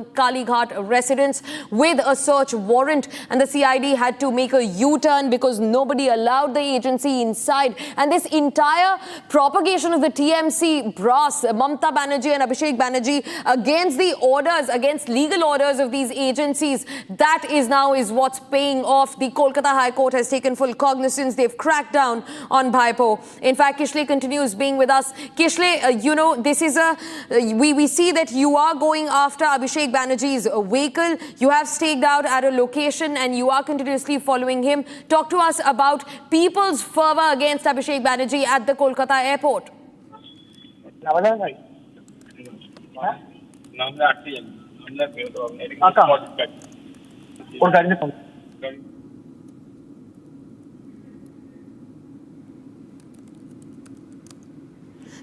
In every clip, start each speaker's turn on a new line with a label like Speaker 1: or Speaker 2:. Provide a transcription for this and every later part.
Speaker 1: Kalighat residence with a search warrant, and the CID had to make a U-turn because nobody allowed the agency inside. And this entire propagation of the TMC brass, Mamata Banerjee and Abhishek Banerjee, against the orders, against legal orders of these agencies, that is what's paying off. The Kolkata High Court has taken full cognizance. They've cracked down on Bhaipo. In fact, Kishle continues being with us. Kishle, this is we see that you are going after Abhishek Banerjee's vehicle. You have staked out at a location and you are continuously following him. Talk to us about people's fervour against Abhishek Banerjee at the Kolkata airport.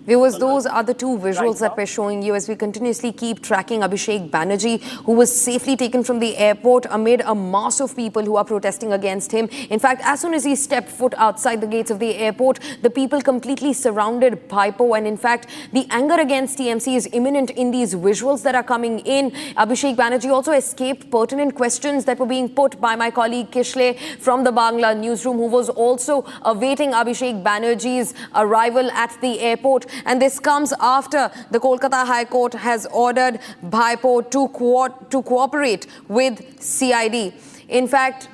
Speaker 1: Viewers, those are the two visuals that we're showing you as we continuously keep tracking Abhishek Banerjee, who was safely taken from the airport amid a mass of people who are protesting against him. In fact, as soon as he stepped foot outside the gates of the airport, the people completely surrounded Bhaipo. And in fact, the anger against TMC is imminent in these visuals that are coming in. Abhishek Banerjee also escaped pertinent questions that were being put by my colleague Kishle from the Bangla newsroom, who was also awaiting Abhishek Banerjee's arrival at the airport. And this comes after the Kolkata High Court has ordered Bhaipo to cooperate with CID. In fact,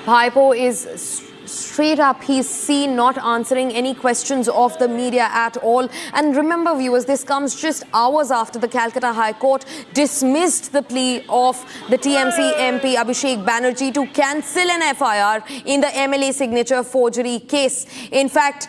Speaker 1: Bhaipo is straight up, he's seen not answering any questions of the media at all. And remember, viewers, this comes just hours after the Calcutta High Court dismissed the plea of the TMC MP Abhishek Banerjee to cancel an FIR in the MLA signature forgery case. In fact,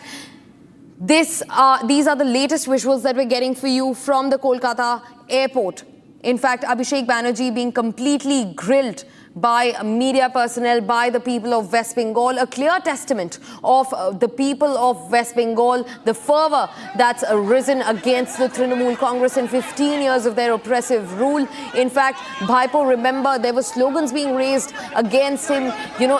Speaker 1: these are the latest visuals that we're getting for you from the Kolkata airport. In fact, Abhishek Banerjee being completely grilled by media personnel, by the people of West Bengal, a clear testament of the people of West Bengal, the fervour that's arisen against the Trinamool Congress in 15 years of their oppressive rule. In fact, Bhaipo, remember, there were slogans being raised against him.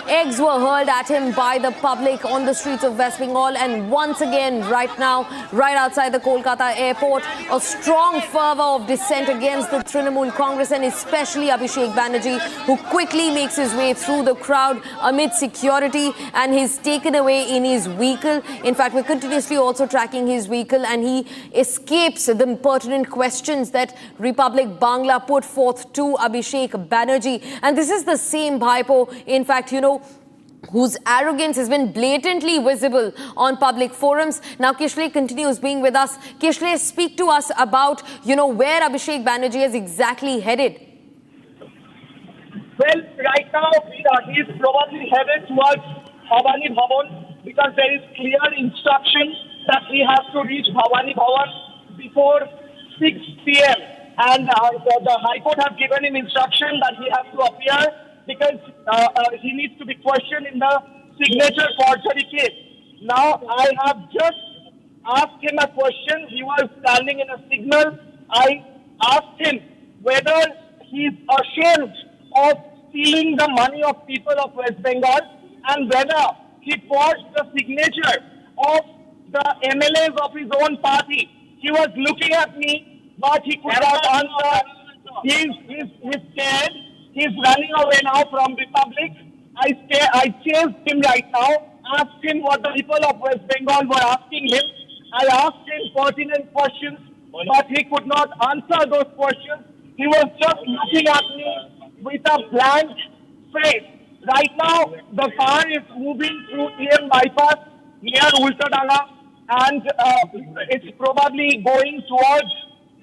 Speaker 1: Eggs were hurled at him by the public on the streets of West Bengal. And once again, right now, right outside the Kolkata airport, a strong fervour of dissent against the Trinamool Congress, and especially Abhishek Banerjee, who quickly makes his way through the crowd amid security, and he's taken away in his vehicle. In fact, we're continuously also tracking his vehicle, and he escapes the pertinent questions that Republic Bangla put forth to Abhishek Banerjee. And this is the same Bhaipo, in fact, whose arrogance has been blatantly visible on public forums. Now, Kishle continues being with us. Kishle, speak to us about, where Abhishek Banerjee is exactly headed.
Speaker 2: Well, right now, he is probably headed towards Bhavani Bhavan because there is clear instruction that he has to reach Bhavani Bhavan before 6 p.m. And the High Court has given him instruction that he has to appear because he needs to be questioned in the signature forgery case. Now, I have just asked him a question. He was standing in a signal. I asked him whether he is ashamed of stealing the money of people of West Bengal and whether he forged the signature of the MLAs of his own party. He was looking at me, but he could not answer. He's scared. He's running away now from Republic. I chased him right now, asked him what the people of West Bengal were asking him. I asked him pertinent questions, but he could not answer those questions. He was just looking at me with a blank face. Right now, the car is moving through TM bypass near Ultadanga, and it's probably going towards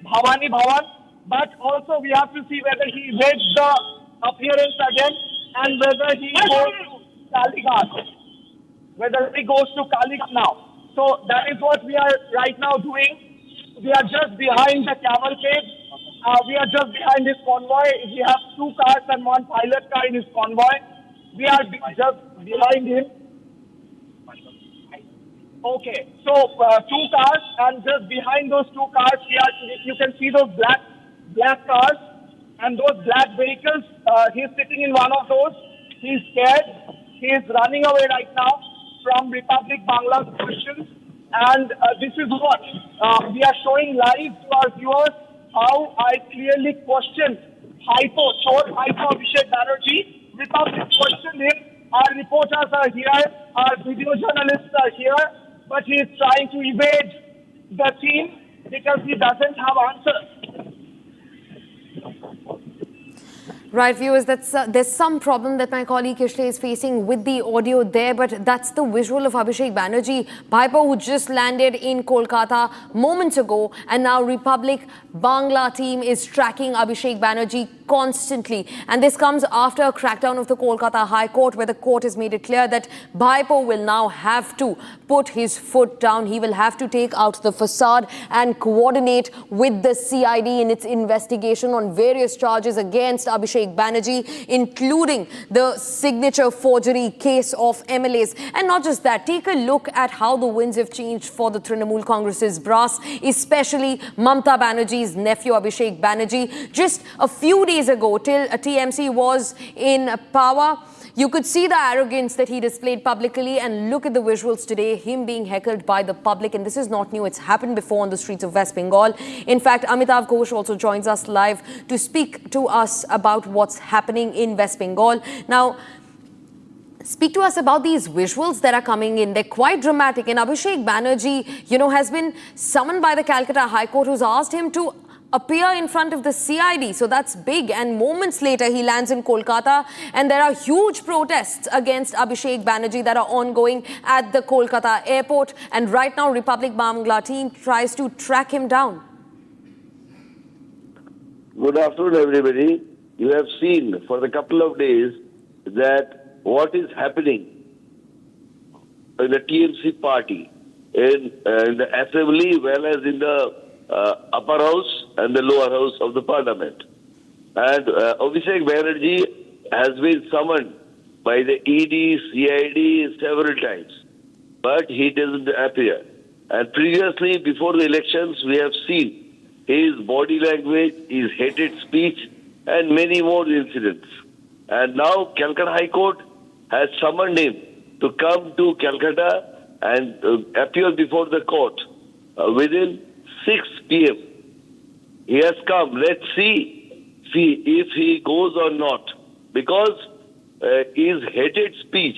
Speaker 2: Bhavani Bhavan. But also, we have to see whether he makes the appearance again and whether he goes to Kalighat. Whether he goes to Kalighat now. So that is what we are right now doing. We are just behind the cavalcade. We are just behind his convoy. He has 2 cars and 1 pilot car in his convoy. We are just behind him. Okay, so 2 cars, and just behind those 2 cars, you can see those black cars. and those black vehicles, he's sitting in one of those. He's scared. He is running away right now from Republic Bangla's questions. And this is what we are showing live to our viewers, how I clearly questioned Chor Hypo Abhishek Banerjee. Republic questioned him. Our reporters are here. Our video journalists are here. But he is trying to evade the team because he doesn't have answers.
Speaker 1: Right, viewers, there's some problem that my colleague Kishle is facing with the audio there, but that's the visual of Abhishek Banerjee, Bhaipo, who just landed in Kolkata moments ago, and now Republic Bangla team is tracking Abhishek Banerjee constantly. And this comes after a crackdown of the Kolkata High Court, where the court has made it clear that Bhaipo will now have to put his foot down. He will have to take out the facade and coordinate with the CID in its investigation on various charges against Abhishek Banerjee, including the signature forgery case of MLAs. And not just that, take a look at how the winds have changed for the Trinamool Congress's brass, especially Mamta Banerjee's nephew Abhishek Banerjee. Just a few days ago, till TMC was in power, you could see the arrogance that he displayed publicly, and look at the visuals today, him being heckled by the public. And this is not new. It's happened before on the streets of West Bengal. In fact, Uddhav Ghosh also joins us live to speak to us about what's happening in West Bengal. Now, speak to us about these visuals that are coming in. They're quite dramatic. And Abhishek Banerjee, has been summoned by the Calcutta High Court, who's asked him to appear in front of the CID. So that's big. And moments later, he lands in Kolkata. And there are huge protests against Abhishek Banerjee that are ongoing at the Kolkata airport. And right now, Republic Bangla team tries to track him down.
Speaker 3: Good afternoon, everybody. You have seen for the couple of days that what is happening in the TMC party, in the assembly, well as in the upper house and the lower house of the parliament. And Abhishek Banerjee has been summoned by the ED, CID several times, but he doesn't appear. And previously, before the elections, we have seen his body language, his hated speech, and many more incidents. And now Calcutta High Court has summoned him to come to Calcutta and appear before the court within 6 p.m. He has come. Let's see if he goes or not. Because his hated speech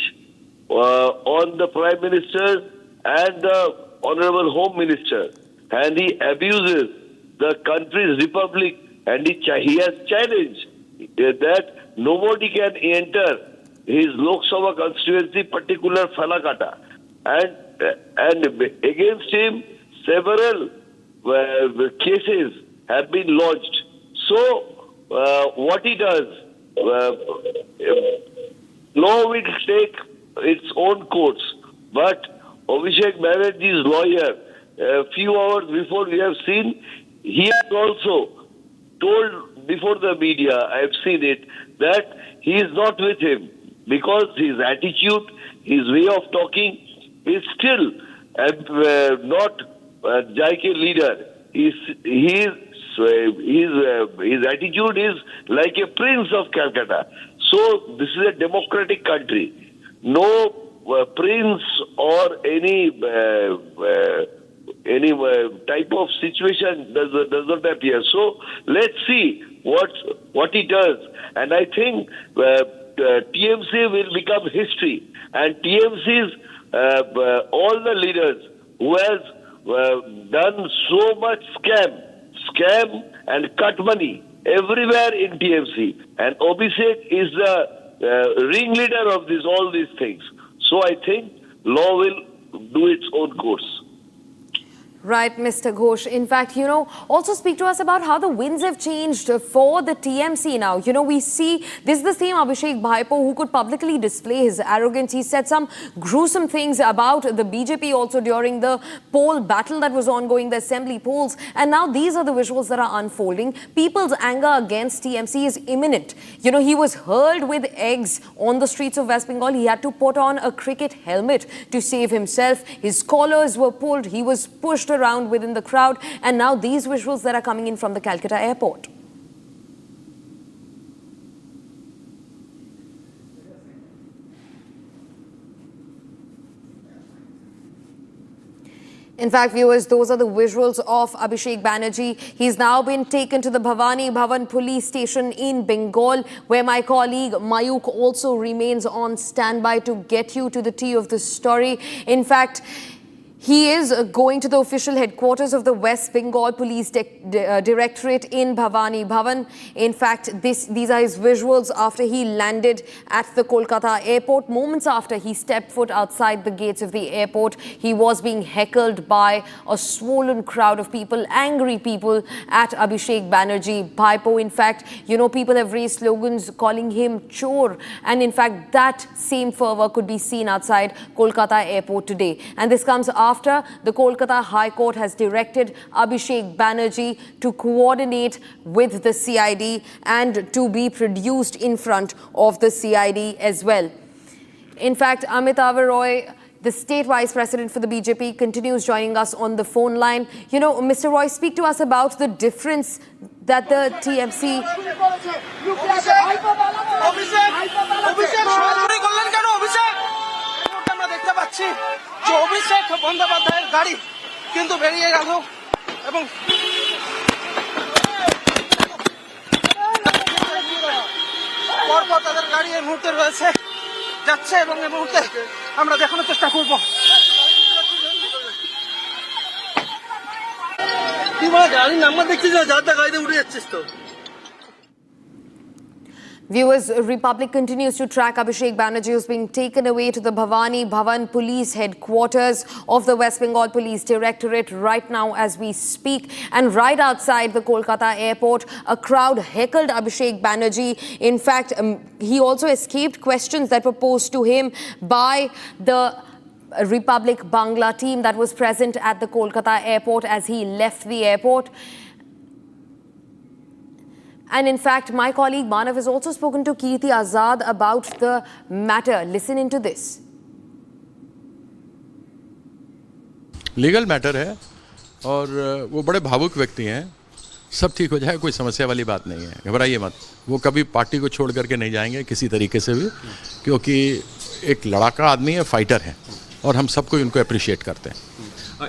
Speaker 3: on the Prime Minister and the Honorable Home Minister, and he abuses the country's republic, and he has challenged that nobody can enter his Lok Sabha constituency, particular Falakata. And against him, several cases have been lodged. So, what he does, law will take its own course. But Abhishek Banerjee's lawyer, a few hours before we have seen, he has also told before the media, I have seen it, that he is not with him because his attitude, his way of talking is still not JK leader. His attitude is like a prince of Calcutta. So this is a democratic country. No prince or any type of situation does not appear. So let's see what he does. And I think TMC will become history. And TMC's all the leaders who has done so much scam and cut money everywhere in TMC. And Abhishek is the ringleader of all these things. So I think law will do its own course.
Speaker 1: Right, Mr. Ghosh. In fact, also speak to us about how the winds have changed for the TMC now. We see this is the same Abhishek Bhaipo who could publicly display his arrogance. He said some gruesome things about the BJP also during the poll battle that was ongoing, the assembly polls. And now these are the visuals that are unfolding. People's anger against TMC is imminent. He was hurled with eggs on the streets of West Bengal. He had to put on a cricket helmet to save himself. His collars were pulled. He was pushed around within the crowd, and now these visuals that are coming in from the Calcutta airport. In fact, viewers, those are the visuals of Abhishek Banerjee. He's now been taken to the Bhavani Bhavan police station in Bengal, where my colleague Mayuk also remains on standby to get you to the tea of the story. In fact, he is going to the official headquarters of the West Bengal Police Directorate in Bhavani Bhavan. In fact, these are his visuals after he landed at the Kolkata airport. Moments after he stepped foot outside the gates of the airport, he was being heckled by a swollen crowd of people, angry people at Abhishek Banerjee. Bhaipo, in fact, you know, people have raised slogans calling him chor. And in fact, that same fervor could be seen outside Kolkata airport today. And this comes after the Kolkata High Court has directed Abhishek Banerjee to coordinate with the CID and to be produced in front of the CID as well. In fact, Amitav Roy, the state vice president for the BJP, continues joining us on the phone line. You know, Mr. Roy, speak to us about the difference that the TMC...
Speaker 4: যে অভিষেক বন্দ্যোপাধ্যায়ের গাড়ি কিন্তু বেরিয়ে গেল এবং পরপর তাদের গাড়ি এই মুহূর্তে রয়েছে যাচ্ছে এবং এই মুহূর্তে আমরা দেখানোর চেষ্টা করব কি মানে গাড়ির নাম্বার দেখছিস না যার গাড়িতে উঠে যাচ্ছিস তো
Speaker 1: Viewers, Republic continues to track Abhishek Banerjee, who's being taken away to the Bhavani Bhavan police headquarters of the West Bengal Police Directorate right now as we speak. And right outside the Kolkata airport, a crowd heckled Abhishek Banerjee. In fact, he also escaped questions that were posed to him by the Republic Bangla team that was present at the Kolkata airport as he left the airport. And in fact, my colleague Manav has also spoken to Kirti Azad about the matter. Listen into this.
Speaker 5: Legal matter है और वो बड़े भावुक व्यक्ति हैं. सब ठीक हो जाए, कोई समस्या वाली बात नहीं है, घबराइए मत. वो कभी पार्टी को छोड़ करके नहीं जाएंगे किसी तरीके से भी, क्योंकि एक लड़ाका आदमी है, फाइटर है और हम सबको उनको अप्रिशिएट करते हैं.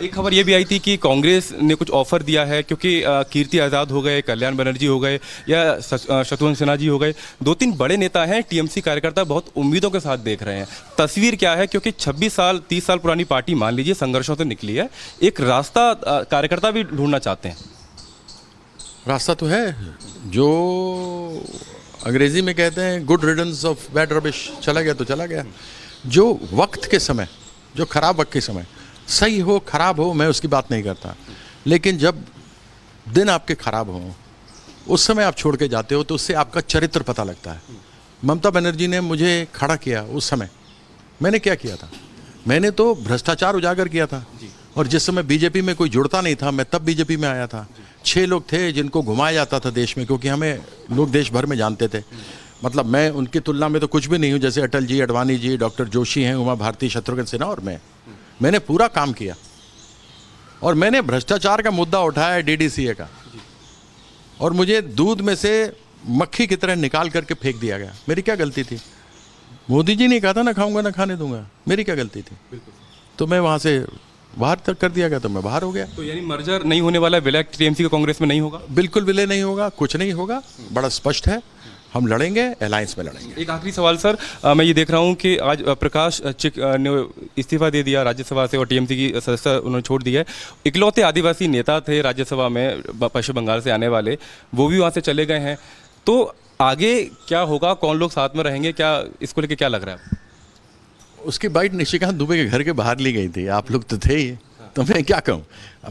Speaker 6: एक खबर ये भी आई थी कि कांग्रेस ने कुछ ऑफर दिया है, क्योंकि कीर्ति आज़ाद हो गए, कल्याण बनर्जी हो गए या शत्रुघ्न सिन्हा जी हो गए, 2-3 बड़े नेता हैं, टीएमसी कार्यकर्ता बहुत उम्मीदों के साथ देख रहे हैं. तस्वीर क्या है, क्योंकि 26 साल 30 साल पुरानी पार्टी मान लीजिए संघर्षों से निकली है, एक रास्ता कार्यकर्ता भी ढूंढना चाहते हैं.
Speaker 5: रास्ता तो है, जो अंग्रेजी में कहते हैं गुड रिडन्स ऑफ बैड रबिश. चला गया तो चला गया. जो वक्त के समय, जो खराब वक्त के समय, सही हो खराब हो मैं उसकी बात नहीं करता, लेकिन जब दिन आपके खराब हो उस समय आप छोड़ के जाते हो तो उससे आपका चरित्र पता लगता है. ममता बनर्जी ने मुझे खड़ा किया उस समय. मैंने क्या किया था? मैंने तो भ्रष्टाचार उजागर किया था. और जिस समय बीजेपी में कोई जुड़ता नहीं था, मैं तब बीजेपी में आया था. 6 लोग थे जिनको घुमाया जाता था देश में, क्योंकि हमें लोग देश भर में जानते थे. मतलब मैं उनकी तुलना में तो कुछ भी नहीं हूँ. जैसे अटल जी, अडवाणी जी, डॉक्टर जोशी हैं, उमा भारती, शत्रुघ्न सिन्हा और मैंने पूरा काम किया. और मैंने भ्रष्टाचार का मुद्दा उठाया डीडीसीए का, और मुझे दूध में से मक्खी की तरह निकाल करके फेंक दिया गया. मेरी क्या गलती थी? मोदी जी ने कहा था ना खाऊंगा ना खाने दूंगा. मेरी क्या गलती थी? तो मैं वहाँ से बाहर तक कर दिया गया, तो मैं बाहर हो गया.
Speaker 6: तो यानी मर्जर नहीं होने वाला, विलय टीएमसी का कांग्रेस में नहीं होगा?
Speaker 5: बिल्कुल विलय नहीं होगा, कुछ नहीं होगा. बड़ा स्पष्ट है, हम लड़ेंगे, अलायंस में लड़ेंगे.
Speaker 6: एक आखिरी सवाल सर, मैं ये देख रहा हूँ कि आज प्रकाश चिक ने इस्तीफा दे दिया राज्यसभा से और टीएमसी की सदस्यता उन्होंने छोड़ दी है. इकलौते आदिवासी नेता थे राज्यसभा में पश्चिम बंगाल से आने वाले, वो भी वहाँ से चले गए हैं. तो आगे क्या होगा, कौन लोग साथ में रहेंगे, क्या इसको लेकर क्या लग रहा है?
Speaker 5: उसकी बाइट निशिकांत दुबे के घर के बाहर ली गई थी. आप लोग तो थे ही, तो मैं क्या कहूँ.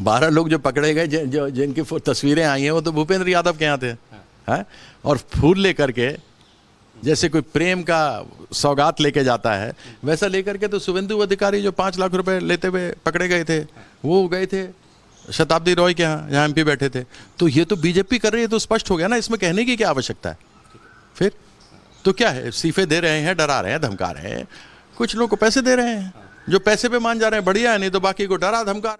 Speaker 5: 12 लोग जो पकड़े गए, जिनकी तस्वीरें आई हैं, वो तो भूपेंद्र यादव के यहाँ थे. है? और फूल लेकर के, जैसे कोई प्रेम का सौगात लेके जाता है, वैसा लेकर के तो शुभेंदु अधिकारी जो 5 लाख रुपए लेते हुए पकड़े गए थे, वो गए थे शताब्दी रॉय के यहाँ, जहाँ एमपी बैठे थे. तो ये तो बीजेपी कर रही है, तो स्पष्ट हो गया ना. इसमें कहने की क्या आवश्यकता है? फिर तो क्या है, इस्तीफे दे रहे हैं, डरा रहे हैं, धमका रहे हैं. कुछ लोग को पैसे दे रहे हैं, जो पैसे पे मान जा रहे हैं, बढ़िया है, नहीं तो बाकी को डरा धमका.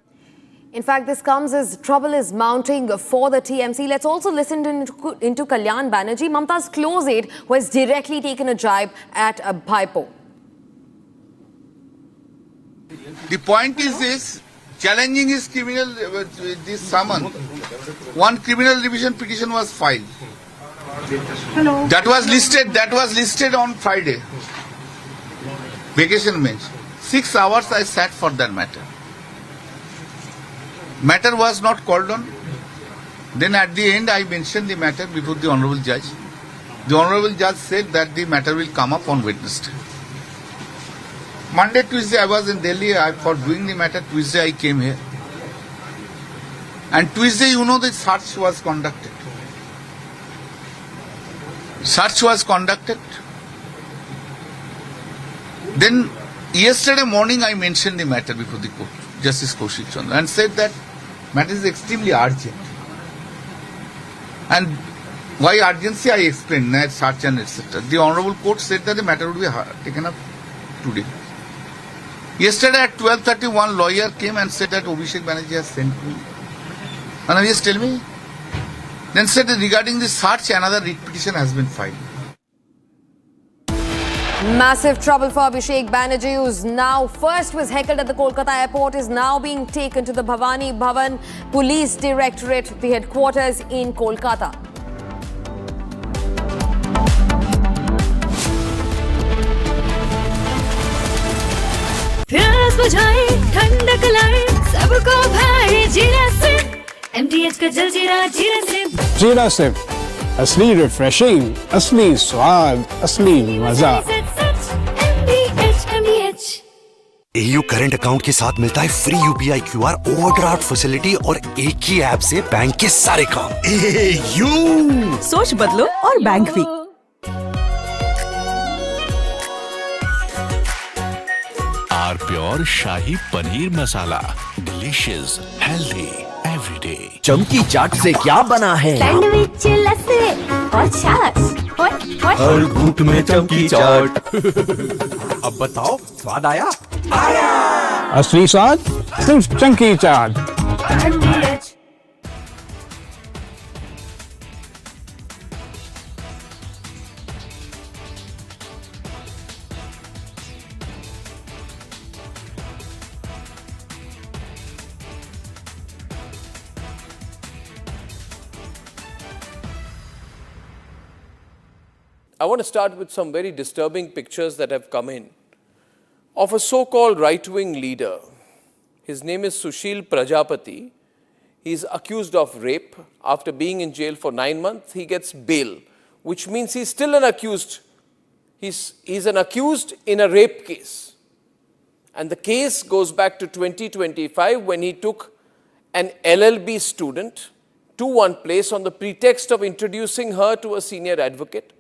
Speaker 1: In fact, this comes as trouble is mounting for the TMC. Let's also listen into Kalyan Banerjee, Mamta's close aide, who has directly taken a jibe at Bhaipo.
Speaker 7: The point is this, challenging his criminal this summon. One criminal revision petition was filed.
Speaker 8: Hello.
Speaker 7: That was listed on Friday. Vacation bench. 6 hours I sat for that matter. Matter was not called on. Then at the end I mentioned the matter before the Honorable Judge. The Honorable Judge said that the matter will come up on Wednesday. Monday, Tuesday I was in Delhi for doing the matter. Tuesday I came here. And Tuesday, you know, the search was conducted. Then yesterday morning I mentioned the matter before the court, Justice Kaushik Chandra, and said that matter is extremely urgent. And why urgency I explained, that search and etc. The Honorable Court said that the matter would be taken up today. Yesterday at 12:30, one lawyer came and said that Abhishek Banerjee has sent me. And I just tell me. Then said that regarding the search, another writ petition has been filed.
Speaker 1: Massive trouble for Abhishek Banerjee, who's now first was heckled at the Kolkata airport, is now being taken to the Bhavani Bhavan Police Directorate, the headquarters in Kolkata.
Speaker 9: प्यास बुझाए ठंडक लाए सबको भाई जीरा से MTH का जल जीरा जीरा से
Speaker 10: जीरा से असली रिफ्रेशिंग, असली स्वाद, असली मजा।
Speaker 9: MTH
Speaker 11: AU करंट अकाउंट के साथ मिलता है free UPI QR overdraft facility और एक ही ऐप से बैंक के सारे काम। AU
Speaker 12: सोच बदलो और बैंक भी।
Speaker 13: Pure shahi paneer masala, delicious, healthy, everyday.
Speaker 11: चमकी चाट से क्या बना है?
Speaker 9: सैंडविच, लस्सी और छाछ।
Speaker 11: हर घूंट में चमकी चाट। अब बताओ स्वाद आया? आया।
Speaker 10: असली स्वाद सिर्फ चमकी चाट।
Speaker 14: I want to start with some very disturbing pictures that have come in of a so-called right-wing leader. His name is Sushil Prajapati. He's accused of rape. After being in jail for 9 months, he gets bail, which means he's still an accused. He's an accused in a rape case. And the case goes back to 2025 when he took an LLB student to one place on the pretext of introducing her to a senior advocate.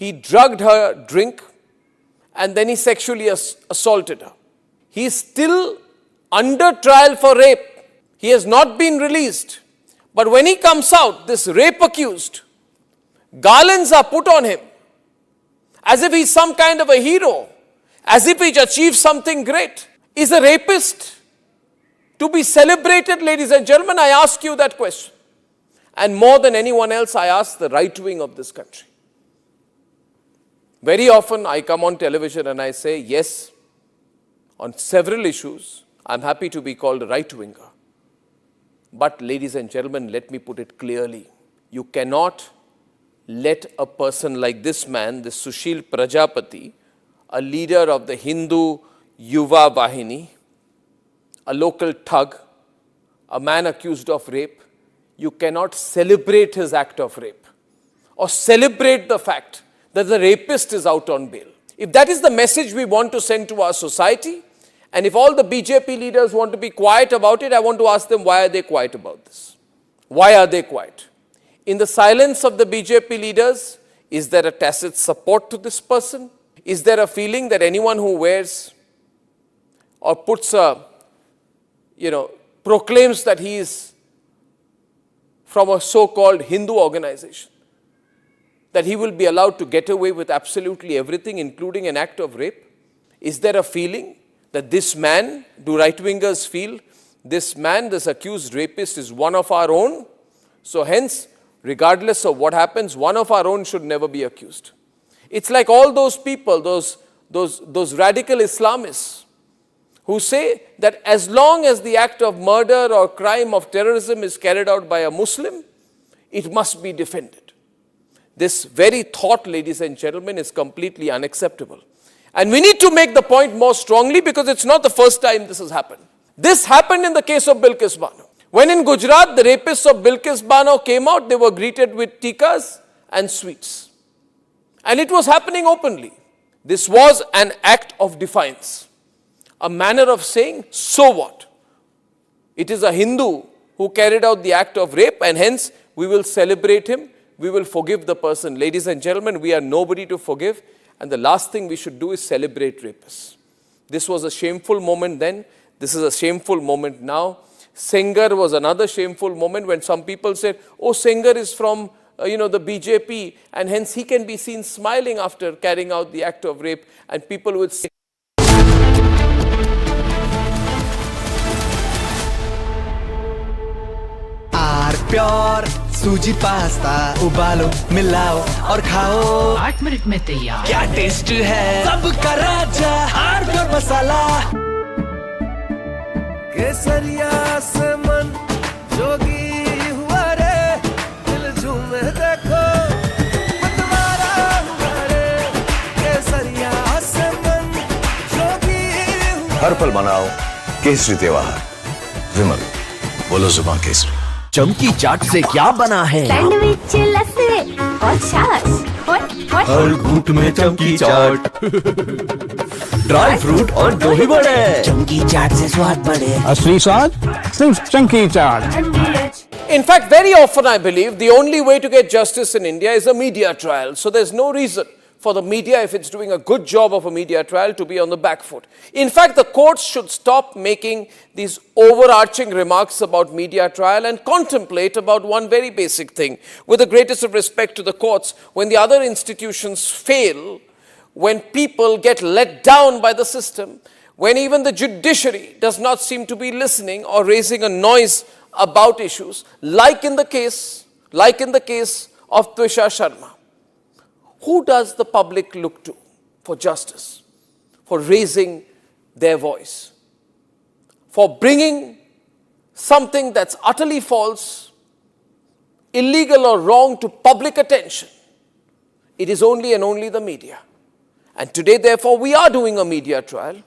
Speaker 14: He drugged her drink and then he sexually assaulted her. He is still under trial for rape. He has not been released. But when he comes out, this rape accused, garlands are put on him as if he's some kind of a hero, as if he's achieved something great. Is a rapist to be celebrated, ladies and gentlemen? I ask you that question. And more than anyone else, I ask the right wing of this country. Very often I come on television and I say, yes, on several issues, I'm happy to be called a right-winger. But ladies and gentlemen, let me put it clearly. You cannot let a person like this man, this Sushil Prajapati, a leader of the Hindu Yuva Vahini, a local thug, a man accused of rape, you cannot celebrate his act of rape or celebrate the fact that the rapist is out on bail. If that is the message we want to send to our society, and if all the BJP leaders want to be quiet about it, I want to ask them, why are they quiet about this? Why are they quiet? In the silence of the BJP leaders, is there a tacit support to this person? Is there a feeling that anyone who wears or puts a, proclaims that he is from a so-called Hindu organization, that he will be allowed to get away with absolutely everything, including an act of rape? Is there a feeling that this man, do right-wingers feel, this man, this accused rapist is one of our own? So hence, regardless of what happens, one of our own should never be accused. It's like all those people, those radical Islamists who say that as long as the act of murder or crime of terrorism is carried out by a Muslim, it must be defended. This very thought, ladies and gentlemen, is completely unacceptable. And we need to make the point more strongly because it's not the first time this has happened. This happened in the case of Bilkis Bano. When in Gujarat, the rapists of Bilkis Bano came out, they were greeted with tikas and sweets. And it was happening openly. This was an act of defiance. A manner of saying, so what? It is a Hindu who carried out the act of rape and hence we will celebrate him, we will forgive the person. Ladies and gentlemen, we are nobody to forgive and the last thing we should do is celebrate rapists. This was a shameful moment then, this is a shameful moment now. Sengar was another shameful moment when some people said, oh, Sengar is from the BJP and hence he can be seen smiling after carrying out the act of rape and people would say,
Speaker 15: pure सूजी pasta उबालो मिलाओ और खाओ 8 minute में तैयार क्या taste है सबका राजा आर प्योर मसाला केसरिया से मन जोगी हुआ रे दिल झूमे देखो मतवारा हुआ रे केसरिया से मन जोगी हुआ
Speaker 16: हर पल मनाओ केसरी त्योहार विमल बोलो जुबान केसरी
Speaker 15: चमकी चाट से क्या बना है
Speaker 9: सैंडविच लस्सी और छाछ
Speaker 15: हर घूंट में चमकी चाट ड्राई फ्रूट और दही बड़े चमकी चाट से स्वाद बढ़े
Speaker 10: असली स्वाद सिर्फ चमकी चाट.
Speaker 14: In fact, very often I believe the only way to get justice in India is a media trial. So there's no reason for the media, if it's doing a good job of a media trial, to be on the back foot. In fact, the courts should stop making these overarching remarks about media trial and contemplate about one very basic thing. With the greatest of respect to the courts, when the other institutions fail, when people get let down by the system, when even the judiciary does not seem to be listening or raising a noise about issues, like in the case of Twisha Sharma, who does the public look to for justice, for raising their voice, for bringing something that's utterly false, illegal or wrong to public attention? It is only and only the media. And today, therefore, we are doing a media trial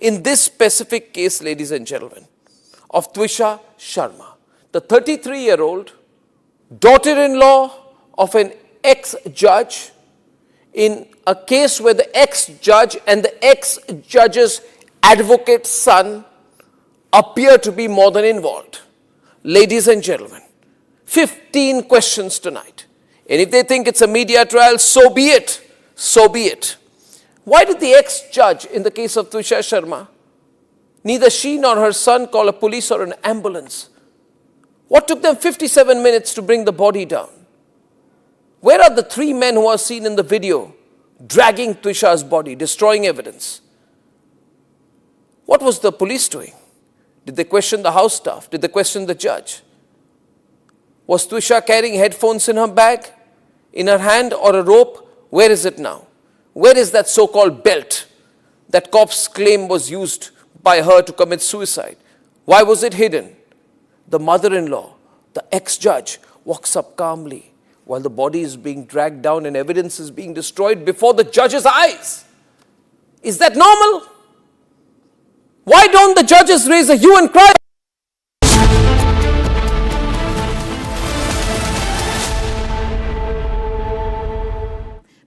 Speaker 14: in this specific case, ladies and gentlemen, of Twisha Sharma, the 33-year-old daughter-in-law of an ex-judge in a case where the ex-judge and the ex-judge's advocate's son appear to be more than involved. Ladies and gentlemen, 15 questions tonight. And if they think it's a media trial, so be it. So be it. Why did the ex-judge in the case of Twisha Sharma, neither she nor her son call a police or an ambulance? What took them 57 minutes to bring the body down? Where are the 3 men who are seen in the video dragging Twisha's body, destroying evidence? What was the police doing? Did they question the house staff? Did they question the judge? Was Twisha carrying headphones in her bag, in her hand, or a rope? Where is it now? Where is that so-called belt that cops claim was used by her to commit suicide? Why was it hidden? The mother-in-law, the ex-judge, walks up calmly while the body is being dragged down and evidence is being destroyed before the judge's eyes. Is that normal? Why don't the judges raise a hue and cry?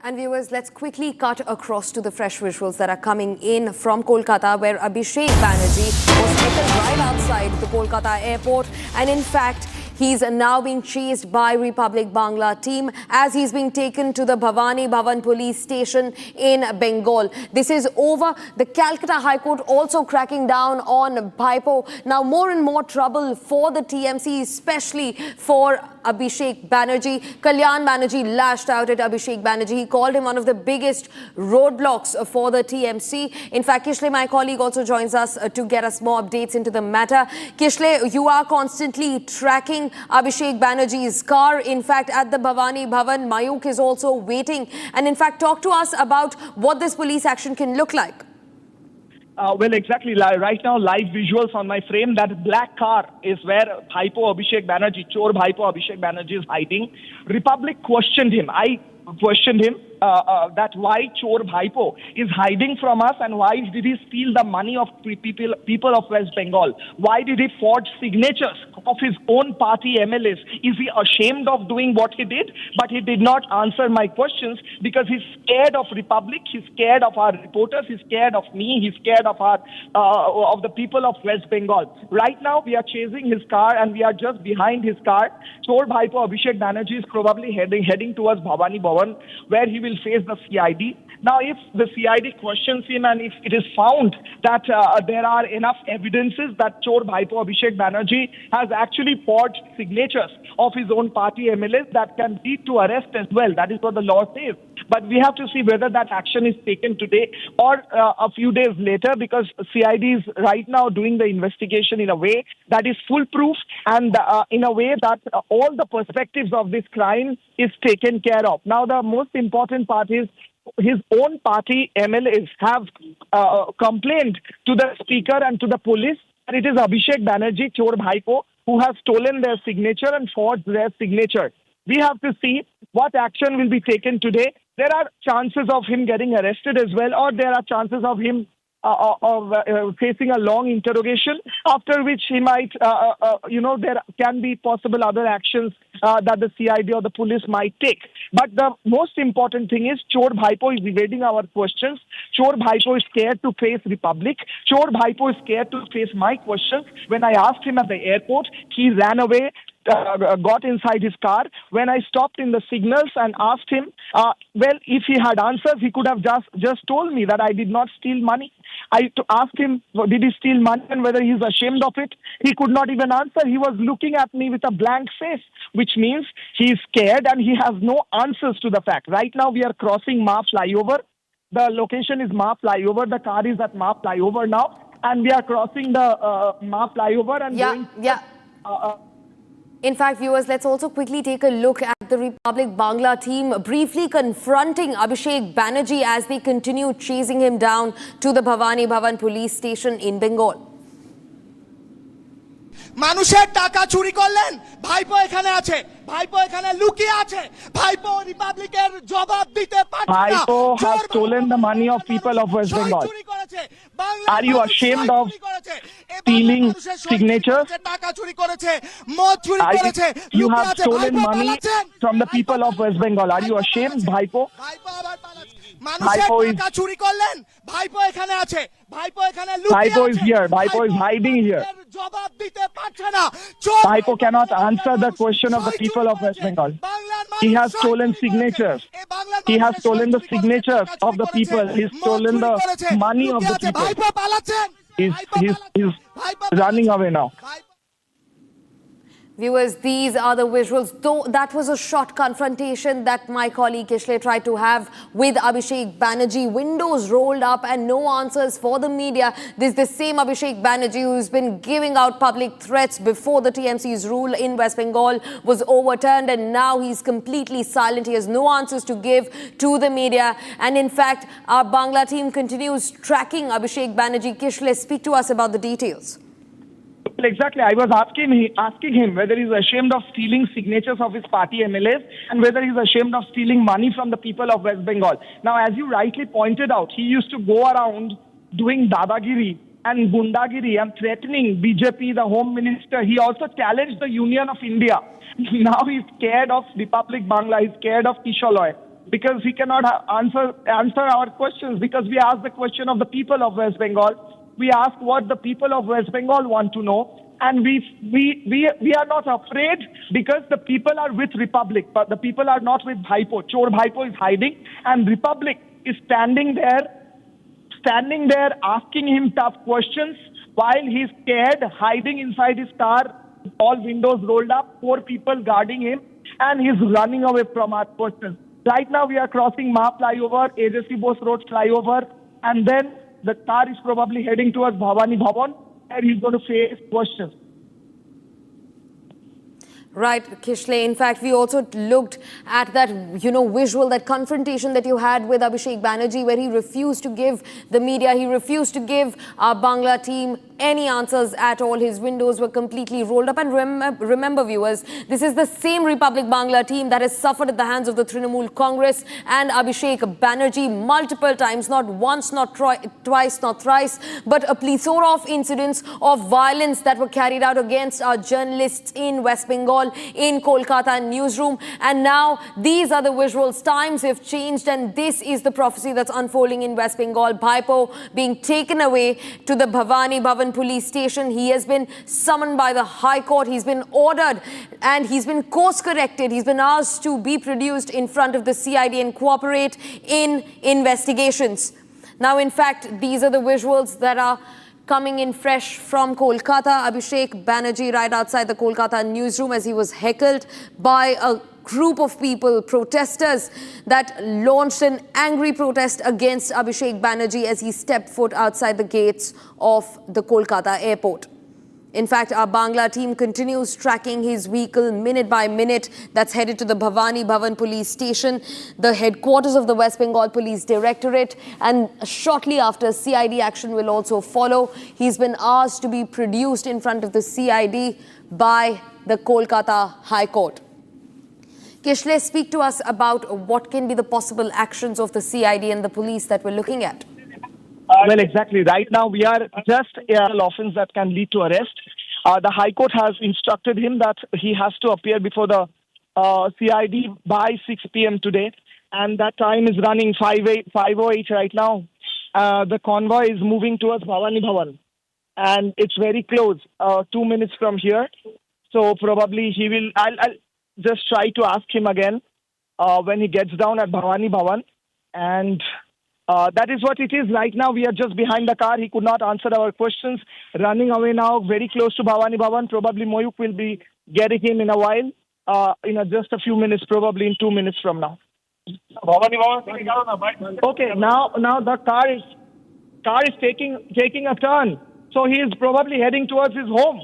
Speaker 1: And viewers, let's quickly cut across to the fresh visuals that are coming in from Kolkata, where Abhishek Banerjee was taken right outside the Kolkata airport. And in fact, he's now being chased by Republic Bangla team as he's being taken to the Bhavani Bhavan police station in Bengal. This is over. The Calcutta High Court also cracking down on Bhaipo. Now more and more trouble for the TMC, especially for Abhishek Banerjee. Kalyan Banerjee lashed out at Abhishek Banerjee. He called him one of the biggest roadblocks for the TMC. In fact, Kishle, my colleague, also joins us to get us more updates into the matter. Kishle, you are constantly tracking Abhishek Banerjee's car. In fact, at the Bhavani Bhavan, Mayuk is also waiting. And in fact, talk to us about what this police action can look like.
Speaker 2: Well, exactly. Right now, live visuals on my frame. That black car is where Bhaipo Abhishek Banerjee, Chor Bhaipo Abhishek Banerjee is hiding. Republic questioned him. I questioned him that why Chor Bhaipo is hiding from us and why did he steal the money of people of West Bengal? Why did he forge signatures of his own party MLAs? Is he ashamed of doing what he did? But he did not answer my questions because he's scared of Republic, he's scared of our reporters, he's scared of me, he's scared of of the people of West Bengal. Right now we are chasing his car and we are just behind his car. Chor Bhaipo Abhishek Banerjee is probably heading towards Bhavani Bhavan, where he will face the CID. Now, if the CID questions him and if it is found that there are enough evidences that Chor Bhaipo Abhishek Banerjee has actually forged signatures of his own party MLAs, that can lead to arrest as well. That is what the law says. But we have to see whether that action is taken today or a few days later, because CID is right now doing the investigation in a way that is foolproof and in a way that all the perspectives of this crime is taken care of. Now, the most important part is his own party MLAs have complained to the speaker and to the police that it is Abhishek Banerjee, Chor Bhaipo, who has stolen their signature and forged their signature. We have to see what action will be taken today. There are chances of him getting arrested as well, or there are chances of him facing a long interrogation, after which he might, there can be possible other actions that the CID or the police might take. But the most important thing is Chor Bhaipo is evading our questions. Chor Bhaipo is scared to face Republic. Chor Bhaipo is scared to face my questions. When I asked him at the airport, he ran away, got inside his car. When I stopped in the signals and asked him, if he had answers, he could have just told me that I did not steal money. I asked him, did he steal money and whether he is ashamed of it? He could not even answer. He was looking at me with a blank face, which means he is scared and he has no answers to the fact. Right now we are crossing Ma flyover. The location is Ma flyover. The car is at Ma flyover now. And we are crossing the Ma flyover and going...
Speaker 1: In fact, viewers, let's also quickly take a look at the Republic Bangla team briefly confronting Abhishek Banerjee as they continue chasing him down to the Bhavani Bhavan police station in Bengal.
Speaker 15: মানুষের টাকা চুরি করলেন, ভাইপো এখানে আছে, ভাইপো এখানে লুকিয়ে আছে, ভাইপো রিপাবলিকের জবাব দিতে পারছে না।
Speaker 2: Bhaipo has stolen the money of people of West Bengal. Are you ashamed of stealing signatures?
Speaker 15: টাকা চুরি করেছে, মদ চুরি করেছে,
Speaker 2: you have stolen money from the people of West Bengal. Are you ashamed, Bhaipo?
Speaker 15: ভাইপো আবার পালাচ্ছে। মানুষের টাকা চুরি করলেন, ভাইপো এখানে আছে, ভাইপো এখানে লুকিয়ে আছে।
Speaker 2: Bhaipo is here. Bhaipo is hiding here.
Speaker 15: জবাব দিতে পারছে না।
Speaker 2: Bhaipo cannot answer the question of the people of West Bengal. He has stolen signatures. He has stolen the signatures of the people. He's stolen the money of the people. He's running away now.
Speaker 1: Viewers, these are the visuals. Though that was a short confrontation that my colleague Kishle tried to have with Abhishek Banerjee. Windows rolled up and no answers for the media. This is the same Abhishek Banerjee who's been giving out public threats before the TMC's rule in West Bengal was overturned, and now he's completely silent. He has no answers to give to the media. And in fact, our Bangla team continues tracking Abhishek Banerjee. Kishle, speak to us about the details.
Speaker 2: Exactly. I was asking him whether he's ashamed of stealing signatures of his party MLAs and whether he's ashamed of stealing money from the people of West Bengal. Now, as you rightly pointed out, he used to go around doing dadagiri and gundagiri and threatening BJP, the Home Minister. He also challenged the Union of India. Now he's scared of Republic Bangla. He's scared of Kishaloi because he cannot answer our questions, because we asked the question of the people of West Bengal. We ask what the people of West Bengal want to know, and we are not afraid because the people are with Republic, but the people are not with Bhaipo. Chor Bhaipo is hiding, and Republic is standing there asking him tough questions while he's scared, hiding inside his car, all windows rolled up, 4 people guarding him, and he's running away from our questions. Right now we are crossing Ma flyover, AJC Bose Road flyover, and then the car is probably heading towards Bhavani Bhavan, and he's going to face questions.
Speaker 1: Right, Kishle. In fact, we also looked at that, visual, that confrontation that you had with Abhishek Banerjee, where he refused to give the media, he refused to give our Bangla team any answers at all. His windows were completely rolled up. And remember, viewers, this is the same Republic Bangla team that has suffered at the hands of the Trinamool Congress and Abhishek Banerjee multiple times, not once, not twice, not thrice, but a plethora of incidents of violence that were carried out against our journalists in West Bengal, in Kolkata newsroom. And now these are the visuals. Times have changed, and this is the prophecy that's unfolding in West Bengal. Bhaipo being taken away to the Bhavani Bhavan police station. He has been summoned by the High Court. He's been ordered and he's been course corrected. He's been asked to be produced in front of the CID and cooperate in investigations. Now, in fact, these are the visuals that are coming in fresh from Kolkata. Abhishek Banerjee right outside the Kolkata newsroom as he was heckled by a group of people, protesters, that launched an angry protest against Abhishek Banerjee as he stepped foot outside the gates of the Kolkata airport. In fact, our Bangla team continues tracking his vehicle minute by minute. That's headed to the Bhavani Bhavan police station, the headquarters of the West Bengal Police Directorate, and shortly after, CID action will also follow. He's been asked to be produced in front of the CID by the Kolkata High Court. Kishle, speak to us about what can be the possible actions of the CID and the police that we're looking at.
Speaker 2: Well, exactly. Right now, we are just an offense that can lead to arrest. The High Court has instructed him that he has to appear before the CID by 6 p.m. today, and that time is running 5:08 right now. The convoy is moving towards Bhavani Bhavan, and it's very close, 2 minutes from here. So probably he will. I'll just try to ask him again when he gets down at Bhavani Bhavan, and that is what it is. Right now, we are just behind the car. He could not answer our questions. Running away now, very close to Bhavani Bhavan. Probably Moyuk will be getting him in a while, just a few minutes, probably in 2 minutes from now. Okay, now the car is taking a turn. So he is probably heading towards his home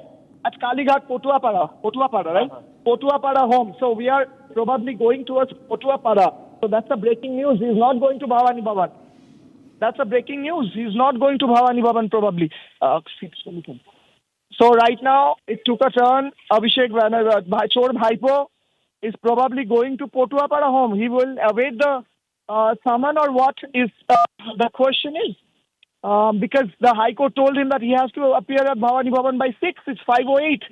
Speaker 2: at Kalighat, Potuapada, right? Potuapada home. So we are probably going towards Potuapada. So that's a breaking news. He is not going to Bhavani Bhavan. That's a breaking news. He is not going to Bhavani Bhavan probably. So right now, it took a turn. Abhishek Chor Bhaipo is probably going to Potuapada home. He will await the summon, or what is the question is. Because the High Court told him that he has to appear at Bhavani Bhavan by 6. It's 5:08.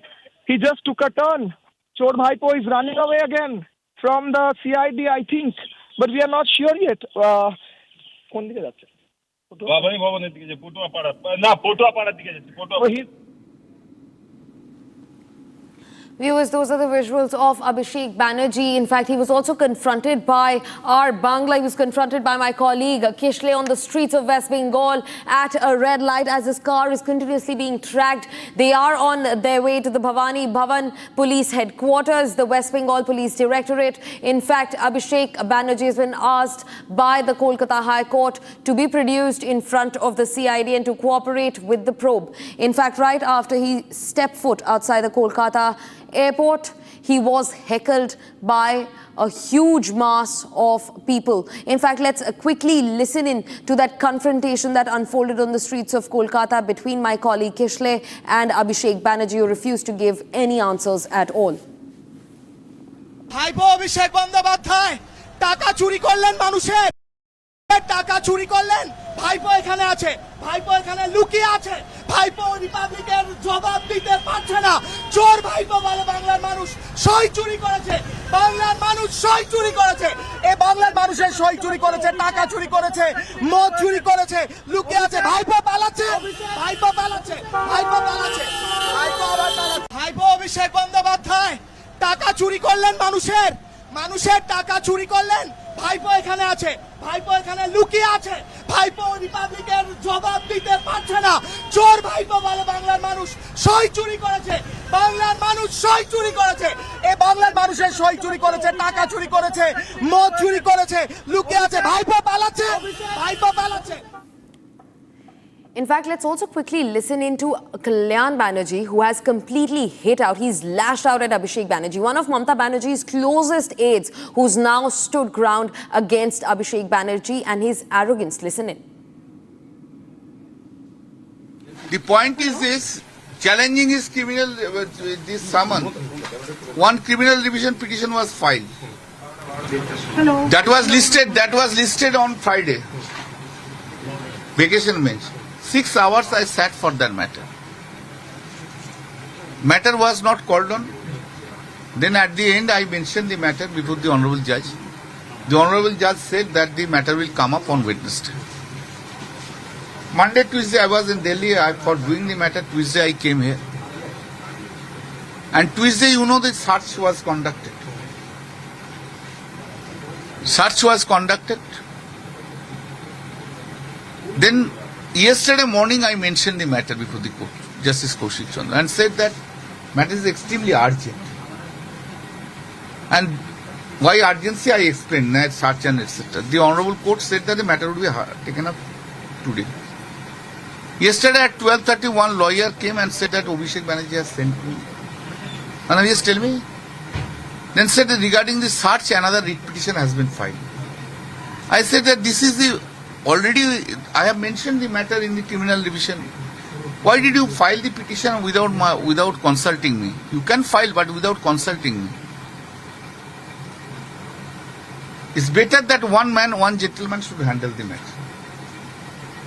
Speaker 2: He just took a turn. Chor Bhaipo is running away again from the CID, I think. But we are not sure yet. কোন দিকে যাচ্ছে? Bhavani Bhavanের দিকে, পটুয়াপাড়া না, পটুয়াপাড়ার দিকে যাচ্ছে।
Speaker 1: Viewers, those are the visuals of Abhishek Banerjee. In fact, he was also confronted by our Bangla. He was confronted by my colleague Kishle on the streets of West Bengal at a red light as his car is continuously being tracked. They are on their way to the Bhavani Bhavan Police Headquarters, the West Bengal Police Directorate. In fact, Abhishek Banerjee has been asked by the Kolkata High Court to be produced in front of the CID and to cooperate with the probe. In fact, right after he stepped foot outside the Kolkata airport, he was heckled by a huge mass of people. In fact, let's quickly listen in to that confrontation that unfolded on the streets of Kolkata between my colleague Kishle and Abhishek Banerjee, who refused to give any answers at all.
Speaker 4: ভাইপো অভিষেক বন্দ্যোপাধ্যায় টাকা চুরি করলেন মানুষের, টাকা চুরি করলেন। ভাইপো এখানে আছে, ভাইপো এখানে লুকিয়ে আছে। ভাইপো রিপাবলিকের জবাব দিতে পারছে না। চোর ভাইপো বলে বাংলার মানুষ সই চুরি করেছে, বাংলার মানুষ সই চুরি করেছে। এই বাংলার মানুষের সই চুরি করেছে, টাকা চুরি করেছে, মদ চুরি করেছে, লুকিয়ে আছে। ভাইপো পালাচ্ছে, ভাইপো পালাচ্ছে, ভাইপো পালাচ্ছে, ভাইপো আবার পালাচ্ছে। ভাইপো অভিষেক বন্দ্যোপাধ্যায় টাকা চুরি করলেন মানুষের, মানুষের টাকা চুরি করলেন। ভাইপো এখানে আছে, ভাইপো এখানে লুকিয়ে আছে। ভাইপো রিপাবলিকের জবাব দিতে পারছে না। চোর ভাইপো বলে বাংলার মানুষ সই চুরি করেছে, বাংলার মানুষ সই চুরি করেছে। এই বাংলার মানুষের সই চুরি করেছে, টাকা চুরি করেছে, মদ চুরি করেছে, লুকিয়ে আছে। ভাইপো পালাচ্ছে, ভাইপো পালাচ্ছে।
Speaker 1: In fact, let's also quickly listen into Kalyan Banerjee, who has completely hit out. He's lashed out at Abhishek Banerjee, one of Mamata Banerjee's closest aides, who's now stood ground against Abhishek Banerjee and his arrogance. Listen in.
Speaker 7: The point is this, challenging his criminal, this summon. One criminal revision petition was filed.
Speaker 8: Hello.
Speaker 7: That was listed on Friday. Vacation bench. 6 hours I sat for that matter. Matter was not called on. Then at the end I mentioned the matter before the Honorable Judge. The Honorable Judge said that the matter will come up on Wednesday. Monday, Tuesday I was in Delhi for doing the matter. Tuesday I came here. And Tuesday, you know, the search was conducted. Then yesterday morning I mentioned the matter before the court, Justice Kaushik Chandra, and said that matter is extremely urgent. And why urgency I explained, search and etc. The Honorable Court said that the matter would be taken up today. Yesterday at 12:30, one lawyer came and said that Abhishek Banerjee has sent me. And I just tell me. Then said that regarding the search, another writ petition has been filed. I said that this is the already, I have mentioned the matter in the criminal revision. Why did you file the petition without consulting me? You can file, but without consulting me. It's better that one man, one gentleman should handle the matter.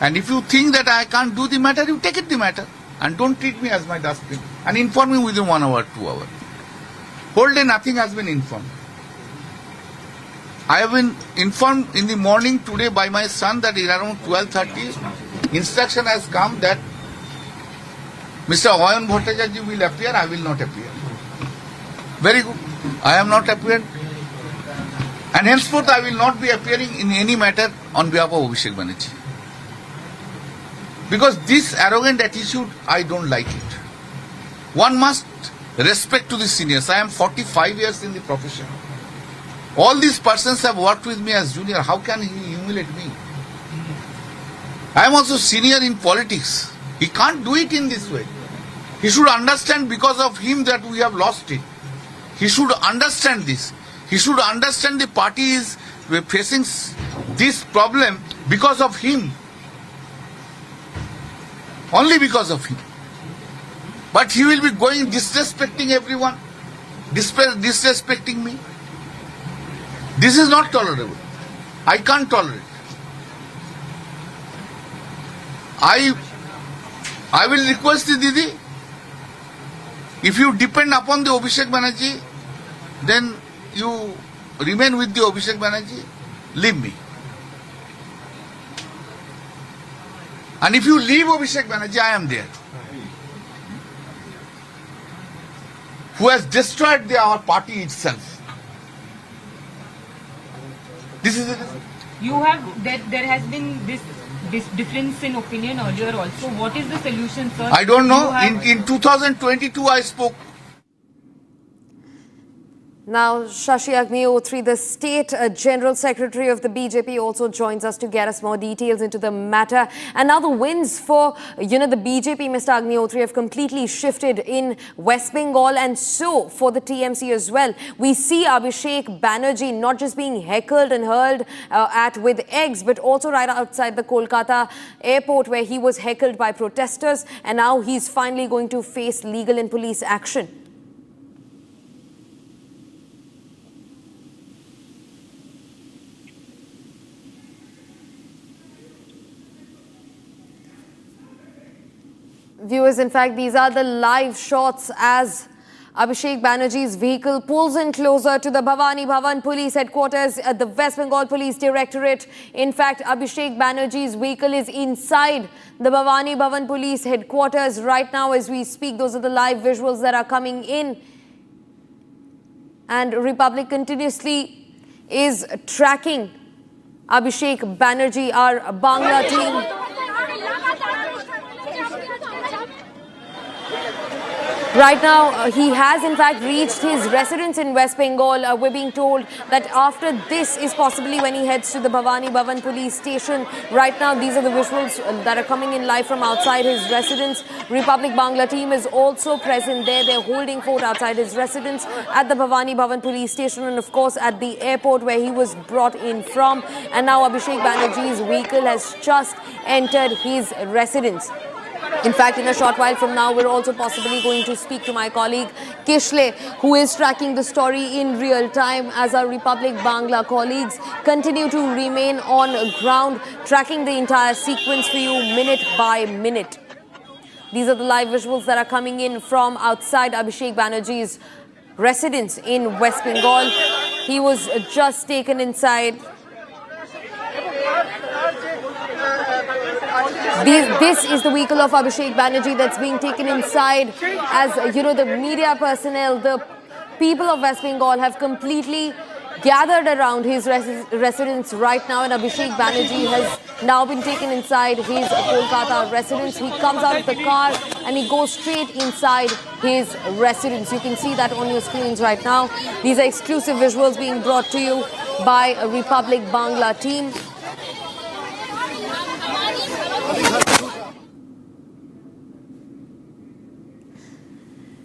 Speaker 7: And if you think that I can't do the matter, you take it the matter. And don't treat me as my dustbin. And inform me within 1 hour, 2 hours. Whole day nothing has been informed. I have been informed in the morning today by my son that around 12:30, instruction has come that Mr. Oyan Bhattacharya will appear, I will not appear. Very good. I have not appeared. And henceforth I will not be appearing in any matter on behalf of Abhishek Banerjee. Because this arrogant attitude, I don't like it. One must respect to the seniors. I am 45 years in the profession. All these persons have worked with me as junior. How can he humiliate me? I am also senior in politics. He can't do it in this way. He should understand because of him that we have lost it. He should understand this. He should understand the party is facing this problem because of him. Only because of him. But he will be going disrespecting everyone, disrespecting me. This is not tolerable. I can't tolerate. I will request the Didi, if you depend upon the Abhishek Banerjee, then you remain with the Abhishek Banerjee, leave me. And if you leave Abhishek Banerjee, I am there. Who has destroyed our party itself. This is it.
Speaker 17: You have, there has been this difference in opinion earlier also. What is the solution, sir?
Speaker 7: I don't know. In 2022 I spoke.
Speaker 1: Now, Shashi Agnihotri, the State General Secretary of the BJP, also joins us to get us more details into the matter. And now the winds for, the BJP, Mr. Agnihotri, have completely shifted in West Bengal, and so for the TMC as well. We see Abhishek Banerjee not just being heckled and hurled at with eggs, but also right outside the Kolkata airport where he was heckled by protesters. And now he's finally going to face legal and police action. Viewers, in fact, these are the live shots as Abhishek Banerjee's vehicle pulls in closer to the Bhavani Bhavan Police Headquarters at the West Bengal Police Directorate. In fact, Abhishek Banerjee's vehicle is inside the Bhavani Bhavan Police Headquarters right now as we speak. Those are the live visuals that are coming in. And Republic continuously is tracking Abhishek Banerjee, our Bangla team. Right now, he has in fact reached his residence in West Bengal. We're being told that after this is possibly when he heads to the Bhavani Bhavan police station. Right now, these are the visuals that are coming in live from outside his residence. Republic Bangla team is also present there. They're holding fort outside his residence at the Bhavani Bhavan police station and of course at the airport where he was brought in from. And now Abhishek Banerjee's vehicle has just entered his residence. In fact, in a short while from now, we're also possibly going to speak to my colleague Kishle, who is tracking the story in real time as our Republic Bangla colleagues continue to remain on ground, tracking the entire sequence for you minute by minute. These are the live visuals that are coming in from outside Abhishek Banerjee's residence in West Bengal. He was just taken inside. This is the vehicle of Abhishek Banerjee that's being taken inside. As you know, the media personnel, the people of West Bengal have completely gathered around his residence right now, and Abhishek Banerjee has now been taken inside his Kolkata residence. He comes out of the car and he goes straight inside his residence. You can see that on your screens right now. These are exclusive visuals being brought to you by a Republic Bangla team.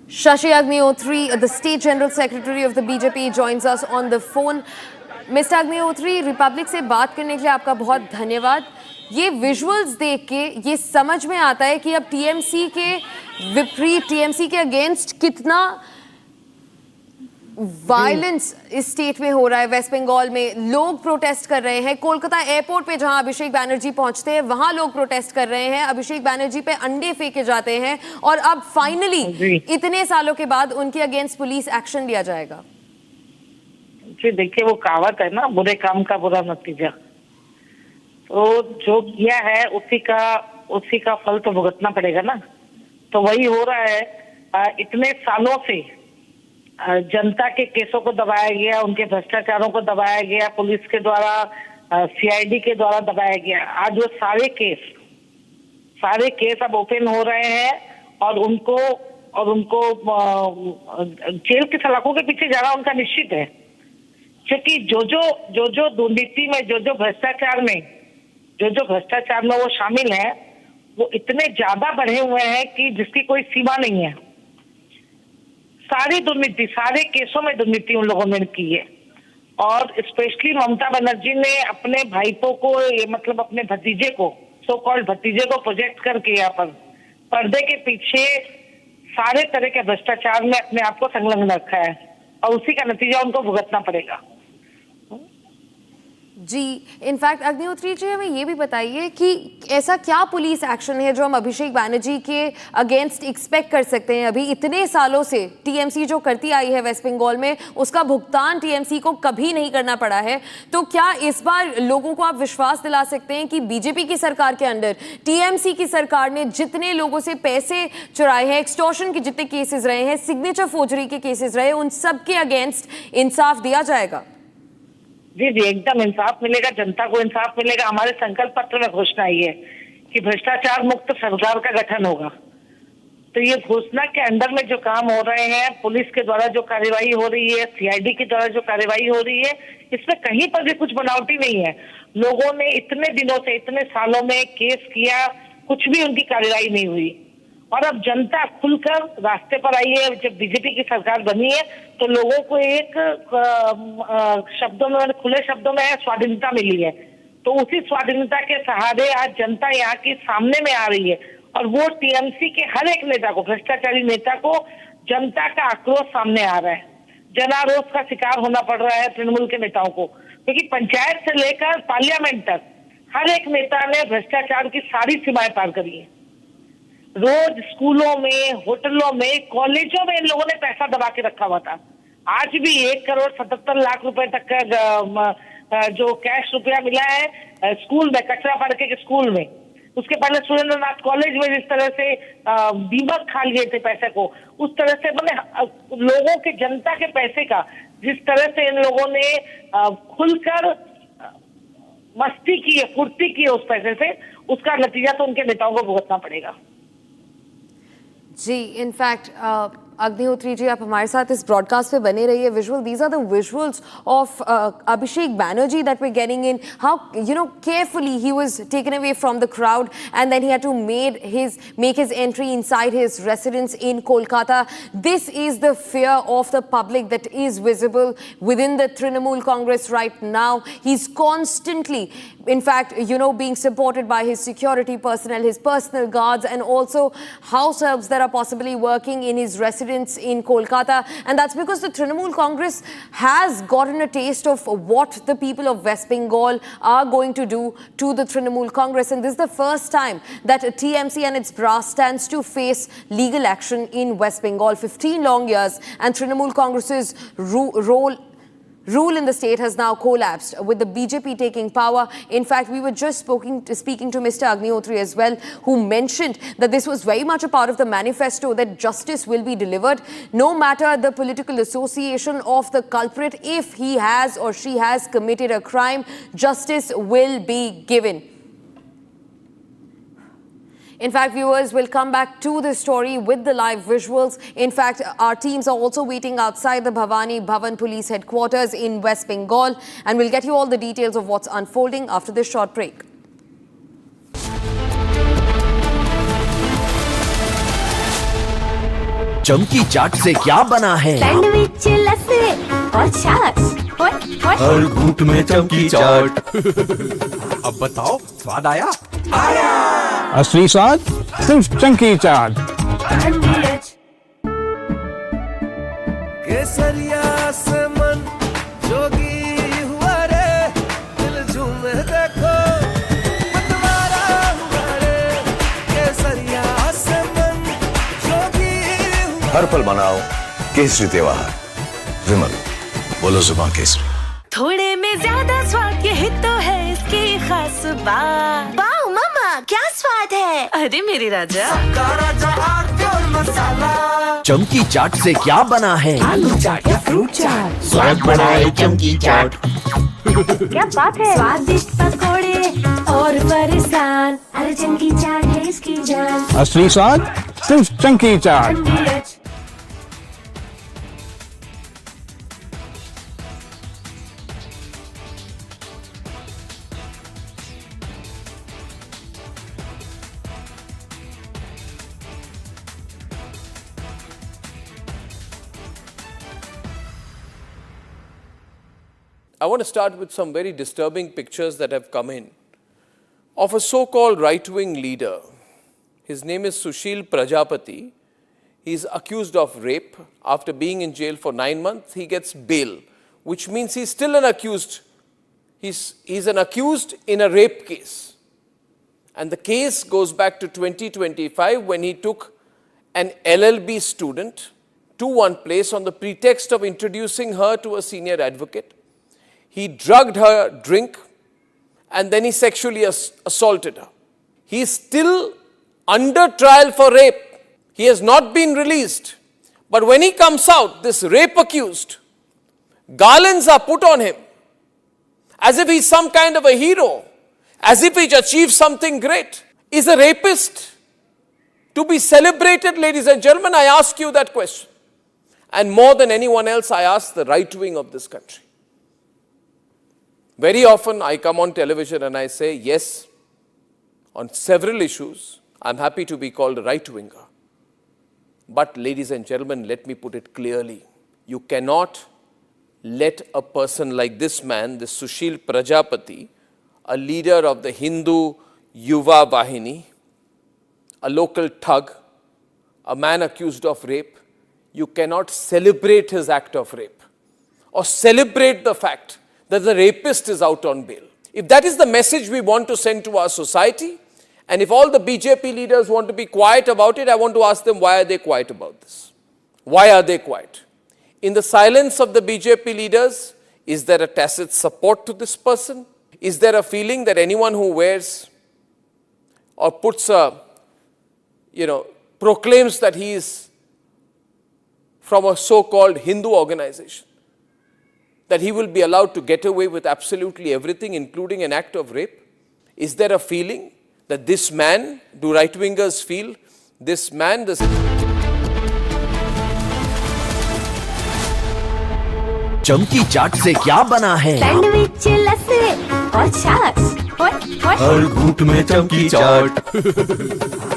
Speaker 1: Shashi Agnihotri, the State General Secretary of the BJP, joins us on the phone. Mr. Agnihotri, Republic से बात करने के लिए आपका बहुत धन्यवाद. ये visuals देख के ये समझ में आता है कि अब टीएमसी के विपरीत, टीएमसी के अगेंस्ट कितना वायलेंस इस स्टेट में हो रहा है. वेस्ट बंगाल में लोग प्रोटेस्ट कर रहे हैं. कोलकाता एयरपोर्ट पे जहां अभिषेक बैनर्जी पहुंचते हैं वहां लोग प्रोटेस्ट कर रहे हैं. अभिषेक बैनर्जी पे अंडे फेंके जाते हैं और अब फाइनली इतने सालों के बाद उनके अगेंस्ट पुलिस एक्शन लिया जाएगा.
Speaker 18: जी देखिए, वो कहावत है ना, बुरे काम का बुरा नतीजा. तो जो किया है उसी का फल तो भुगतना पड़ेगा ना. तो वही हो रहा है. इतने सालों से जनता के केसों को दबाया गया, उनके भ्रष्टाचारों को दबाया गया, पुलिस के द्वारा, सीआईडी के द्वारा दबाया गया. आज वो सारे केस अब ओपन हो रहे हैं और उनको जेल की सलाखों के पीछे जाना उनका निश्चित है. क्योंकि जो दुर्नीति में, जो भ्रष्टाचार में वो शामिल है, वो इतने ज्यादा बढ़े हुए हैं कि जिसकी कोई सीमा नहीं है. सारी दुर्नीति, सारे केसों में दुर्नीति उन लोगों ने की है. और स्पेशली ममता बनर्जी ने अपने भाईपों को, ये मतलब अपने भतीजे को, सो कॉल्ड भतीजे को प्रोजेक्ट करके यहाँ पर पर्दे के पीछे सारे तरह के भ्रष्टाचार में अपने आप को संलग्न रखा है और उसी का नतीजा उनको भुगतना पड़ेगा.
Speaker 1: जी, इनफैक्ट अग्निहोत्री जी हमें ये भी बताइए कि ऐसा क्या पुलिस एक्शन है जो हम अभिषेक बैनर्जी के अगेंस्ट एक्सपेक्ट कर सकते हैं. अभी इतने सालों से टीएमसी जो करती आई है वेस्ट बंगाल में, उसका भुगतान टीएमसी को कभी नहीं करना पड़ा है. तो क्या इस बार लोगों को आप विश्वास दिला सकते हैं कि बीजेपी की सरकार के अंडर टीएमसी की सरकार ने जितने लोगों से पैसे चुराए हैं, एक्सटॉर्शन के जितने केसेस रहे हैं, सिग्नेचर फोर्जरी के केसेस रहे, उन सब के अगेंस्ट इंसाफ दिया जाएगा?
Speaker 18: जी, एकदम इंसाफ मिलेगा, जनता को इंसाफ मिलेगा. हमारे संकल्प पत्र में घोषणा आई है कि भ्रष्टाचार मुक्त सरकार का गठन होगा. तो ये घोषणा के अंदर में जो काम हो रहे हैं, पुलिस के द्वारा जो कार्यवाही हो रही है, सीआईडी के द्वारा जो कार्यवाही हो रही है, इसमें कहीं पर भी कुछ बनावटी नहीं है. लोगों ने इतने दिनों से, इतने सालों में केस किया, कुछ भी उनकी कार्यवाही नहीं हुई. और अब जनता खुलकर रास्ते पर आई है. जब बीजेपी की सरकार बनी है तो लोगों को एक शब्दों में, खुले शब्दों में स्वाधीनता मिली है. तो उसी स्वाधीनता के सहारे आज जनता यहाँ की सामने में आ रही है और वो टीएमसी के हर एक नेता को, भ्रष्टाचारी नेता को, जनता का आक्रोश सामने आ रहा है. जनारोष का शिकार होना पड़ रहा है तृणमूल के नेताओं को, क्योंकि पंचायत से लेकर पार्लियामेंट तक हर एक नेता ने भ्रष्टाचार की सारी सीमाएं पार करी है. रोज स्कूलों में, होटलों में, कॉलेजों में इन लोगों ने पैसा दबा के रखा हुआ था. आज भी 1,77,00,000 रुपए तक का जो कैश रुपया मिला है स्कूल में, कचरा पड़ के स्कूल में. उसके पहले सुरेंद्रनाथ कॉलेज में जिस तरह से दीमक खा लिए थे पैसे को, उस तरह से मैंने लोगों के, जनता के पैसे का जिस तरह से इन लोगों ने खुलकर मस्ती की है, फुर्ती की है उस पैसे से, उसका नतीजा तो उनके नेताओं को भुगतना पड़ेगा.
Speaker 1: जी, इनफैक्ट अग्निहोत्री जी, आप हमारे साथ इस ब्रॉडकास्ट पे बने रहिए. Visual, these are the visuals of Abhishek Banerjee that we're getting in. How, you know, carefully he was taken away from the crowd and then he had to make his entry inside his residence in Kolkata. This is the fear of the public that is visible within the Trinamool Congress right now. He's constantly, in fact, you know, being supported by his security personnel, his personal guards, and also house helps that are possibly working in his residence in Kolkata. And that's because the Trinamool Congress has gotten a taste of what the people of West Bengal are going to do to the Trinamool Congress. And this is the first time that TMC and its brass stands to face legal action in West Bengal. 15 long years, and Trinamool Congress's rule in the state has now collapsed with the BJP taking power. In fact, we were just speaking to Mr. Agnihotri as well, who mentioned that this was very much a part of the manifesto, that justice will be delivered no matter the political association of the culprit. If he has or she has committed a crime, justice will be given. In fact, viewers, will come back to this story with the live visuals. In fact, our teams are also waiting outside the Bhavani Bhavan Police Headquarters in West Bengal, and we'll get you all the details of what's unfolding after this short break.
Speaker 15: चमकी चाट से क्या बना है?
Speaker 9: Sandwich, लस्सी और छाछ.
Speaker 15: हर घूंट में चमकी चाट. अब बताओ, स्वाद आया? आया.
Speaker 10: असली स्वाद सिर्फ चंकी चाट.
Speaker 15: केसरिया से मन जोगी हुआ रे, दिल झूमे देखो मतवारा हुआ रे. केसरिया से मन जोगी हुआ.
Speaker 16: हर पल मनाओ केसरी त्योहार. विमल, बोलो जुबान केसरी.
Speaker 9: थोड़े में ज्यादा स्वाद, यही तो है इसकी खास बात. वाओ मामा, क्या स्वाद है? अरे मेरे राजा,
Speaker 15: राजा आरती और मसाला. चमकी चाट से क्या बना है? आलू चाट या फ्रूट चाट. स्वाद बनाए चमकी चाट.
Speaker 9: क्या बात है? स्वादिष्ट पकोड़े और फरसान, अरे चमकी चाट है इसकी जान.
Speaker 10: असली स्वाद सिर्फ chunky chaat.
Speaker 14: I want to start with some very disturbing pictures that have come in of a so-called right-wing leader. His name is Sushil Prajapati. He is accused of rape. After being in jail for 9 months, he gets bail, which means he's still an accused. He's an accused in a rape case. And the case goes back to 2025 when he took an LLB student to one place on the pretext of introducing her to a senior advocate. He drugged her drink and then he sexually assaulted her. He is still under trial for rape. He has not been released. But when he comes out, this rape accused, garlands are put on him as if he's some kind of a hero, as if he's achieved something great. Is a rapist to be celebrated, ladies and gentlemen? I ask you that question. And more than anyone else, I ask the right wing of this country. Very often I come on television and I say, yes, on several issues, I'm happy to be called a right-winger. But ladies and gentlemen, let me put it clearly. You cannot let a person like this man, this Sushil Prajapati, a leader of the Hindu Yuva Vahini, a local thug, a man accused of rape, you cannot celebrate his act of rape or celebrate the fact that the rapist is out on bail. If that is the message we want to send to our society, and if all the BJP leaders want to be quiet about it, I want to ask them, why are they quiet about this? Why are they quiet? In the silence of the BJP leaders, is there a tacit support to this person? Is there a feeling that anyone who wears or puts a, proclaims that he is from a so-called Hindu organization, that he will be allowed to get away with absolutely everything, including an act of rape? Is there a feeling that this man, do right-wingers feel, this man, this...
Speaker 15: चमकी चाट से क्या बना है?
Speaker 9: Sandwich लस्सी और छाछ
Speaker 15: हर घूंट में चमकी चाट।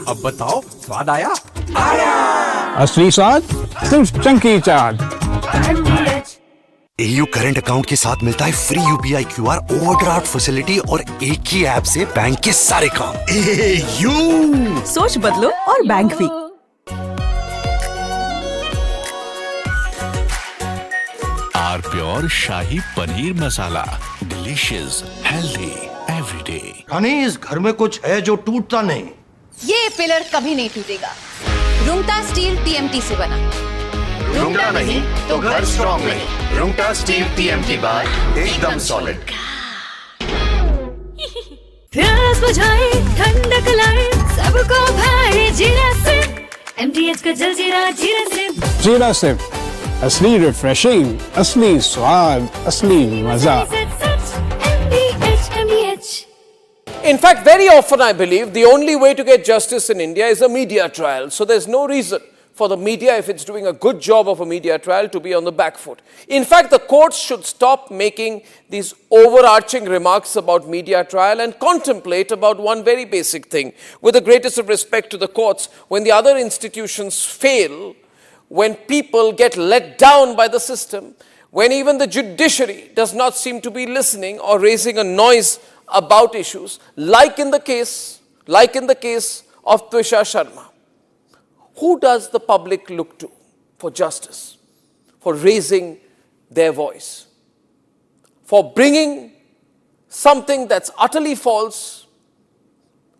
Speaker 15: अब बताओ स्वाद आया?
Speaker 10: असली स्वाद सिर्फ chunky chaat.
Speaker 11: AU current account के साथ मिलता है free UPI QR overdraft facility और एक ही ऐप से बैंक के सारे काम। AU
Speaker 12: सोच बदलो और बैंक भी।
Speaker 13: R pure shahi paneer masala, delicious, healthy everyday.
Speaker 15: रानी, इस घर में कुछ है जो टूटता नहीं।
Speaker 19: ये पिलर कभी नहीं टूटेगा। रुंगटा स्टील TMT से बना।
Speaker 16: रुंगटा नहीं तो घर स्ट्रॉन्ग नहीं। रुंगटा स्टील TMT बार एकदम सॉलिड।
Speaker 9: प्यास बुझाए ठंडक लाए सबको भाए जीरा से MTH का जलजीरा जीरा से।
Speaker 10: जीरा से असली रिफ्रेशिंग, असली स्वाद, असली मजा।
Speaker 14: In fact, very often I believe the only way to get justice in India is a media trial. So there's no reason for the media, if it's doing a good job of a media trial, to be on the back foot. In fact, the courts should stop making these overarching remarks about media trial and contemplate about one very basic thing. With the greatest of respect to the courts, when the other institutions fail, when people get let down by the system, when even the judiciary does not seem to be listening or raising a noise about issues, like in the case of Twisha Sharma, who does the public look to for justice, for raising their voice, for bringing something that's utterly false,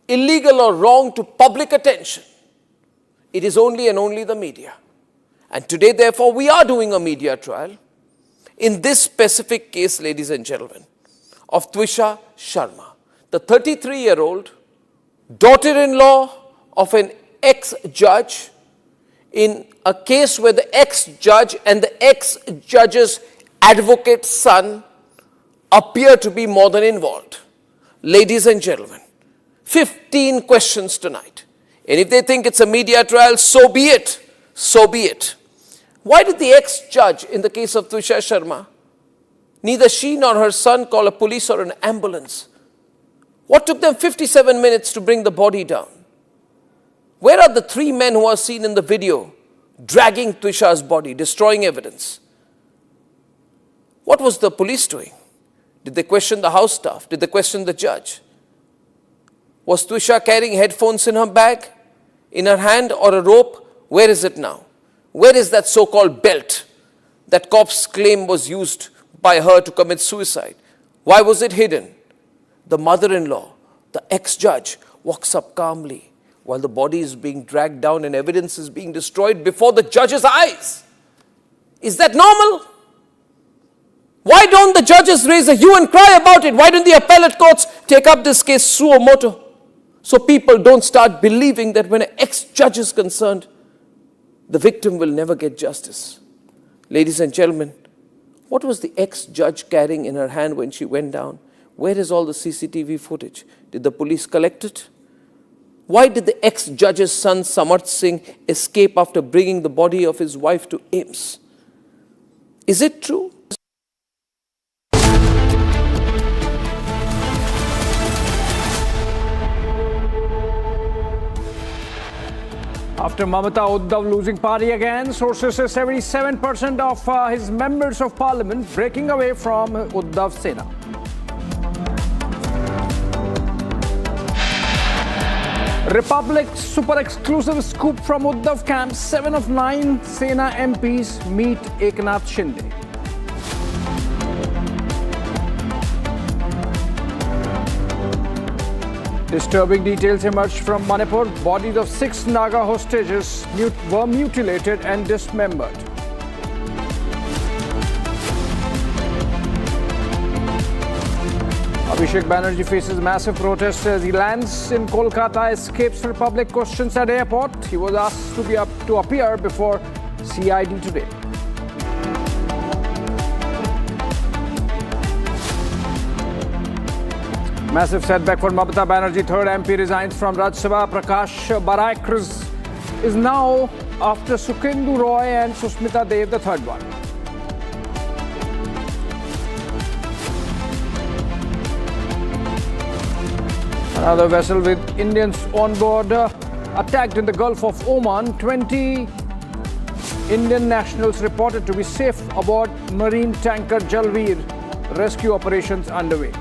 Speaker 14: illegal or wrong to public attention? It is only and only the media. And today, therefore, we are doing a media trial in this specific case, ladies and gentlemen, of Twisha Sharma, the 33-year-old daughter-in-law of an ex-judge, in a case where the ex-judge and the ex-judge's advocate's son appear to be more than involved. Ladies and gentlemen, 15 questions tonight. And if they think it's a media trial, so be it. So be it. Why did the ex-judge in the case of Twisha Sharma, neither she nor her son call a police or an ambulance? What took them 57 minutes to bring the body down? Where are the 3 men who are seen in the video dragging Twisha's body, destroying evidence? What was the police doing? Did they question the house staff? Did they question the judge? Was Twisha carrying headphones in her bag, in her hand, or a rope? Where is it now? Where is that so-called belt that cops claim was used by her to commit suicide? Why was it hidden? The mother-in-law, the ex-judge, walks up calmly while the body is being dragged down and evidence is being destroyed before the judge's eyes. Is that normal? Why don't the judges raise a hue and cry about it? Why don't the appellate courts take up this case suo motu? So people don't start believing that when an ex-judge is concerned, the victim will never get justice. Ladies and gentlemen, what was the ex-judge carrying in her hand when she went down? Where is all the CCTV footage? Did the police collect it? Why did the ex-judge's son Samarth Singh escape after bringing the body of his wife to AIIMS? Is it true?
Speaker 20: After Mamata Uddhav losing party again, sources say 77% of his members of parliament breaking away from Uddhav Sena. Republic super exclusive scoop from Uddhav camp. 7 of 9 Sena MPs meet Eknath Shinde. Disturbing details emerged from Manipur. Bodies of 6 Naga hostages were mutilated and dismembered. Abhishek Banerjee faces massive protests as he lands in Kolkata, escapes Republic questions at airport. He was asked to appear before CID today. Massive setback for Mamata Banerjee. 3rd MP resigns from Rajya Sabha. Prakash Barak is now after Sukhendu Roy and Susmita Dev, the 3rd one. Another vessel with Indians on board attacked in the Gulf of Oman. 20 Indian nationals reported to be safe aboard marine tanker Jalveer. Rescue operations underway.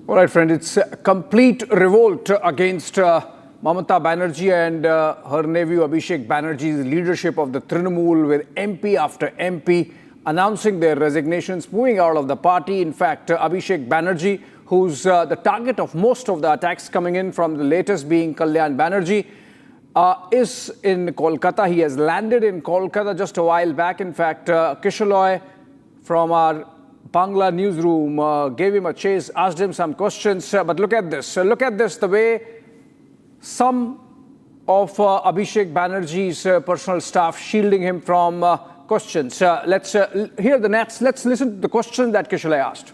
Speaker 20: All right, friends, it's a complete revolt against Mamata Banerjee and her nephew Abhishek Banerjee's leadership of the Trinamool, with MP after MP announcing their resignations, moving out of the party. In fact, Abhishek Banerjee, who's the target of most of the attacks coming in, from the latest being Kalyan Banerjee, is in Kolkata. He has landed in Kolkata just a while back. In fact, Kishaloy from our Bangla newsroom gave him a chase, asked him some questions. But look at this. Look at this, the way some of Abhishek Banerjee's personal staff shielding him from questions. Let's hear the next. Let's listen to the question that Kishaloy asked.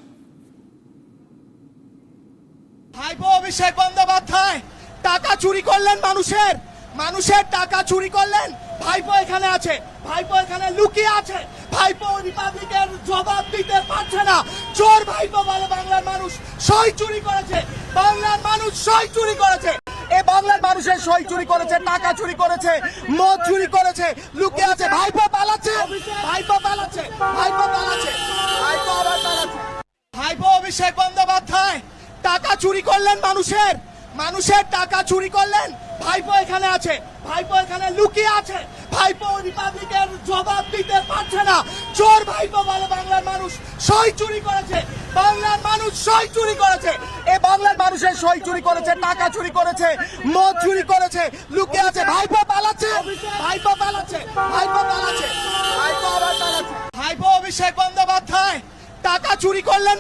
Speaker 4: ভাইপো অভিষেক বন্দ্যোপাধ্যায় টাকা চুরি করলেন মানুষের টাকা চুরি করলেন। ভাইপো এখানে আছে, ভাইপো এখানে লুকিয়ে আছে। ভাইপো রিপাবলিকের জবাব দিতে পারছে না। চোর ভাইপো বলে বাংলার মানুষ সই চুরি করেছে, বাংলার মানুষ সই চুরি করেছে। এ বাংলার মানুষের সই চুরি করেছে, টাকা চুরি করেছে, মদ চুরি করেছে, লুকিয়ে আছে। ভাইপো পালাচ্ছে, ভাইপো পালাচ্ছে, ভাইপো পালাচ্ছে, ভাইপো আবার পালাচ্ছে। ভাইপো অভিষেক বন্দ্যোপাধ্যায় টাকা চুরি করলেন মানুষের টাকা চুরি করলেন। ভাইপো এখানে আছে, ভাইপো এখানে লুকিয়ে আছে। ভাইপো রিপাবলিকের জবাব দিতে পারছে না। চোর ভাইপো বলে বাংলার মানুষ সই চুরি করেছে, বাংলার মানুষ সই চুরি করেছে। এ বাংলার মানুষের সই চুরি করেছে, টাকা চুরি করেছে, মদ চুরি করেছে, লুকিয়ে আছে। ভাইপো পালাচ্ছে, ভাইপো পালাচ্ছে, ভাইপো পালাচ্ছে, ভাইপো আবার পালাচ্ছে। ভাইপো অভিষেক বন্দ্যোপাধ্যায় টাকা চুরি করলেন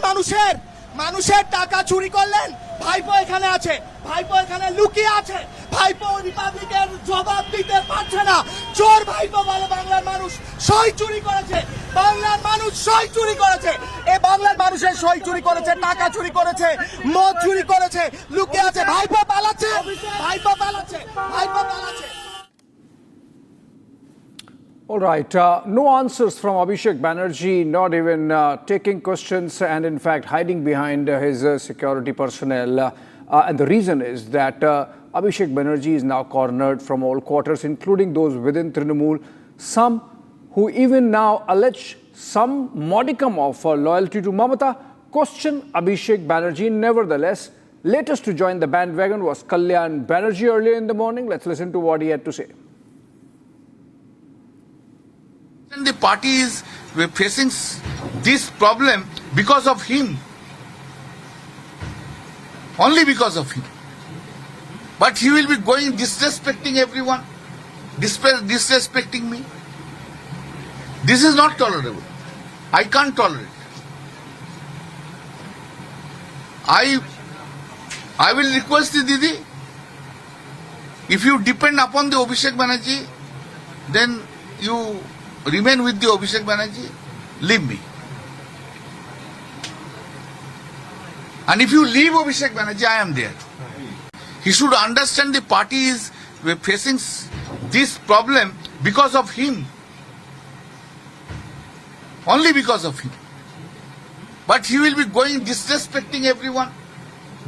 Speaker 4: মানুষের টাকা চুরি করলেন। ভাইপো এখানে আছে, ভাইপো এখানে লুকিয়ে আছে। ভাইপো রিপাবলিকের জবাব দিতে পারছে না। চোর ভাইপো বলে বাংলার মানুষ সই চুরি করেছে, বাংলার মানুষ সই চুরি করেছে। এ বাংলার মানুষের সই চুরি করেছে, টাকা চুরি করেছে, মদ চুরি করেছে, লুকিয়ে আছে। ভাইপো পালাচ্ছে, ভাইপো পালাচ্ছে, ভাইপো পালাচ্ছে।
Speaker 20: All right, no answers from Abhishek Banerjee, not even taking questions, and in fact hiding behind his security personnel. And the reason is that Abhishek Banerjee is now cornered from all quarters, including those within Trinamool. Some who even now allege some modicum of loyalty to Mamata question Abhishek Banerjee. Nevertheless, latest to join the bandwagon was Kalyan Banerjee earlier in the morning. Let's listen to what he had to say.
Speaker 7: And the party is facing this problem because of him. Only because of him. But he will be going disrespecting everyone, disrespecting me. This is not tolerable. I can't tolerate. I will request the Didi, if you depend upon the Abhishek Banerjee, then you remain with the Abhishek Banerjee, leave me. And if you leave Abhishek Banerjee, I am there. He should understand the party is facing this problem because of him. Only because of him. But he will be going disrespecting everyone,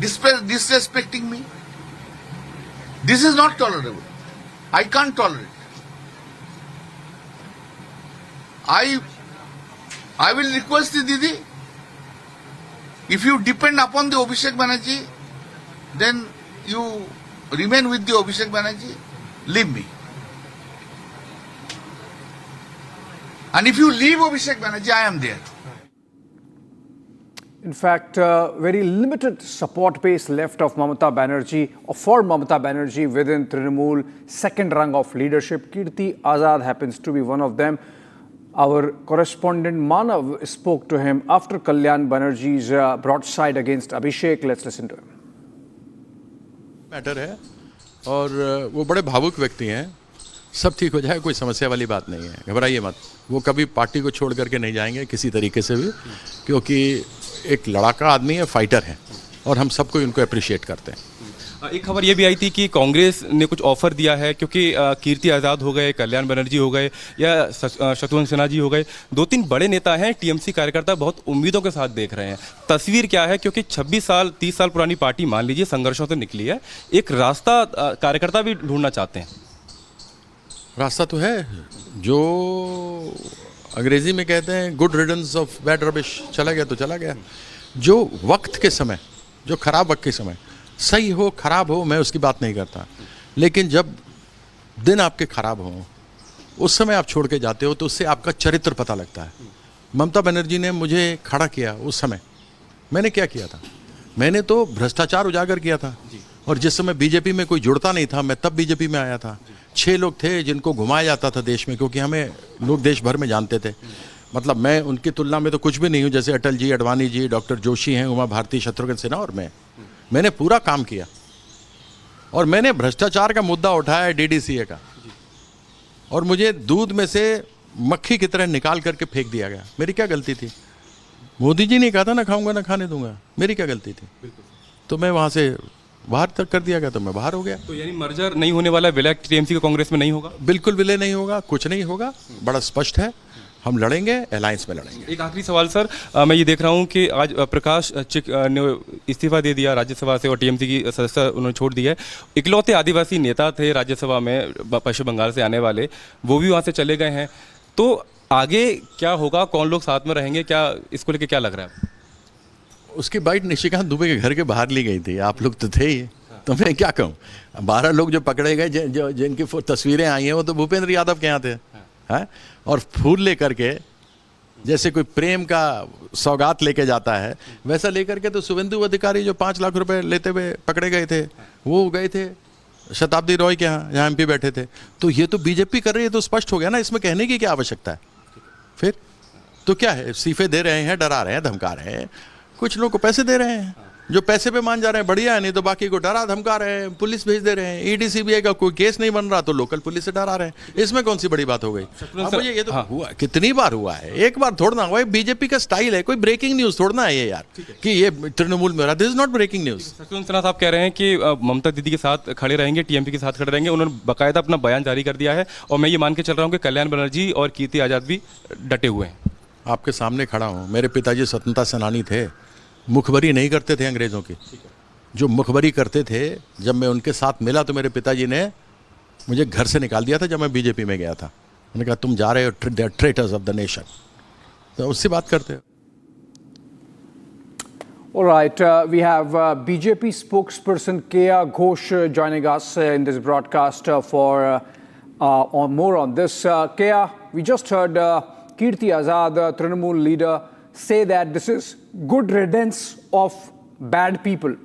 Speaker 7: disrespecting me. This is not tolerable. I can't tolerate. I will request the Didi, if you depend upon the Abhishek Banerjee, then you remain with the Abhishek Banerjee, leave me. And if you leave Abhishek Banerjee, I am there.
Speaker 20: In fact, very limited support base left of Mamata Banerjee, or for Mamata Banerjee within Trinamool, second rung of leadership. Kirti Azad happens to be one of them. Our correspondent Manav spoke to him after Kalyan Banerjee's broadside against Abhishek. Let's listen to him.
Speaker 5: Matter है और वो बड़े भावुक व्यक्ति हैं। सब ठीक हो जाए, कोई समस्या वाली बात नहीं है, घबराइए मत। वो कभी पार्टी को छोड़ करके नहीं जाएंगे किसी तरीके से भी, क्योंकि एक लड़ाका आदमी है, फाइटर है, और हम सबको इनको अप्रिशिएट करते हैं।
Speaker 6: एक खबर ये भी आई थी कि कांग्रेस ने कुछ ऑफर दिया है, क्योंकि कीर्ति आज़ाद हो गए, कल्याण बनर्जी हो गए या शत्रुघ्न सिन्हा जी हो गए, 2-3 बड़े नेता हैं, टीएमसी कार्यकर्ता बहुत उम्मीदों के साथ देख रहे हैं। तस्वीर क्या है, क्योंकि 26 साल 30 साल पुरानी पार्टी मान लीजिए संघर्षों से निकली है, एक रास्ता कार्यकर्ता भी ढूंढना चाहते हैं।
Speaker 5: रास्ता तो है, जो अंग्रेजी में कहते हैं गुड रिडन्स ऑफ बैड रबिश, चला गया तो चला गया। जो वक्त के समय, जो खराब वक्त के समय, सही हो खराब हो मैं उसकी बात नहीं करता, लेकिन जब दिन आपके खराब हो उस समय आप छोड़ के जाते हो तो उससे आपका चरित्र पता लगता है। ममता बनर्जी ने मुझे खड़ा किया उस समय, मैंने क्या किया था? मैंने तो भ्रष्टाचार उजागर किया था, और जिस समय बीजेपी में कोई जुड़ता नहीं था मैं तब बीजेपी में आया था। 6 लोग थे जिनको घुमाया जाता था देश में, क्योंकि हमें लोग देश भर में जानते थे। मतलब मैं उनकी तुलना में तो कुछ भी नहीं हूँ, जैसे अटल जी, अडवाणी जी, डॉक्टर जोशी हैं, उमा भारती, शत्रुघ्न सिन्हा, और मैंने पूरा काम किया। और मैंने भ्रष्टाचार का मुद्दा उठाया डीडीसीए का, और मुझे दूध में से मक्खी की तरह निकाल करके फेंक दिया गया। मेरी क्या गलती थी? मोदी जी ने कहा था ना खाऊंगा ना खाने दूंगा, मेरी क्या गलती थी? तो मैं वहाँ से बाहर तक कर दिया गया, तो मैं बाहर हो गया।
Speaker 6: तो यानी मर्जर नहीं होने वाला, विलय टीएमसी का कांग्रेस में नहीं होगा?
Speaker 5: बिल्कुल विलय नहीं होगा, कुछ नहीं होगा, बड़ा स्पष्ट है। हम लड़ेंगे, अलायंस में लड़ेंगे।
Speaker 6: एक आखिरी सवाल सर, मैं ये देख रहा हूँ कि आज प्रकाश चिक ने इस्तीफा दे दिया राज्यसभा से और टीएमसी की सदस्यता उन्होंने छोड़ दी है। इकलौते आदिवासी नेता थे राज्यसभा में पश्चिम बंगाल से आने वाले, वो भी वहाँ से चले गए हैं। तो आगे क्या होगा, कौन लोग साथ में रहेंगे, क्या इसको लेकर क्या लग रहा है?
Speaker 5: उसकी बाइट निशिकांत दुबे के घर के बाहर ली गई थी, आप लोग तो थे ही, तो मैं क्या कहूँ। 12 लोग जो पकड़े गए, जिनकी तस्वीरें आई हैं, वो तो भूपेंद्र यादव के यहाँ थे, हैं? और फूल लेकर के, जैसे कोई प्रेम का सौगात लेके जाता है, वैसा लेकर के तो शुभेंदु अधिकारी जो 5 लाख रुपए लेते हुए पकड़े गए थे, वो गए थे शताब्दी रॉय के यहाँ, जहाँ एमपी बैठे थे। तो ये तो बीजेपी कर रही है, तो स्पष्ट हो गया ना, इसमें कहने की क्या आवश्यकता है? फिर तो क्या है, सीफे दे रहे हैं, डरा रहे हैं, धमका रहे हैं, कुछ लोग को पैसे दे रहे हैं, जो पैसे पे मान जा रहे हैं बढ़िया है, नहीं तो बाकी को डरा धमका रहे हैं, पुलिस भेज दे रहे हैं। ईडी सीबीआई का कोई केस नहीं बन रहा तो लोकल पुलिस से डरा रहे हैं, इसमें कौन सी बड़ी बात हो गई? अब मुझे ये तो हुआ, कितनी बार हुआ है, एक बार थोड़ा हुआ है। बीजेपी का स्टाइल है, कोई ब्रेकिंग न्यूज थोड़ा है ये यार, कि ये तृणमूल में हो रहा, this is not breaking news.
Speaker 6: Shatrughan Sinha साहब कह रहे हैं कि ममता दीदी के साथ खड़े रहेंगे, टीएमपी के साथ खड़े रहेंगे, उन्होंने बाकायदा अपना बयान जारी कर दिया है, और मैं ये मान के चल रहा हूँ कि कल्याण बनर्जी और कीर्ति आजाद भी डटे हुए हैं।
Speaker 5: आपके सामने खड़ा हूँ, मेरे पिताजी स्वतंत्रता सेनानी थे, मुखबरी नहीं करते थे अंग्रेजों की। जो मुखबरी करते थे, जब मैं उनके साथ मिला तो मेरे पिताजी ने मुझे घर से निकाल दिया था जब मैं बीजेपी में गया था। उन्होंने कहा तुम जा रहे हो, they are traitors of the nation. तो उससे बात करते हो।
Speaker 20: All right, we have BJP spokesperson Keya Ghosh joining us in this broadcast for more on this. Keya, we just heard Kirti Azad, Trinamool leader, say that this is good riddance of bad people,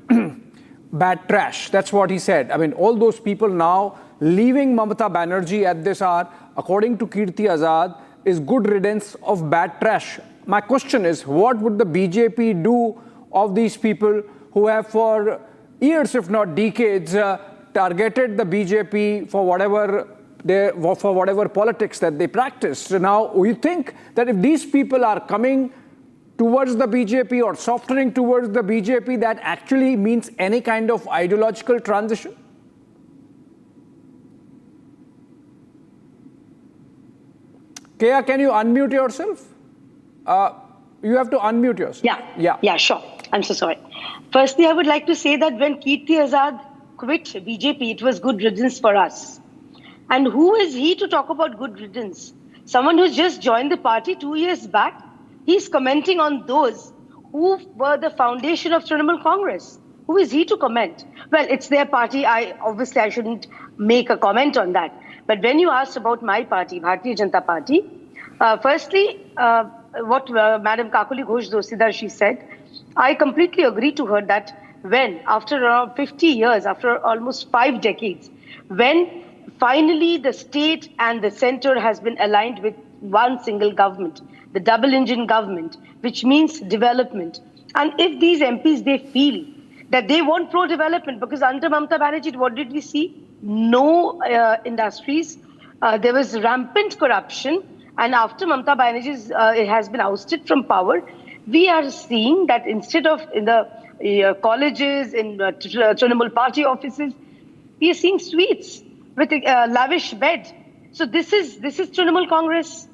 Speaker 20: bad trash. That's what he said. I mean, all those people now leaving Mamata Banerjee at this hour, according to Kirti Azad, is good riddance of bad trash. My question is, what would the BJP do of these people who have for years, if not decades, targeted the BJP for whatever politics that they practice? So now, we think that if these people are coming towards the BJP or softening towards the BJP, that actually means any kind of ideological transition? Keya, can you unmute yourself? You have to unmute yourself.
Speaker 21: Yeah, sure. I'm so sorry. Firstly, I would like to say that when Kirti Azad quit BJP, it was good riddance for us. And who is he to talk about good riddance? Someone who's just joined the party 2 years back. He's commenting on those who were the foundation of Trinamool Congress. Who is he to comment? Well, it's their party. Obviously I shouldn't make a comment on that. But when you asked about my party, Bharatiya Janata Party, firstly, what Madam Kakuli Ghosh Dosidar, she said, I completely agree to her that when, after around 50 years, after almost 5 decades, when finally the state and the center has been aligned with one single government, the double engine government, which means development. And if these MPs, they feel that they want pro-development, because under Mamata Banerjee, what did we see? No industries. There was rampant corruption. And after Mamata Banerjee it has been ousted from power, we are seeing that instead of in the colleges, in Trinamool party offices, we are seeing suites with a lavish bed. So this is Trinamool Congress.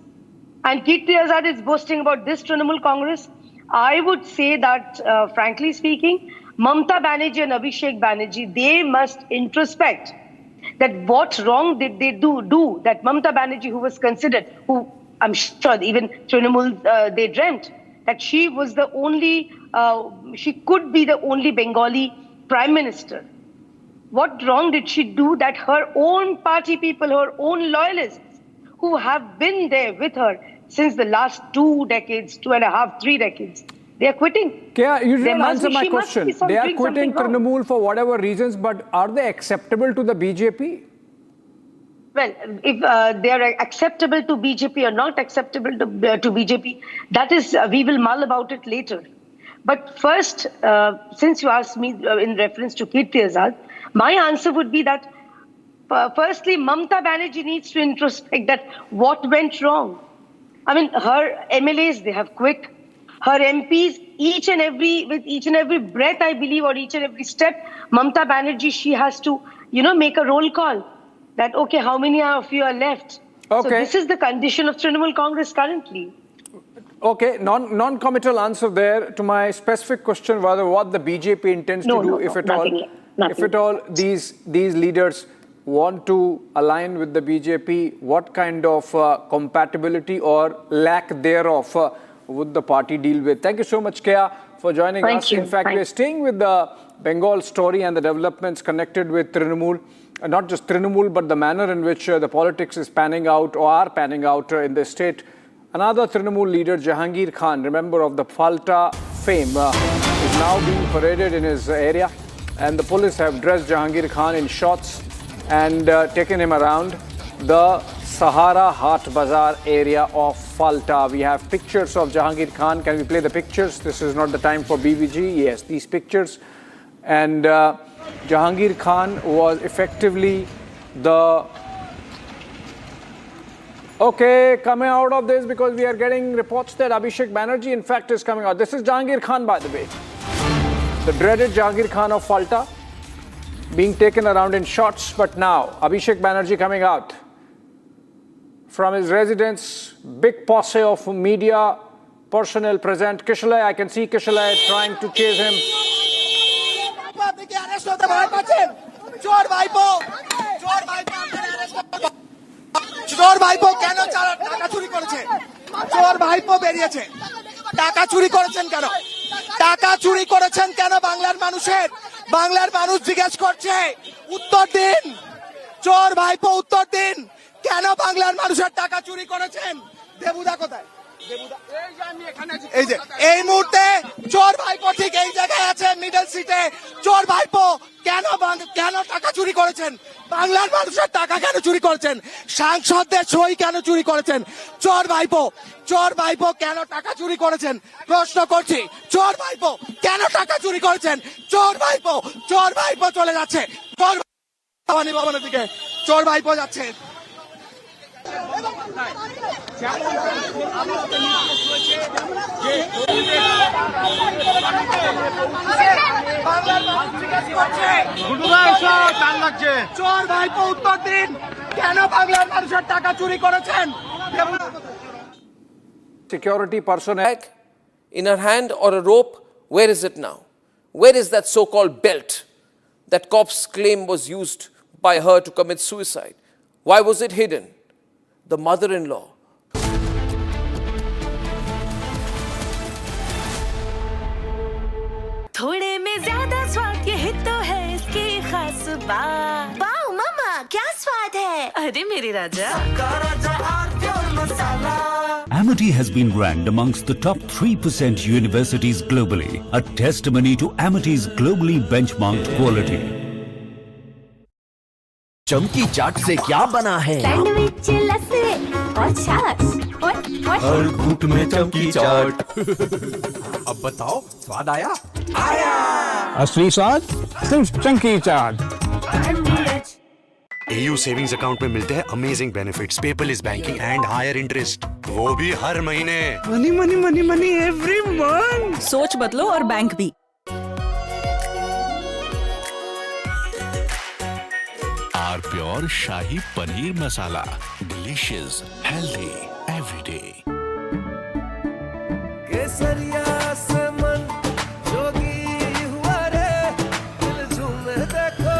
Speaker 21: And Kirti Azad is boasting about this Trinamool Congress. I would say that, frankly speaking, Mamata Banerjee and Abhishek Banerjee, they must introspect that what wrong did they do that Mamata Banerjee, who was considered, who I'm sure even Trinamool, they dreamt that she was the only, she could be the only Bengali Prime Minister. What wrong did she do that her own party people, her own loyalists, who have been there with her since the last 2 decades, 2.5, 3 decades, they are quitting.
Speaker 20: Kya, you didn't answer my question. They are quitting Trinamool for whatever reasons, but are they acceptable to the BJP?
Speaker 21: Well, if they are acceptable to BJP or not acceptable to BJP, that is, we will mull about it later. But first, since you asked me in reference to Kirti Azad, my answer would be that, firstly, Mamata Banerjee needs to introspect that what went wrong. I mean, her MLAs, they have quit. Her MPs, with each and every breath, I believe, or each and every step, Mamata Banerjee, she has to, make a roll call. That, okay, how many of you are left? Okay. So this is the condition of Trinamool Congress currently.
Speaker 20: Okay, non-committal answer there to my specific question, whether what the BJP intends to do, if at all these leaders want to align with the BJP, what kind of compatibility or lack thereof would the party deal with? Thank you so much, Kea, for joining us. In fact, we're staying with the Bengal story and the developments connected with Trinamool. Not just Trinamool, but the manner in which the politics is panning out or are panning out in the state. Another Trinamool leader, Jahangir Khan, remember of the Falta fame, is now being paraded in his area. And the police have dressed Jahangir Khan in shorts and taken him around the Sahara Hat Bazaar area of Falta. We have pictures of Jahangir Khan. Can we play the pictures? This is not the time for BVG. Yes, these pictures. And Jahangir Khan was effectively the... Okay, coming out of this because we are getting reports that Abhishek Banerjee, in fact, is coming out. This is Jahangir Khan, by the way. The dreaded Jahangir Khan of Falta being taken around in shots. But now, Abhishek Banerjee coming out from his residence. Big posse of media personnel present. Kishalai, I can see Kishalai trying to chase him.
Speaker 4: চোর ভাইপো কেন টাকা চুরি করেছে? চোর ভাইপো বেরিয়েছে। টাকা চুরি করেছেন কেন? টাকা চুরি করেছেন কেন বাংলার মানুষের? বাংলার মানুষ জিজ্ঞেস করছে, উত্তর দিন। চোর ভাইপো উত্তর দিন, কেন বাংলার মানুষের টাকা চুরি করেছেন? দেবুদা কোথায়? এই মুহূর্তে চোর ভাইপো ঠিক এই জায়গায় আছে, মিডল সিটে। চোর ভাইপো কেন টাকা চুরি করেছেন? বাংলার মানুষের টাকা কেন চুরি করেছেন? সাংসদদের সই কেন চুরি করেছেন? চোর ভাইপো কেন টাকা চুরি করেছেন? প্রশ্ন করছি, চোর ভাইপো কেন টাকা চুরি করেছেন? চোর ভাইপো চলে যাচ্ছে ভবানীভবনের দিকে। চোর ভাইপো যাচ্ছে। চোর ভাইপো উত্তর দিন, কেন বাংলার মানুষের টাকা চুরি করেছেন?
Speaker 20: Security personnel
Speaker 14: in her hand or a rope. Where is it now? Where is that so-called belt that cops claim was used by her to commit suicide? Why was it hidden? The mother-in-law.
Speaker 9: थोड़े में ज्यादा स्वाद यही तो है इसकी खास बात। वाओ मामा क्या स्वाद है? अरे मेरे राजा।
Speaker 3: Amity has been ranked amongst the top 3% universities globally, a testimony to Amity's globally benchmarked quality.
Speaker 15: चमकी चाट से क्या बना है?
Speaker 9: सैंडविच लस्सी और छाछ
Speaker 15: हर घूंट में चमकी चाट। अब बताओ स्वाद आया? आया।
Speaker 10: असली स्वाद सिर्फ chunky chaat.
Speaker 11: AU savings account में मिलते हैं amazing benefits, paperless banking and higher interest, वो भी हर महीने।
Speaker 12: Money money money money every month. सोच बदलो और बैंक भी।
Speaker 13: R pure shahi paneer masala, delicious, healthy everyday.
Speaker 15: केसरिया से मन जोगी हुआ रे, दिल झूमे देखो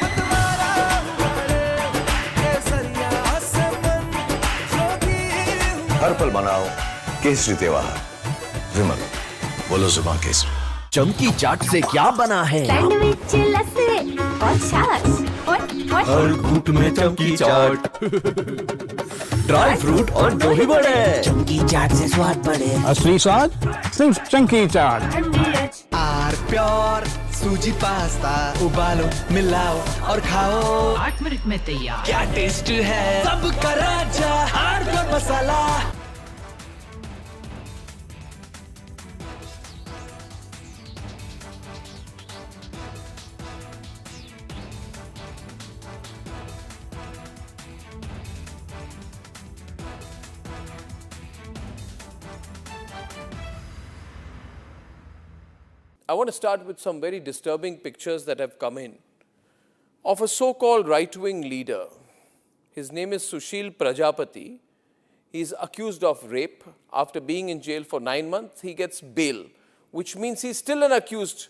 Speaker 15: मतवारा हुआ रे। केसरिया से मन जोगी हुआ।
Speaker 2: हर पल मनाओ केसरी त्योहार। विमल, बोलो जुबान केसरी।
Speaker 15: चमकी चाट से क्या बना है?
Speaker 9: सैंडविच, लस्सी और छाछ और
Speaker 15: हर घूंट में चमकी चाट, ड्राई फ्रूट और दही बड़े। चमकी चाट से स्वाद बढ़े।
Speaker 10: असली स्वाद सिर्फ चंकी चाट।
Speaker 15: आर प्योर सूजी पास्ता, उबालो मिलाओ और खाओ।
Speaker 12: 8 मिनट में तैयार।
Speaker 15: क्या टेस्ट है सबका राजा, R pure masala.
Speaker 14: I want to start with some very disturbing pictures that have come in of a so-called right-wing leader. His name is Sushil Prajapati. He is accused of rape. After being in jail for 9 months, he gets bail, which means he's still an accused.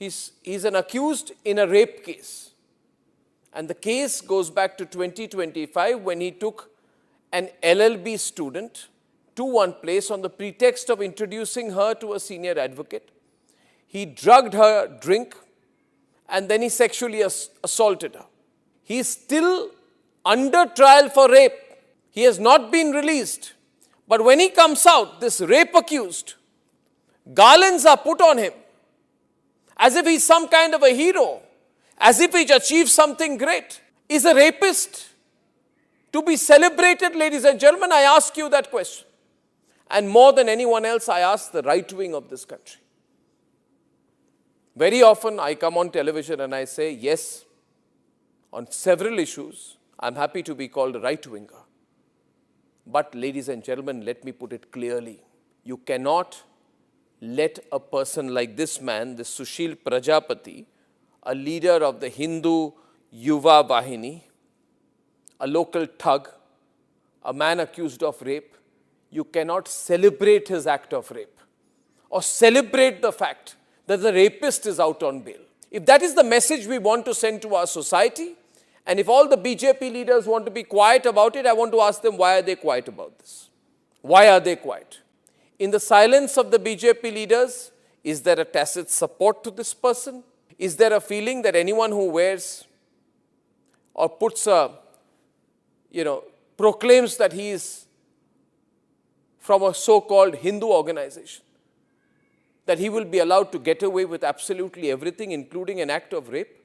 Speaker 14: He's an accused in a rape case. And the case goes back to 2025 when he took an LLB student to one place on the pretext of introducing her to a senior advocate. He drugged her drink and then he sexually assaulted her. He is still under trial for rape. He has not been released. But when he comes out, this rape accused, garlands are put on him as if he's some kind of a hero, as if he's achieved something great. Is a rapist to be celebrated, ladies and gentlemen? I ask you that question. And more than anyone else, I ask the right wing of this country. Very often I come on television and I say, yes, on several issues, I'm happy to be called a right-winger. But ladies and gentlemen, let me put it clearly. You cannot let a person like this man, this Sushil Prajapati, a leader of the Hindu Yuva Vahini, a local thug, a man accused of rape, you cannot celebrate his act of rape or celebrate the fact that the rapist is out on bail. If that is the message we want to send to our society, and if all the BJP leaders want to be quiet about it, I want to ask them, why are they quiet about this? Why are they quiet? In the silence of the BJP leaders, is there a tacit support to this person? Is there a feeling that anyone who wears or puts a, proclaims that he is from a so-called Hindu organization, that he will be allowed to get away with absolutely everything, including an act of rape?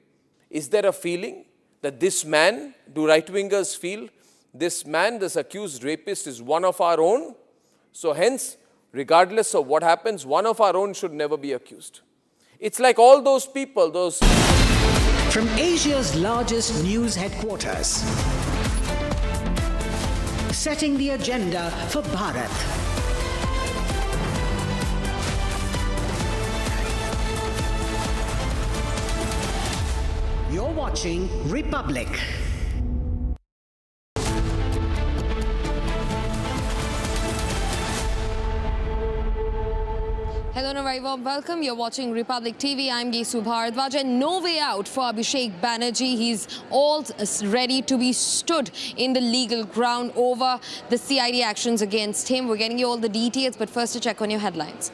Speaker 14: Is there a feeling that this man, do right-wingers feel, this man, this accused rapist is one of our own? So hence, regardless of what happens, one of our own should never be accused. It's like all those people, those...
Speaker 15: From Asia's largest news headquarters, setting the agenda for Bharat. You're watching Republic.
Speaker 1: Hello and a very warm welcome. You're watching Republic TV. I'm Gesu Bharadwaj, and no way out for Abhishek Banerjee. He's all ready to be stood in the legal ground over the CID actions against him. We're getting you all the details, but first to check on your headlines.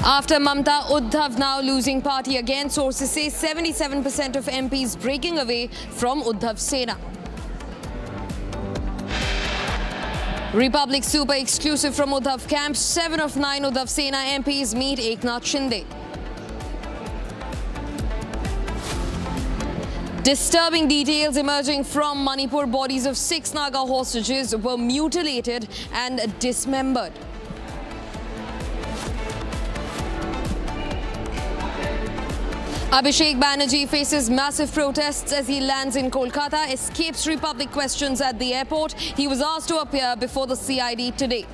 Speaker 1: After Mamta, Uddhav now losing party again. Sources say 77% of MPs breaking away from Uddhav Sena. Republic Super exclusive from Uddhav camp. 7 of 9 Uddhav Sena MPs meet Eknath Shinde. Disturbing details emerging from Manipur. Bodies of 6 Naga hostages were mutilated and dismembered. Abhishek Banerjee faces massive protests as he lands in Kolkata, escapes Republic questions at the airport. He was asked to appear before the CID today.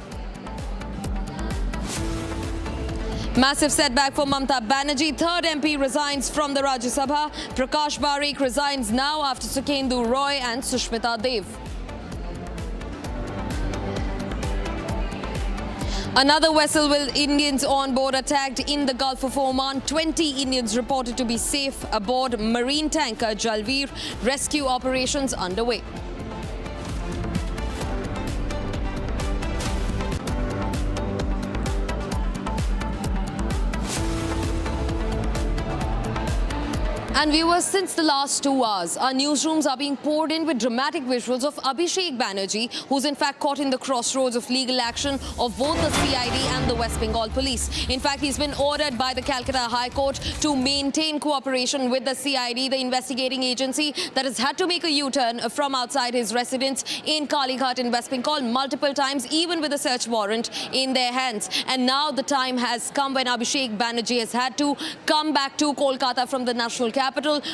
Speaker 1: Massive setback for Mamata Banerjee. Third MP resigns from the Rajya Sabha. Prakash Barekh resigns now after Sukhendu Roy and Sushmita Dev. Another vessel with Indians on board attacked in the Gulf of Oman. 20 Indians reported to be safe aboard marine tanker Jalveer. Rescue operations underway. And viewers, since the last 2 hours, our newsrooms are being poured in with dramatic visuals of Abhishek Banerjee, who's in fact caught in the crossroads of legal action of both the CID and the West Bengal police. In fact, he's been ordered by the Calcutta High Court to maintain cooperation with the CID, the investigating agency that has had to make a U-turn from outside his residence in Kalighat in West Bengal multiple times, even with a search warrant in their hands. And now the time has come when Abhishek Banerjee has had to come back to Kolkata from the national capital.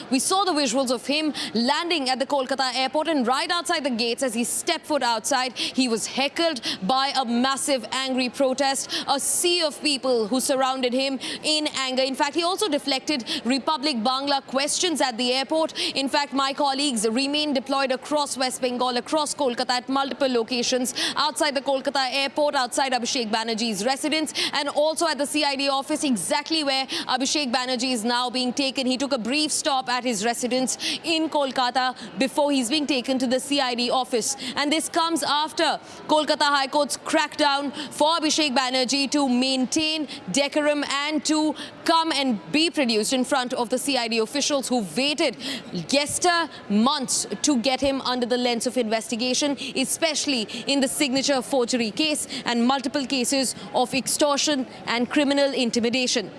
Speaker 1: We saw the visuals of him landing at the Kolkata airport, and right outside the gates, as he stepped foot outside, he was heckled by a massive angry protest, a sea of people who surrounded him in anger. In fact, he also deflected Republic Bangla questions at the airport. In fact, my colleagues remain deployed across West Bengal, across Kolkata at multiple locations, outside the Kolkata airport, outside Abhishek Banerjee's residence, and also at the CID office, exactly where Abhishek Banerjee is now being taken. He took a brief stop at his residence in Kolkata before he's being taken to the CID office. And this comes after Kolkata High Court's crackdown for Abhishek Banerjee to maintain decorum and to come and be produced in front of the CID officials who waited months to get him under the lens of investigation, especially in the signature forgery case and multiple cases of extortion and criminal intimidation.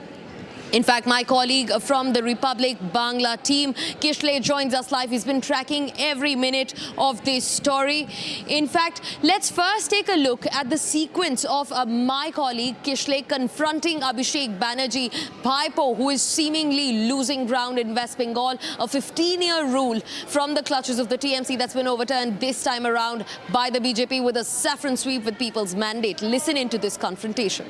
Speaker 1: In fact, my colleague from the Republic Bangla team, Kishle, joins us live. He's been tracking every minute of this story. In fact, let's first take a look at the sequence of my colleague Kishle confronting Abhishek Banerjee, Paipo, who is seemingly losing ground in West Bengal. A 15-year rule from the clutches of the TMC that's been overturned this time around by the BJP with a saffron sweep with people's mandate. Listen into this confrontation.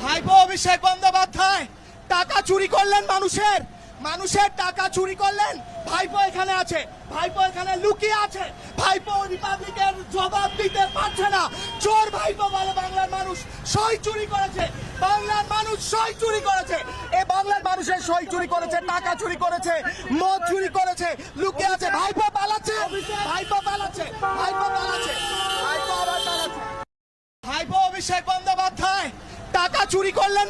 Speaker 4: ভাইপো অভিষেক বন্দ্যোপাধ্যায় টাকা চুরি করলেন মানুষের টাকা চুরি করলেন। ভাইপো এখানে আছে, ভাইপো এখানে লুকিয়ে আছে, ভাইপো রিপাবলিকের জবাব দিতে পারছে না। চোর ভাইপো বলে বাংলার মানুষ সই চুরি করেছে, বাংলার মানুষ সই চুরি করেছে। এ বাংলার মানুষের সই চুরি করেছে, টাকা চুরি করেছে, মদ চুরি করেছে, লুকিয়ে আছে। ভাইপো পালাচ্ছে, ভাইপো পালাচ্ছে, ভাইপো পালাচ্ছে, ভাইপো আবার পালাচ্ছে। ভাইপো অভিষেক বন্দ্যোপাধ্যায় টাকা চুরি করলেন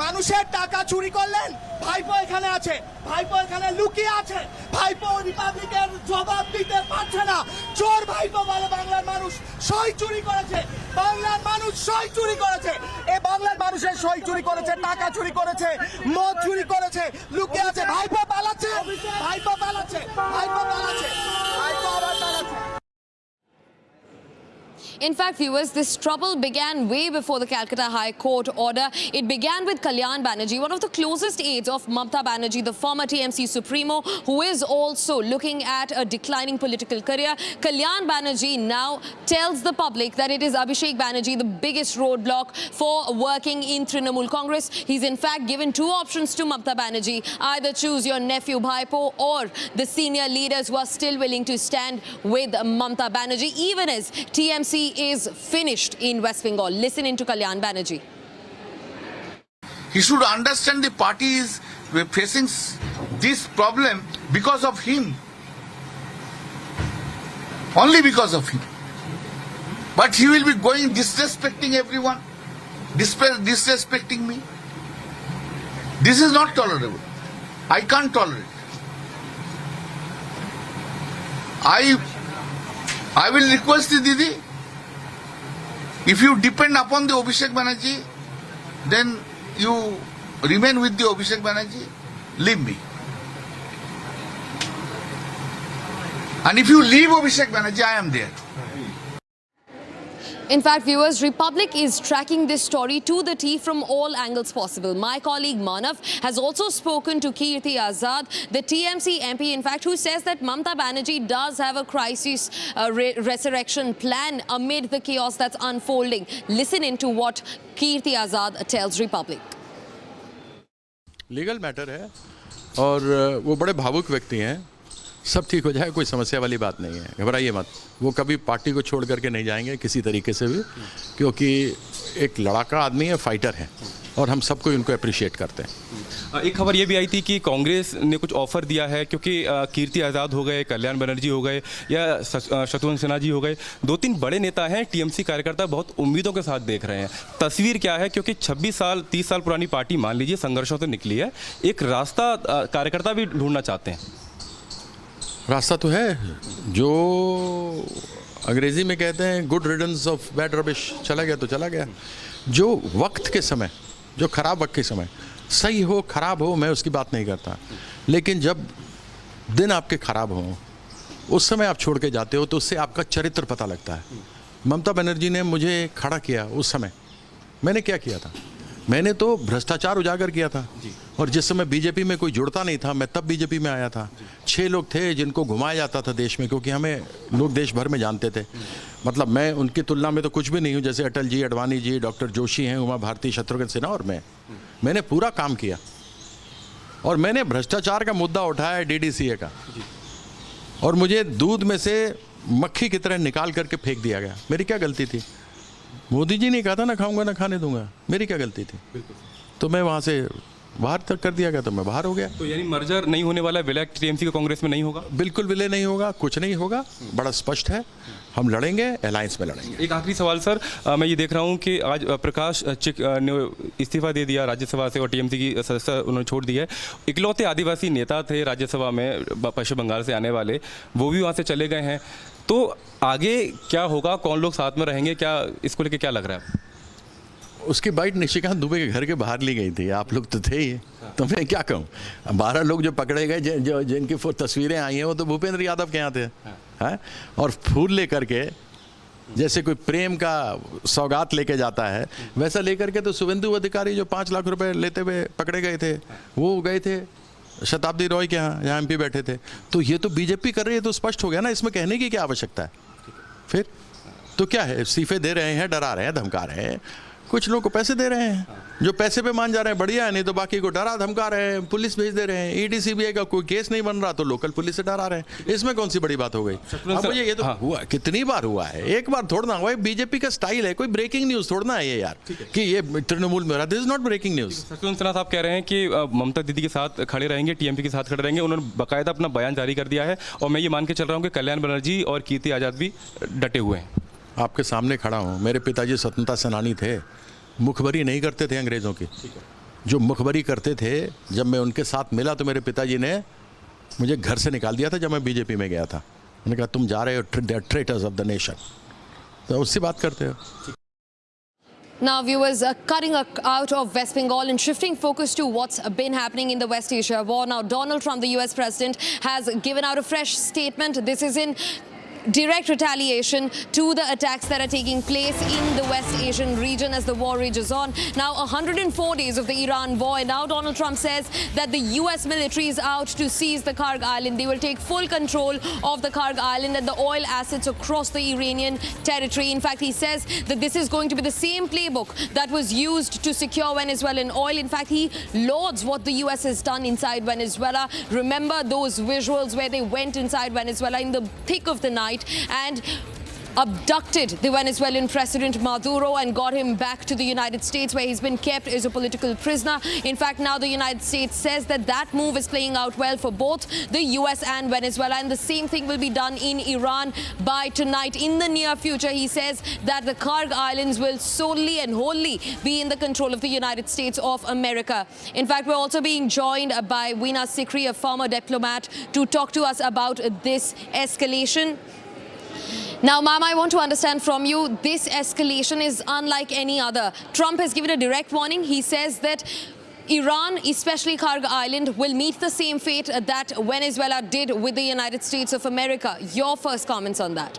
Speaker 4: মানুষের টাকা চুরি করলেন। ভাইপো এখানে আছে, ভাইপো এখানে লুকিয়ে আছে, ভাইপো রিপাবলিকের জবাব দিতে পারছে না। চোর ভাইপো বলে বাংলার মানুষ সই চুরি করেছে, বাংলার মানুষ সই চুরি করেছে। এ বাংলার মানুষের সই চুরি করেছে, টাকা চুরি করেছে, মদ চুরি করেছে, লুকিয়ে আছে। ভাইপো পালাচ্ছে, ভাইপো পালাচ্ছে, ভাইপো পালাচ্ছে, ভাইপো আবার পালাচ্ছে।
Speaker 1: In fact, viewers, this trouble began way before the Calcutta High Court order. It began with Kalyan Banerjee, one of the closest aides of Mamata Banerjee, the former TMC Supremo, who is also looking at a declining political career. Kalyan Banerjee now tells the public that it is Abhishek Banerjee, the biggest roadblock for working in Trinamool Congress. He's in fact given 2 options to Mamata Banerjee. Either choose your nephew Bhaipo or the senior leaders who are still willing to stand with Mamata Banerjee, even as TMC is finished in West Bengal. Listen into Kalyan Banerjee.
Speaker 7: He should understand the party is facing this problem because of him. Only because of him. But he will be going disrespecting everyone, disrespecting me. This is not tolerable. I can't tolerate. I will request the Didi, if you depend upon the Abhishek Banerjee, then you remain with the Abhishek Banerjee, leave me. And if you leave Abhishek Banerjee, I am there.
Speaker 1: In fact, viewers, Republic is tracking this story to the T from all angles possible. My colleague Manav has also spoken to Kirti Azad, the TMC MP, in fact, who says that Mamata Banerjee does have a crisis resurrection plan amid the chaos that's unfolding. Listen into what Kirti Azad tells Republic.
Speaker 5: Legal matter है और वो बड़े भावुक व्यक्ति हैं, सब ठीक हो जाए, कोई समस्या वाली बात नहीं है, घबराइए मत। वो कभी पार्टी को छोड़ करके नहीं जाएंगे किसी तरीके से भी, क्योंकि एक लड़ाका आदमी है, फाइटर है और हम सबको उनको अप्रिशिएट करते हैं।
Speaker 6: एक खबर ये भी आई थी कि कांग्रेस ने कुछ ऑफर दिया है, क्योंकि कीर्ति आज़ाद हो गए, कल्याण बनर्जी हो गए या शत्रुघ्न सिन्हा जी हो गए, 2-3 बड़े नेता हैं, टीएमसी कार्यकर्ता बहुत उम्मीदों के साथ देख रहे हैं। तस्वीर क्या है, क्योंकि 26 साल 30 साल पुरानी पार्टी मान लीजिए संघर्षों से निकली है, एक रास्ता कार्यकर्ता भी ढूंढना चाहते हैं।
Speaker 5: रास्ता तो है, जो अंग्रेजी में कहते हैं गुड रिडन्स ऑफ बैड रबिश, चला गया तो चला गया। जो वक्त के समय, जो खराब वक्त के समय, सही हो खराब हो मैं उसकी बात नहीं करता, लेकिन जब दिन आपके खराब हों उस समय आप छोड़ के जाते हो तो उससे आपका चरित्र पता लगता है। ममता बनर्जी ने मुझे खड़ा किया उस समय, मैंने क्या किया था? मैंने तो भ्रष्टाचार उजागर किया था, और जिस समय बीजेपी में कोई जुड़ता नहीं था मैं तब बीजेपी में आया था। 6 लोग थे जिनको घुमाया जाता था देश में, क्योंकि हमें लोग देश भर में जानते थे। मतलब मैं उनकी तुलना में तो कुछ भी नहीं हूँ, जैसे अटल जी, अडवाणी जी, डॉक्टर जोशी हैं, उमा भारती, शत्रुघ्न सिन्हा और मैंने पूरा काम किया। और मैंने भ्रष्टाचार का मुद्दा उठाया DDCA का, और मुझे दूध में से मक्खी की तरह निकाल करके फेंक दिया गया। मेरी क्या गलती थी? मोदी जी ने कहा था ना खाऊंगा ना खाने दूंगा, मेरी क्या गलती थी? तो मैं वहाँ से बाहर तक कर दिया गया तो मैं बाहर हो गया।
Speaker 6: तो यानी मर्जर नहीं होने वाला, विलय टीएमसी का कांग्रेस में नहीं होगा? बिल्कुल
Speaker 5: विलय नहीं होगा, कुछ नहीं होगा, बड़ा स्पष्ट है। हम लड़ेंगे, अलायंस में लड़ेंगे।
Speaker 6: एक आखिरी सवाल सर, मैं ये देख रहा हूँ कि आज प्रकाश चिक ने इस्तीफा दे दिया राज्यसभा से और टीएमसी की सदस्यता उन्होंने छोड़ दी है। इकलौते आदिवासी नेता थे राज्यसभा में पश्चिम बंगाल से आने वाले, वो भी वहाँ से चले गए हैं। तो आगे क्या होगा, कौन लोग साथ में रहेंगे, क्या इसको लेके क्या लग रहा है?
Speaker 5: उसकी बाइट निशिकांत दुबे के घर के बाहर ली गई थी, आप लोग तो थे ही, तो मैं क्या कहूँ। 12 लोग जो पकड़े गए, जिनकी तस्वीरें आई हैं, वो तो भूपेंद्र यादव के यहाँ थे, हैं? और फूल लेकर के, जैसे कोई प्रेम का सौगात लेके जाता है, वैसा लेकर के तो शुभेंदु अधिकारी जो 5 लाख रुपए लेते हुए पकड़े गए थे, वो गए थे शताब्दी रॉय के यहाँ, जहाँ MP बैठे थे। तो ये तो बीजेपी कर रही है, तो स्पष्ट हो गया ना, इसमें कहने की क्या आवश्यकता है? फिर तो क्या है, इस्तीफे दे रहे हैं, डरा रहे हैं, धमका रहे हैं, कुछ लोग को पैसे दे रहे हैं, जो पैसे पे मान जा रहे हैं बढ़िया है, नहीं तो बाकी को डरा धमका रहे हैं, पुलिस भेज दे रहे हैं। ED CBI का कोई केस नहीं बन रहा तो लोकल पुलिस से डरा रहे हैं, इसमें कौन सी बड़ी बात हो गई? अब मुझे ये तो हुआ, कितनी बार हुआ है, एक बार थोड़ा हुआ है। बीजेपी का स्टाइल है, कोई ब्रेकिंग न्यूज थोड़ा है ये यार, कि ये तृणमूल में रहा, this is not breaking news.
Speaker 6: Shatrughan Sinha साहब कह रहे हैं कि ममता दीदी के साथ खड़े रहेंगे, TMC के साथ खड़े रहेंगे, उन्होंने बाकायदा अपना बयान जारी कर दिया है, और मैं ये मान के चल रहा हूँ कि कल्याण बनर्जी और कीर्ति आज़ाद भी डटे हुए हैं।
Speaker 5: आपके सामने खड़ा हूँ, मेरे पिताजी स्वतंत्रता सेनानी थे, मुखबरी नहीं करते थे अंग्रेज़ों की। जो मुखबरी करते थे, जब मैं उनके साथ मिला तो मेरे पिताजी ने मुझे घर से निकाल दिया था जब मैं बीजेपी में गया था। उन्होंने कहा तुम जा रहे हो, they are traitors of the nation. तो उससे बात करते हो।
Speaker 1: Now, viewers, cutting out of West Bengal and shifting focus to what's been happening in the West Asia war. Now, Donald Trump, the US president, has given out a fresh statement. This is in direct retaliation to the attacks that are taking place in the West Asian region as the war rages on. Now, 104 days of the Iran war, and now Donald Trump says that the US military is out to seize the Karg Island. They will take full control of the Karg Island and the oil assets across the Iranian territory. In fact, he says that this is going to be the same playbook that was used to secure Venezuelan oil. In fact, he lauds what the US has done inside Venezuela. Remember those visuals where they went inside Venezuela in the thick of the night and abducted the Venezuelan president Maduro and got him back to the United States, where he's been kept as a political prisoner. In fact, now the United States says that that move is playing out well for both the US and Venezuela, and the same thing will be done in Iran by tonight. In the near future, he says that the Karg Islands will solely and wholly be in the control of the United States of America. In fact, we're also being joined by Veena Sikri, a former diplomat, to talk to us about this escalation. Now, ma'am, I want to understand from you, this escalation is unlike any other. Trump has given a direct warning. He says that Iran, especially Karg Island, will meet the same fate that Venezuela did with the United States of America. Your first comments on that?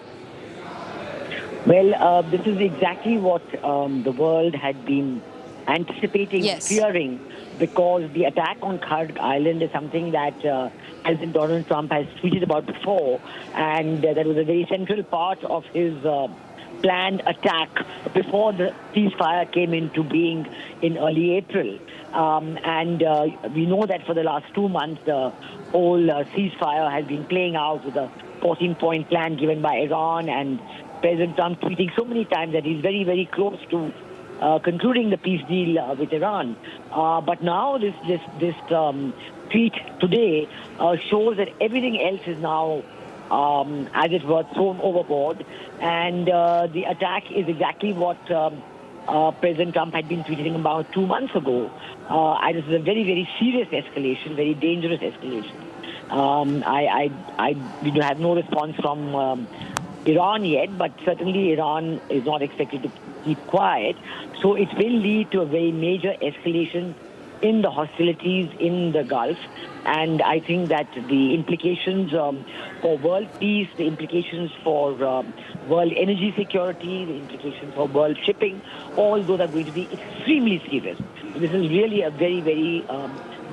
Speaker 8: Well, this is exactly what the world had been anticipating, fearing, because the attack on Kharg Island is something that President Donald Trump has tweeted about before, and that was a very central part of his planned attack before the ceasefire came into being in early April. We know that for the last 2 months, the whole ceasefire has been playing out with a 14-point plan given by Iran, and President Trump tweeting so many times that he's very, very close to concluding the peace deal with Iran. But now this tweet today shows that everything else is now, as it were, thrown overboard. And the attack is exactly what President Trump had been tweeting about 2 months ago. And this is a very, very serious escalation, very dangerous escalation. We have no response from Iran yet, but certainly Iran is not expected to keep quiet. So it will lead to a very major escalation in the hostilities in the Gulf. And I think that the implications for world peace, the implications for world energy security, the implications for world shipping, all those are going to be extremely serious. This is really a very, very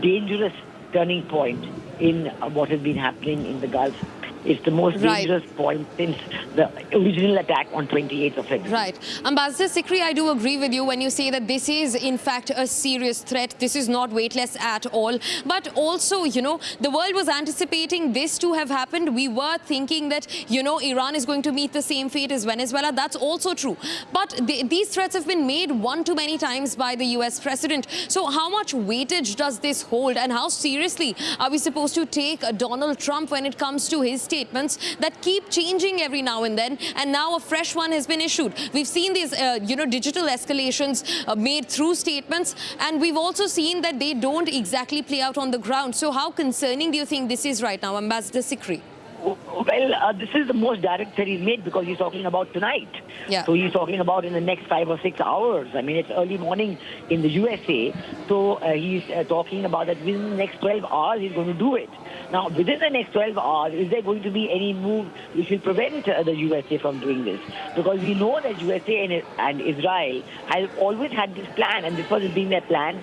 Speaker 8: dangerous turning point in what has been happening in the Gulf. It's the most dangerous point since the original attack on 28th of February.
Speaker 1: Right. Ambassador Sikri, I do agree with you when you say that this is, in fact, a serious threat. This is not weightless at all. But also, you know, the world was anticipating this to have happened. We were thinking that, you know, Iran is going to meet the same fate as Venezuela. That's also true. But these threats have been made one too many times by the US president. So how much weightage does this hold, and how seriously are we supposed to take Donald Trump when it comes to his statements that keep changing every now and then, and now a fresh one has been issued? We've seen these, digital escalations made through statements, and we've also seen that they don't exactly play out on the ground. So how concerning do you think this is right now, Ambassador Sikri?
Speaker 8: Well, this is the most direct threat he's made because he's talking about tonight.
Speaker 1: Yeah.
Speaker 8: So he's talking about in the next 5 or 6 hours. I mean, it's early morning in the USA. So he's talking about that within the next 12 hours he's going to do it. Now, within the next 12 hours, is there going to be any move which will prevent the USA from doing this? Because we know that USA and Israel have always had this plan, and this was being their plan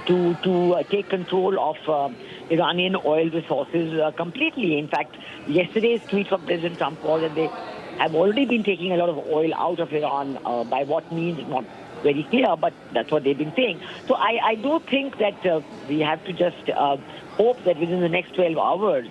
Speaker 8: to take control of Iranian oil resources completely. In fact, yesterday's tweet from President Trump was that they have already been taking a lot of oil out of Iran. By what means, not very clear, but that's what they've been saying. So I do think that we have to just hope that within the next 12 hours,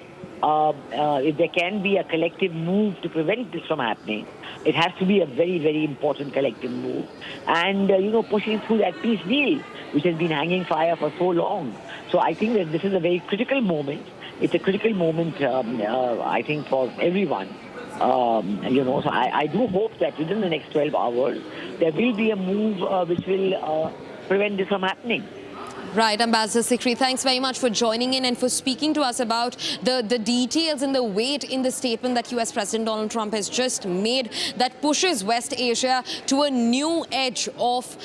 Speaker 8: if there can be a collective move to prevent this from happening, it has to be a very, very important collective move. And, pushing through that peace deal, which has been hanging fire for so long. So I think that this is a very critical moment. It's a critical moment, I think, for everyone. So I do hope that within the next 12 hours, there will be a move which will prevent this from happening.
Speaker 1: Right, Ambassador Sikri, thanks very much for joining in and for speaking to us about the details and the weight in the statement that US President Donald Trump has just made that pushes West Asia to a new edge of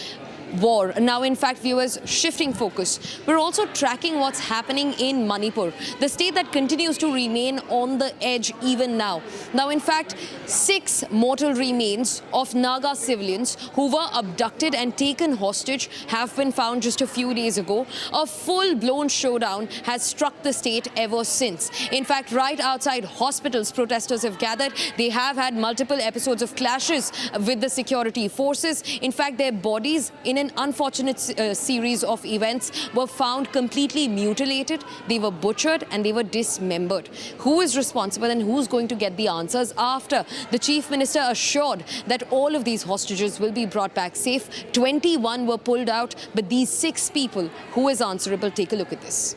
Speaker 1: war. Now, in fact, viewers, shifting focus, we're also tracking what's happening in Manipur, the state that continues to remain on the edge even now. Now, in fact, 6 mortal remains of Naga civilians who were abducted and taken hostage have been found just a few days ago. A full-blown showdown has struck the state ever since. In fact, right outside hospitals, protesters have gathered. They have had multiple episodes of clashes with the security forces. In fact, their bodies, in an unfortunate series of events, were found completely mutilated. They were butchered and they were dismembered. Who is responsible and who's going to get the answers after the chief minister assured that all of these hostages will be brought back safe? 21 were pulled out, but these 6 people, who is answerable? Take a look at this.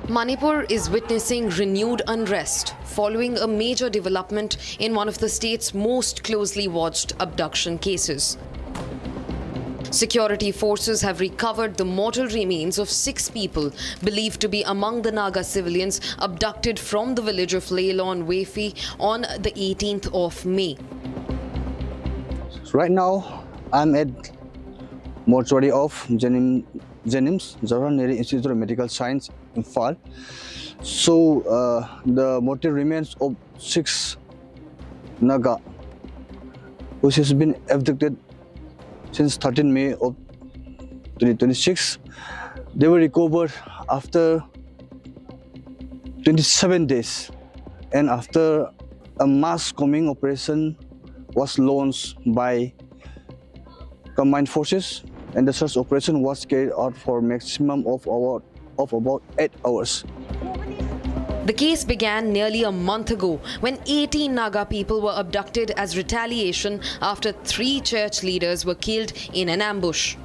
Speaker 1: Manipur is witnessing renewed unrest following a major development in one of the state's most closely watched abduction cases. Security forces have recovered the mortal remains of 6 people believed to be among the Naga civilians abducted from the village of Leilon Wefi on the 18th of May.
Speaker 22: Right now, I'm at
Speaker 17: mortuary of Jennings Jawaharlal Institute of Medical Science in Fall. So the mortal remains of 6 Naga, which has been abducted since 13 May of 2026. They were recovered after 27 days, and after a mass combing operation was launched by combined forces, and the search operation was carried out for a maximum of about 8 hours.
Speaker 1: The case began nearly a month ago when 18 Naga people were abducted as retaliation after 3 church leaders were killed in an ambush.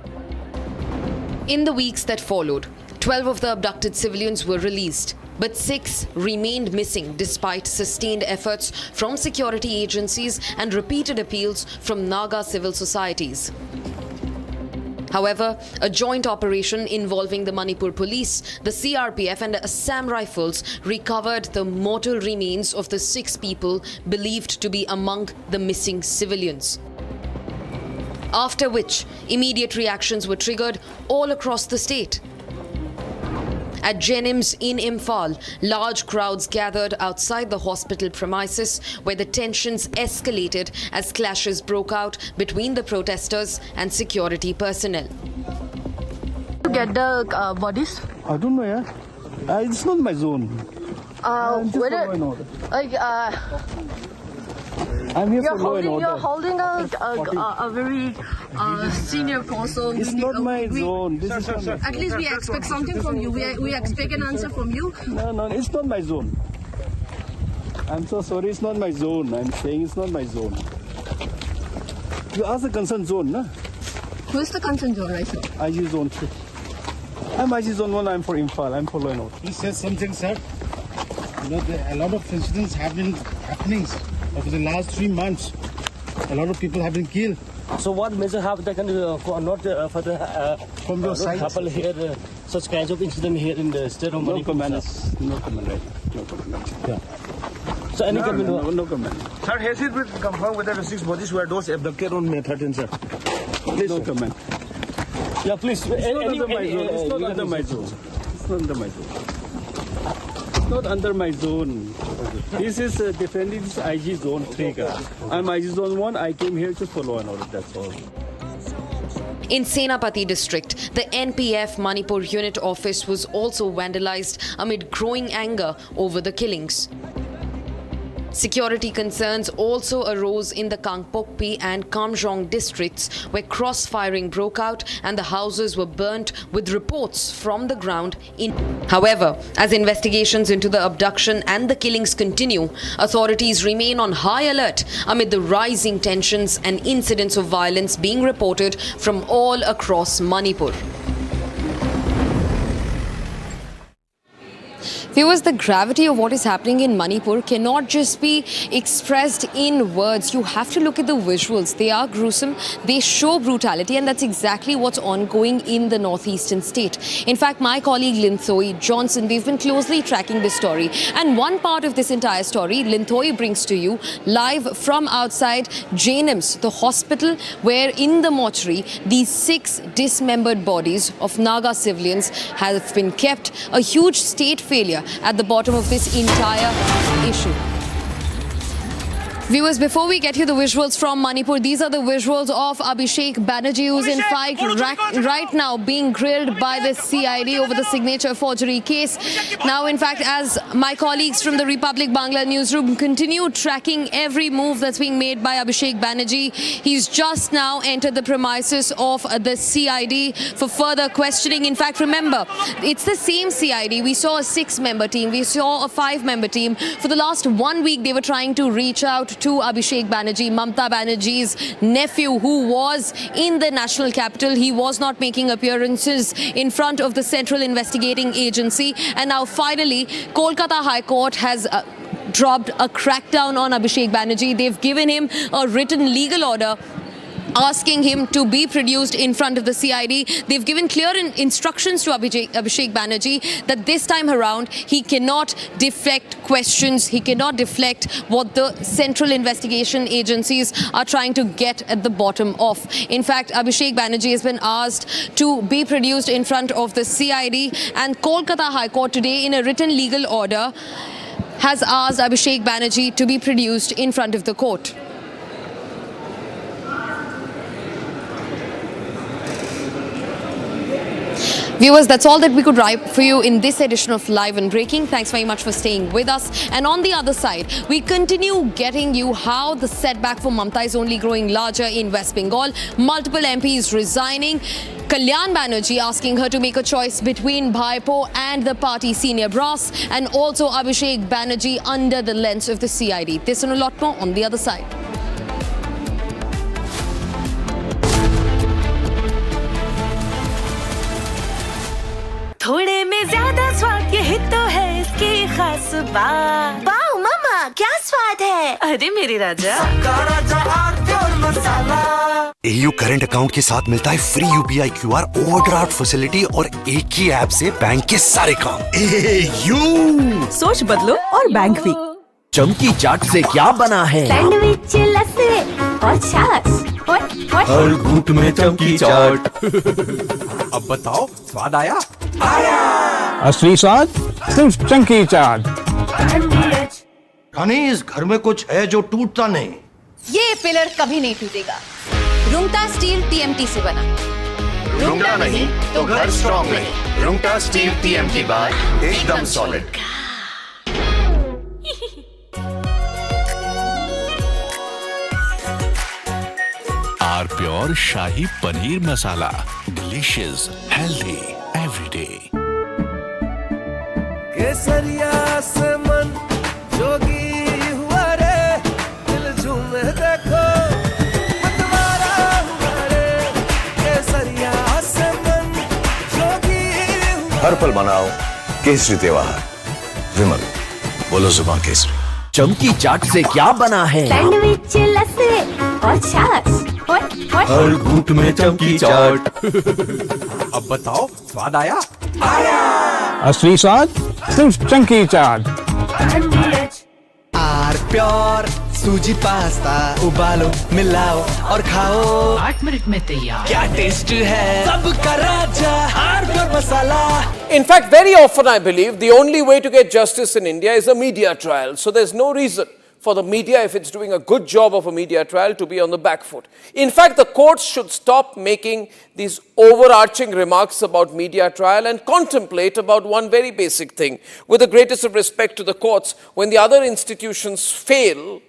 Speaker 1: In the weeks that followed, 12 of the abducted civilians were released, but 6 remained missing despite sustained efforts from security agencies and repeated appeals from Naga civil societies. However, a joint operation involving the Manipur police, the CRPF and Assam Rifles recovered the mortal remains of the 6 people believed to be among the missing civilians. After which, immediate reactions were triggered all across the state. At Jennings in Imphal, large crowds gathered outside the hospital premises where the tensions escalated as clashes broke out between the protesters and security personnel.
Speaker 22: To get the bodies?
Speaker 23: I don't know, yeah. It's not my zone. I'm here for law and order.
Speaker 22: You're holding a very senior post, so
Speaker 23: it's not my zone. This is
Speaker 22: at least we expect something from you. We expect an answer from you.
Speaker 23: No, it's not my zone. I'm so sorry, it's not my zone. I'm saying it's not my zone. You ask the concerned zone, no?
Speaker 22: Who is the concerned zone right now?
Speaker 23: IG Zone 3. I'm IG Zone 1, I'm for Imphal, I'm for law and order.
Speaker 24: Please say something, sir. You know, a lot of incidents have been happening over the last 3 months. A lot of people have been killed.
Speaker 23: So what measures have taken for not for the
Speaker 24: from your side
Speaker 23: happen here such kinds of incident here in the state of Manipur? No comment, right? No comment. Yeah. So any comment? No comment.
Speaker 24: Sir, has it been confirmed whether the 6 bodies were those abducted on May 13, sir?
Speaker 23: Please, no comment. Yeah, please. It's not under my zone. It's not under my zone. It's not under my zone. This is defending this IG Zone 3. I'm IG Zone 1. I came here to follow and order. That's all.
Speaker 1: In Senapati district, the NPF Manipur unit office was also vandalized amid growing anger over the killings. Security concerns also arose in the Kangpokpi and Kamjong districts where cross-firing broke out and the houses were burnt with reports from the ground. However, as investigations into the abduction and the killings continue, authorities remain on high alert amid the rising tensions and incidents of violence being reported from all across Manipur. Viewers, the gravity of what is happening in Manipur cannot just be expressed in words. You have to look at the visuals. They are gruesome. They show brutality, and that's exactly what's ongoing in the northeastern state. In fact, my colleague Linthoi Johnson, we've been closely tracking this story. And one part of this entire story, Linthoi brings to you live from outside Jennings, the hospital where in the mortuary, these 6 dismembered bodies of Naga civilians have been kept. A huge state failure at the bottom of this entire issue. Viewers, before we get you the visuals from Manipur, these are the visuals of Abhishek Banerjee, who's in fact right now being grilled by the CID over the signature forgery case. Now, in fact, as my colleagues from the Republic Bangla newsroom continue tracking every move that's being made by Abhishek Banerjee, he's just now entered the premises of the CID for further questioning. In fact, remember, it's the same CID. We saw a 6-member team. We saw a 5-member team. For the last 1 week, they were trying to reach out to Abhishek Banerjee, Mamata Banerjee's nephew, who was in the national capital. He was not making appearances in front of the Central Investigating Agency. And now finally, Kolkata High Court has dropped a crackdown on Abhishek Banerjee. They've given him a written legal order asking him to be produced in front of the CID. They've given clear instructions to Abhishek Banerjee that this time around he cannot deflect questions, he cannot deflect what the central investigation agencies are trying to get at the bottom of. In fact, Abhishek Banerjee has been asked to be produced in front of the CID, and Kolkata High Court today, in a written legal order, has asked Abhishek Banerjee to be produced in front of the court. Viewers, that's all that we could write for you in this edition of Live and Breaking. Thanks very much for staying with us. And on the other side, we continue getting you how the setback for Mamata is only growing larger in West Bengal. Multiple MPs resigning. Kalyan Banerjee asking her to make a choice between Bhaipo and the party senior brass, and also Abhishek Banerjee under the lens of the CID. This and a lot more on the other side.
Speaker 9: थोड़े में ज्यादा स्वाद यही तो है इसकी खास बात। वाओ मामा क्या स्वाद है। अरे मेरे राजा
Speaker 11: AU करंट अकाउंट के साथ मिलता है free UPI QR overdraft facility और एक ही ऐप से बैंक के सारे काम। AU
Speaker 12: सोच बदलो और बैंक भी।
Speaker 15: चमकी चाट से क्या बना है?
Speaker 9: सैंडविच लस्सी और छाछ।
Speaker 15: हर घूंट में चमकी चाट। अब बताओ स्वाद आया?
Speaker 10: असली स्वाद सिर्फ चंकी चाट।
Speaker 16: रानी, इस घर में कुछ है जो टूटता नहीं।
Speaker 1: ये पिलर कभी नहीं टूटेगा। रुंगटा स्टील TMT से बना।
Speaker 2: रुंगटा नहीं तो घर स्ट्रॉन्ग नहीं। रुंगटा स्टील TMT बार एकदम solid.
Speaker 13: R pure shahi paneer masala, delicious, healthy everyday.
Speaker 15: केसरिया से मन जोगी हुआ रे, दिल झूमे देखो मतवारा हुआ रे। केसरिया से मन जोगी हुआ।
Speaker 2: हर पल मनाओ केसरी त्योहार। विमल, बोलो जुबान केसरी।
Speaker 15: चमकी चाट से क्या बना है?
Speaker 9: सैंडविच लस्सी और छाछ।
Speaker 15: हर घूंट में चमकी चाट। अब बताओ स्वाद आया?
Speaker 10: असली स्वाद सिर्फ चंकी चाट।
Speaker 15: आर प्योर सूजी पास्ता उबालो मिलाओ और खाओ
Speaker 12: 8 मिनट में तैयार।
Speaker 15: क्या टेस्ट है सबका राजा R pure masala.
Speaker 14: In fact, very often I believe the only way to get justice in India is a media trial. So there's no reason for the media, if it's doing a good job of a media trial, to be on the back foot. In fact, the courts should stop making these overarching remarks about media trial and contemplate about one very basic thing. With the greatest of respect to the courts, when the other institutions fail,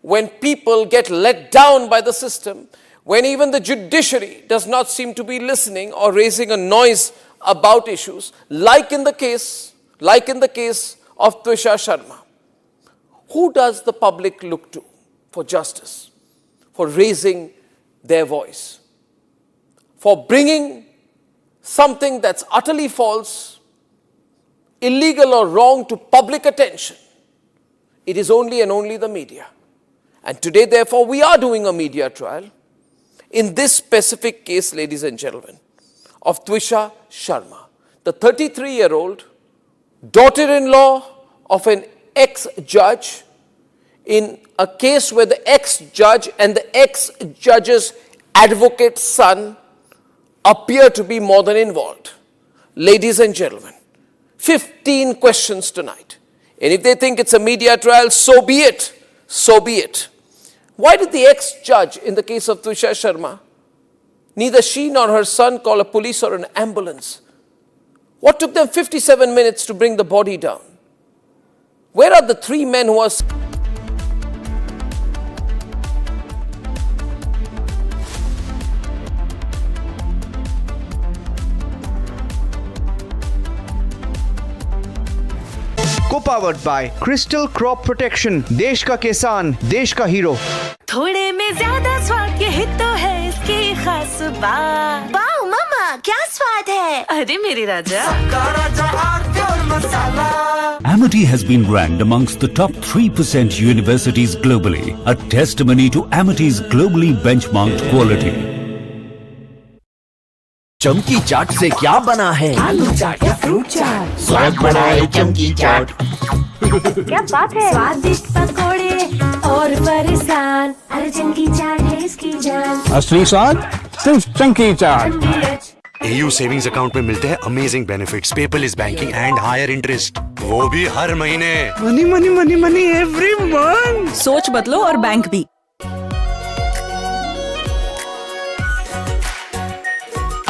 Speaker 14: when people get let down by the system, when even the judiciary does not seem to be listening or raising a noise about issues, like in the case of Twisha Sharma, who does the public look to for justice, for raising their voice, for bringing something that's utterly false, illegal or wrong to public attention? It is only and only the media. And today, therefore, we are doing a media trial in this specific case, ladies and gentlemen, of Twisha Sharma, the 33-year-old daughter-in-law of an ex-judge, in a case where the ex-judge and the ex-judge's advocate's son appear to be more than involved. Ladies and gentlemen, 15 questions tonight. And if they think it's a media trial, so be it. So be it. Why did the ex-judge in the case of Twisha Sharma, neither she nor her son call a police or an ambulance? What took them 57 minutes to bring the body down? Where are the 3 men who are...
Speaker 18: Co-powered by Crystal Crop Protection, देश का किसान, देश का hero.
Speaker 9: थोड़े में ज्यादा स्वाद यही तो है इसकी खास बात। वाओ मामा क्या स्वाद है। अरे मेरे राजा
Speaker 15: सबका राजा R pure masala.
Speaker 3: Amity has been ranked amongst the top 3% universities globally, a testimony to Amity's globally benchmarked quality.
Speaker 15: चमकी चाट से क्या बना है?
Speaker 9: आलू चाट या फ्रूट चाट,
Speaker 15: स्वाद बनाए चमकी चाट।
Speaker 9: क्या बात है? स्वादिष्ट पकोड़े और फरसान, अरे चमकी चाट है इसकी जान।
Speaker 10: असली स्वाद सिर्फ chunky chaat.
Speaker 11: AU savings account में मिलते हैं amazing benefits, paperless banking and higher interest, वो भी हर महीने।
Speaker 12: Money money money money every month. सोच बदलो और बैंक भी।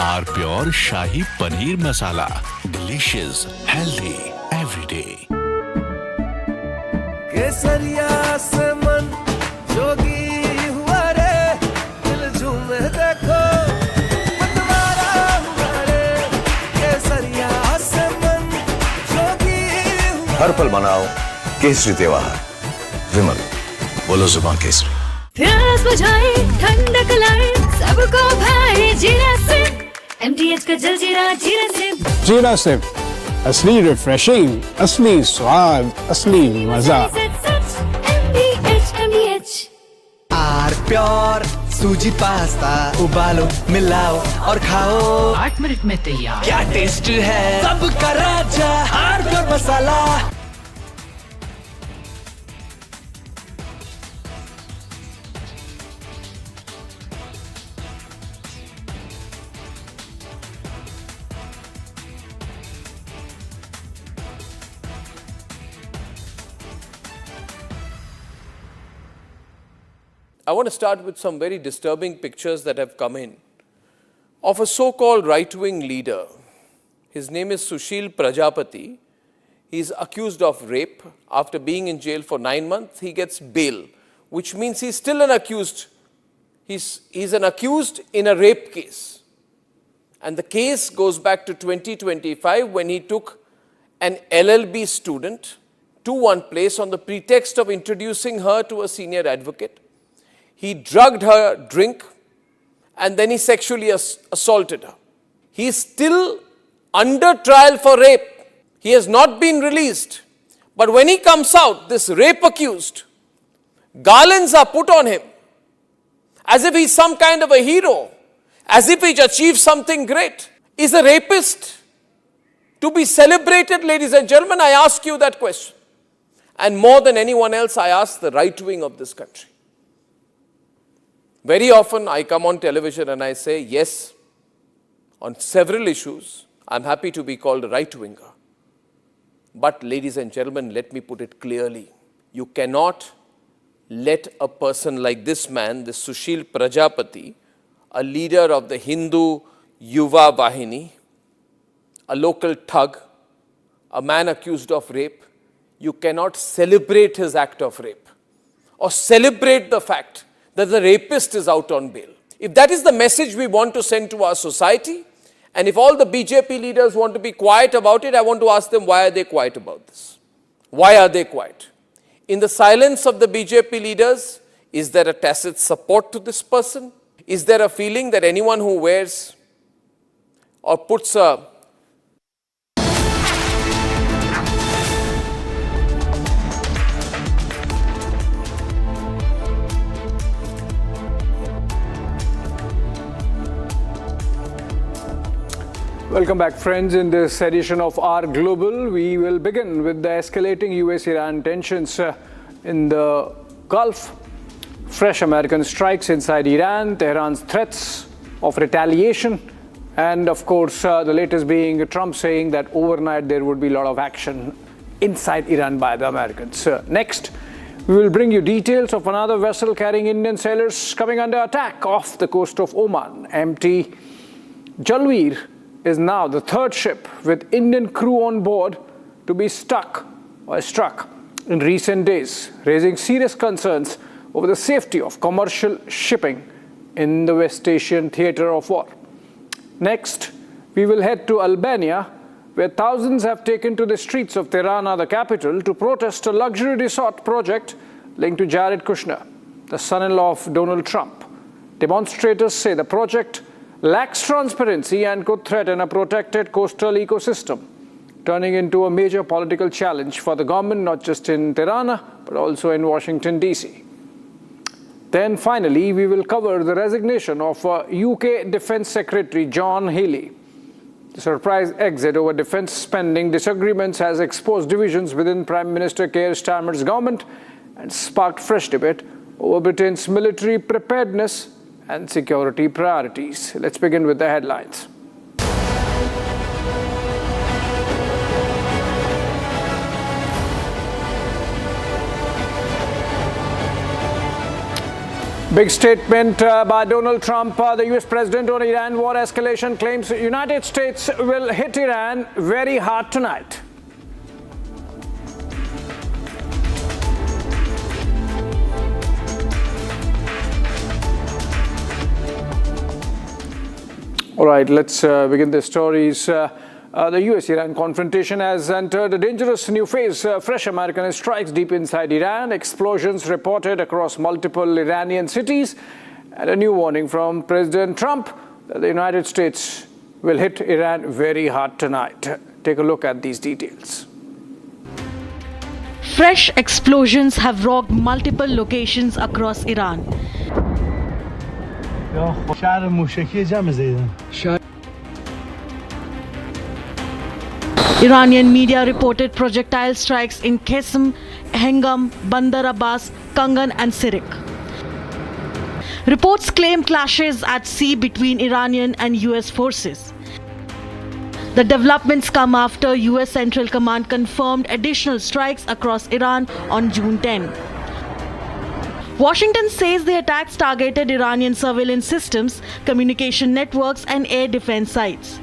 Speaker 13: R pure shahi paneer masala, delicious, healthy everyday.
Speaker 15: केसरिया से मन जोगी हुआ रे, दिल झूमे देखो मतवारा हुआ रे। केसरिया से मन जोगी हुआ।
Speaker 19: हर पल मनाओ केसरी त्योहार। विमल, बोलो जुबान केसरी।
Speaker 9: प्यास बुझाए, ठंडक लाए, सबको भाए जीरा से। MTH का जलजीरा जीरा से।
Speaker 10: जीरा से असली रिफ्रेशिंग, असली स्वाद, असली मजा।
Speaker 15: आर प्योर सूजी पास्ता, उबालो मिलाओ और खाओ,
Speaker 12: 8 मिनट में तैयार।
Speaker 15: क्या टेस्ट है सबका राजा, R pure masala.
Speaker 14: I want to start with some very disturbing pictures that have come in of a so-called right-wing leader. His name is Sushil Prajapati. He's accused of rape. After being in jail for 9 months, he gets bail, which means he's still an accused. He's an accused in a rape case. And the case goes back to 2025 when he took an LLB student to one place on the pretext of introducing her to a senior advocate. He drugged her drink and then he sexually assaulted her. He is still under trial for rape. He has not been released. But when he comes out, this rape accused, garlands are put on him as if he's some kind of a hero, as if he's achieved something great. Is a rapist to be celebrated, ladies and gentlemen? I ask you that question. And more than anyone else, I ask the right wing of this country. Very often I come on television and I say, yes, on several issues, I'm happy to be called a right-winger. But ladies and gentlemen, let me put it clearly. You cannot let a person like this man, this Sushil Prajapati, a leader of the Hindu Yuva Vahini, a local thug, a man accused of rape, you cannot celebrate his act of rape or celebrate the fact that the rapist is out on bail. If that is the message we want to send to our society, and if all the BJP leaders want to be quiet about it, I want to ask them, why are they quiet about this? Why are they quiet? In the silence of the BJP leaders, is there a tacit support to this person? Is there a feeling that anyone who wears or puts a
Speaker 20: Welcome back, friends. In this edition of Our Global, we will begin with the escalating US-Iran tensions in the Gulf, fresh American strikes inside Iran, Tehran's threats of retaliation, and of course, the latest being Trump saying that overnight there would be a lot of action inside Iran by the Americans. Next, we will bring you details of another vessel carrying Indian sailors coming under attack off the coast of Oman. MT Jalveer is now the third ship with Indian crew on board to be struck in recent days, raising serious concerns over the safety of commercial shipping in the West Asian theater of war. Next, we will head to Albania, where thousands have taken to the streets of Tirana, the capital, to protest a luxury resort project linked to Jared Kushner, the son-in-law of Donald Trump. Demonstrators say the project lacks transparency and could threaten a protected coastal ecosystem. turning into a major political challenge for the government, not just in Tirana, but also in Washington, D.C. Then finally, we will cover the resignation of UK Defence Secretary John Healey. The surprise exit over defence spending disagreements has exposed divisions within Prime Minister Keir Starmer's government and sparked fresh debate over Britain's military preparedness and security priorities. Let's begin with the headlines. Big statement by Donald Trump, the US president, on Iran war escalation, claims the United States will hit Iran very hard tonight. All right, let's begin the stories. The US-Iran confrontation has entered a dangerous new phase. Fresh American strikes deep inside Iran, explosions reported across multiple Iranian cities, and a new warning from President Trump that the United States will hit Iran very hard tonight. Take a look at these details.
Speaker 4: Fresh explosions have rocked multiple locations across Iran. Iranian media reported projectile strikes in Qeshm, Hengam, Bandar Abbas, Kangan and Sirik. Reports claim clashes at sea between Iranian and US forces. The developments come after US Central Command confirmed additional strikes across Iran on June 10. Washington says the attacks targeted Iranian surveillance systems, communication networks and air defense sites.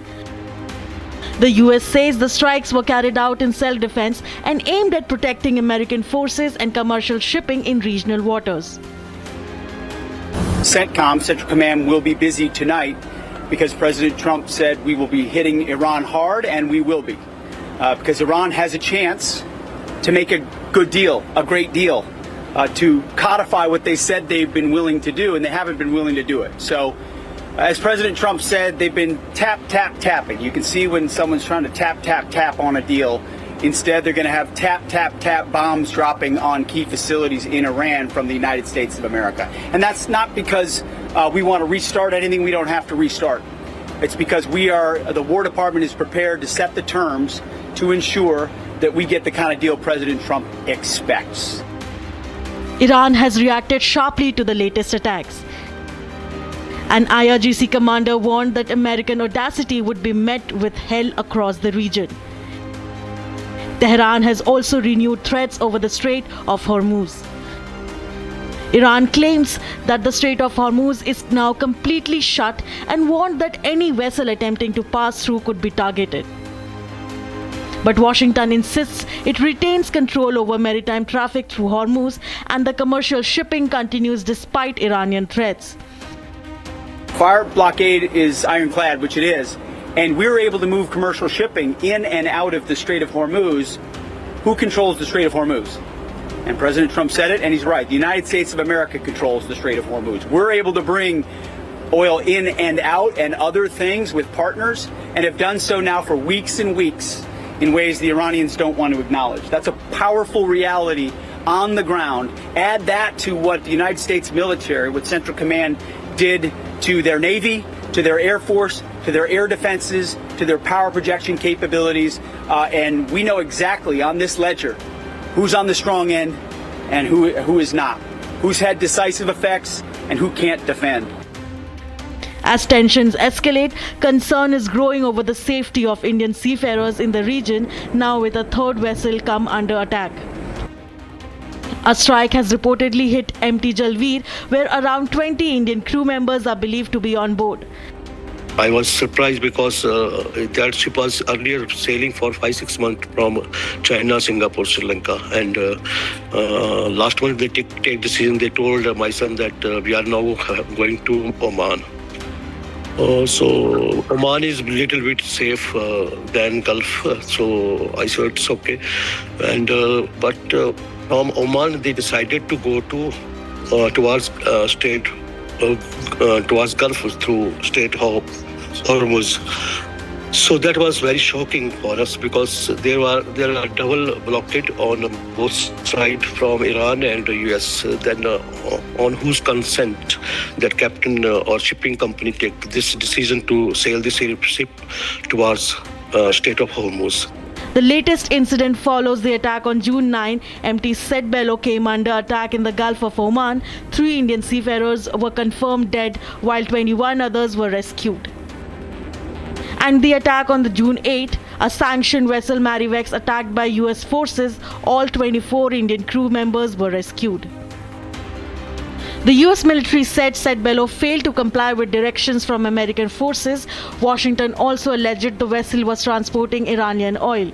Speaker 4: The US says the strikes were carried out in self-defense and aimed at protecting American forces and commercial shipping in regional waters.
Speaker 6: CENTCOM, Central Command, will be busy tonight because President Trump said we will be hitting Iran hard, and we will be. Because Iran has a chance to make a good deal, a great deal, to codify what they said they've been willing to do, and they haven't been willing to do it. So, as President Trump said, they've been tapping. You can see when someone's trying to tap on a deal. Instead, they're going to have tap bombs dropping on key facilities in Iran from the United States of America. And that's not because we want to restart anything we don't have to restart. It's because the War Department is prepared to set the terms to ensure that we get the kind of deal President Trump expects.
Speaker 4: Iran has reacted sharply to the latest attacks. An IRGC commander warned that American audacity would be met with hell across the region. Tehran has also renewed threats over the Strait of Hormuz. Iran claims that the Strait of Hormuz is now completely shut and warned that any vessel attempting to pass through could be targeted. But Washington insists it retains control over maritime traffic through Hormuz and the commercial shipping continues despite Iranian threats.
Speaker 6: Fire blockade is ironclad, which it is, and we're able to move commercial shipping in and out of the Strait of Hormuz. Who controls the Strait of Hormuz? And President Trump said it, and he's right. The United States of America controls the Strait of Hormuz. We're able to bring oil in and out and other things with partners, and have done so now for weeks and weeks in ways the Iranians don't want to acknowledge. That's a powerful reality on the ground. Add that to what the United States military, what Central Command did to their Navy, to their Air Force, to their air defenses, to their power projection capabilities, and we know exactly on this ledger who's on the strong end and who is not, who's had decisive effects and who can't defend.
Speaker 4: As tensions escalate, concern is growing over the safety of Indian seafarers in the region, now with a third vessel come under attack. A strike has reportedly hit MT Jalveer, where around 20 Indian crew members are believed to be on board.
Speaker 7: I was surprised because that ship was earlier sailing for 5-6 months from China, Singapore, Sri Lanka, and last month they take decision. They told my son that we are now going to Oman. So Oman is a little bit safe than Gulf, so I said it's okay. And but from Oman they decided to go to towards towards Gulf through Strait of Hormuz. So that was very shocking for us because there are double blockade on both sides from Iran and the US. Then on whose consent that captain or shipping company take this decision to sail this ship towards Strait of Hormuz.
Speaker 4: The latest incident follows the attack on June 9. MT Setbello came under attack in the Gulf of Oman. 3 Indian seafarers were confirmed dead while 21 others were rescued. And the attack on the June 8, a sanctioned vessel Marivex attacked by US forces, all 24 Indian crew members were rescued. The US military said Setbello failed to comply with directions from American forces. Washington also alleged the vessel was transporting Iranian oil.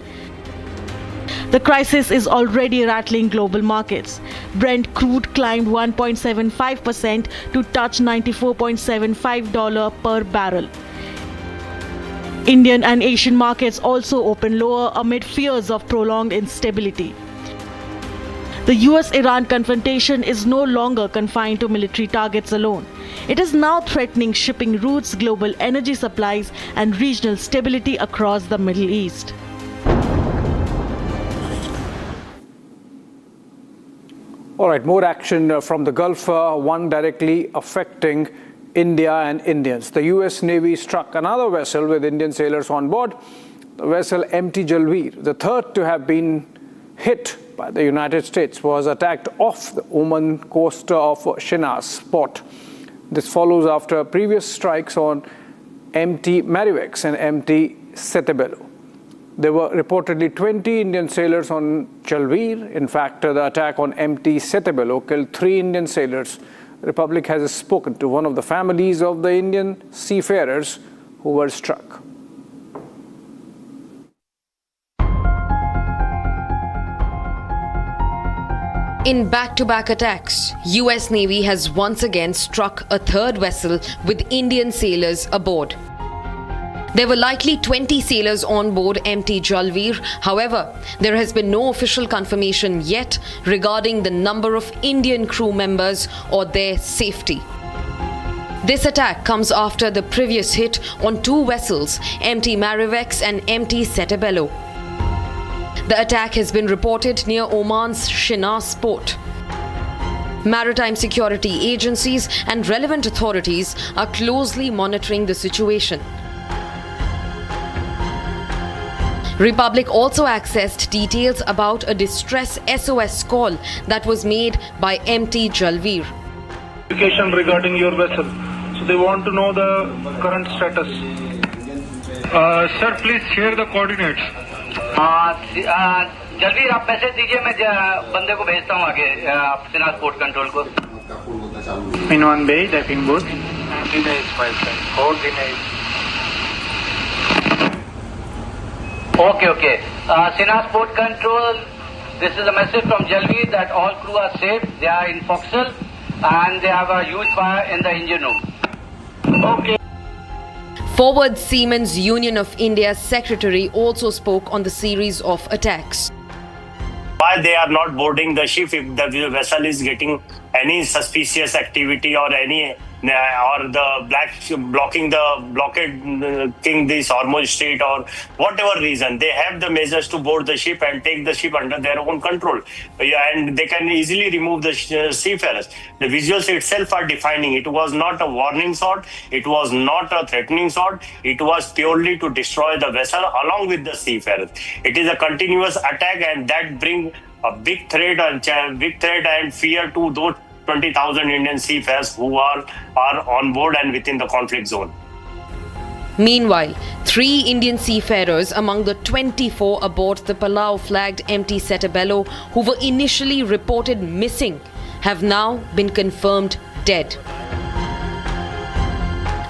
Speaker 4: The crisis is already rattling global markets. Brent crude climbed 1.75% to touch $94.75 per barrel. Indian and Asian markets also opened lower amid fears of prolonged instability. The US-Iran confrontation is no longer confined to military targets alone. It is now threatening shipping routes, global energy supplies, and regional stability across the Middle East.
Speaker 20: All right, more action from the Gulf, one directly affecting India and Indians. The US Navy struck another vessel with Indian sailors on board, the vessel MT Jalveer, the third to have been hit by the United States, was attacked off the Oman coast of Shinas port. This follows after previous strikes on MT Marivex and MT Setebello. There were reportedly 20 Indian sailors on Jalveer. In fact, the attack on MT Setebello killed 3 Indian sailors. The Republic has spoken to one of the families of the Indian seafarers who were struck.
Speaker 1: In back-to-back attacks, US Navy has once again struck a third vessel with Indian sailors aboard. There were likely 20 sailors on board MT Jalveer. However, there has been no official confirmation yet regarding the number of Indian crew members or their safety. This attack comes after the previous hit on 2 vessels, MT Marivex and MT Setebello. The attack has been reported near Oman's Shinas port. Maritime security agencies and relevant authorities are closely monitoring the situation. Republic also accessed details about a distress SOS call that was made by MT Jalveer.
Speaker 5: Regarding your vessel, so they want to know the current status. Sir, please share the coordinates.
Speaker 8: जल्दी आप message दीजिए, मैं बंदे को भेजता हूँ आगे सिनास port control को.
Speaker 5: In one bay, diving boat.
Speaker 8: Okay. Sinas Port Control, this is a message from Jalveer that all crew are safe. They are in forecastle and they have a huge fire in the engine room. Okay.
Speaker 1: Forward Seamen's Union of India's secretary also spoke on the series of attacks.
Speaker 17: Why they are not boarding the ship if the vessel is getting any suspicious activity or any or the blocking the blockade this Hormuz Strait or whatever reason, they have the measures to board the ship and take the ship under their own control, and they can easily remove the seafarers. The visuals itself are defining. It was not a warning shot, it was not a threatening shot, it was purely to destroy the vessel along with the seafarers. It is a continuous attack, and that brings a big threat and fear to those 20,000 Indian seafarers who are on board and within the conflict zone.
Speaker 1: Meanwhile, 3 Indian seafarers among the 24 aboard the Palau-flagged MT Setebello, who were initially reported missing, have now been confirmed dead.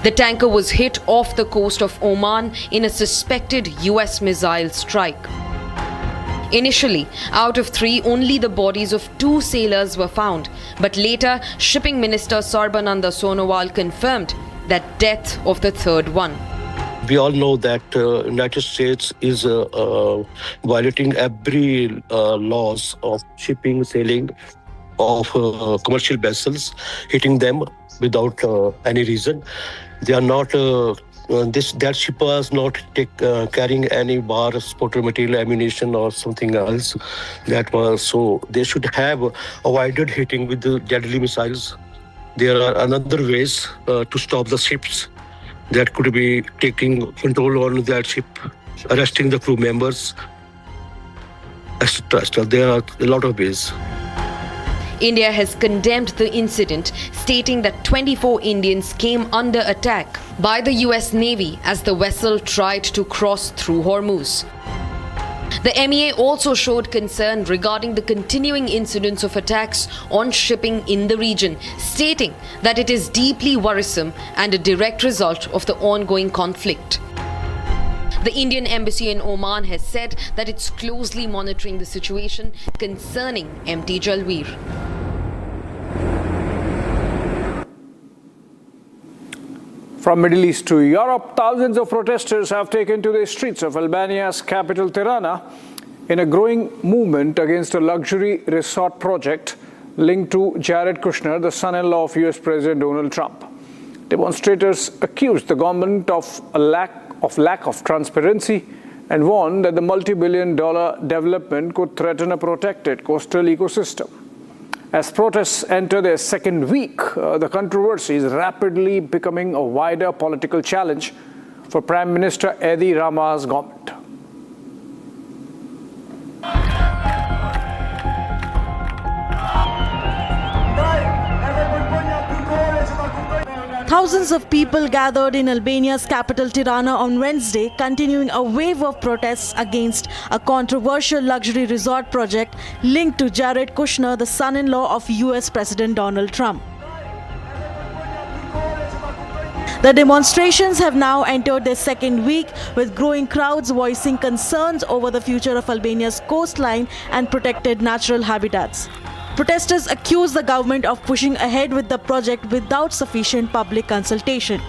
Speaker 1: The tanker was hit off the coast of Oman in a suspected US missile strike. Initially, out of 3, only the bodies of 2 sailors were found. But later, Shipping Minister Sarbananda Sonowal confirmed that death of the third one.
Speaker 7: We all know that United States is violating every laws of shipping, sailing of commercial vessels, hitting them without any reason. They are not that ship was not carrying any war spotter material, ammunition, or something else. That was so they should have avoided hitting with the deadly missiles. There are another ways to stop the ships that could be taking control on that ship, arresting the crew members, etc. There are a lot of ways.
Speaker 1: India has condemned the incident, stating that 24 Indians came under attack by the US Navy as the vessel tried to cross through Hormuz. The MEA also showed concern regarding the continuing incidents of attacks on shipping in the region, stating that it is deeply worrisome and a direct result of the ongoing conflict. The Indian Embassy in Oman has said that it's closely monitoring the situation concerning MT Jalveer.
Speaker 20: From Middle East to Europe, thousands of protesters have taken to the streets of Albania's capital Tirana in a growing movement against a luxury resort project linked to Jared Kushner, the son-in-law of US President Donald Trump. Demonstrators accused the government of a lack of transparency and warned that the multi-billion-dollar development could threaten a protected coastal ecosystem. As protests enter their second week, the controversy is rapidly becoming a wider political challenge for Prime Minister Edi Rama's government.
Speaker 4: Thousands of people gathered in Albania's capital Tirana on Wednesday, continuing a wave of protests against a controversial luxury resort project linked to Jared Kushner, the son-in-law of US President Donald Trump. The demonstrations have now entered their second week, with growing crowds voicing concerns over the future of Albania's coastline and protected natural habitats. Protesters accuse the government of pushing ahead with the project without sufficient public consultation.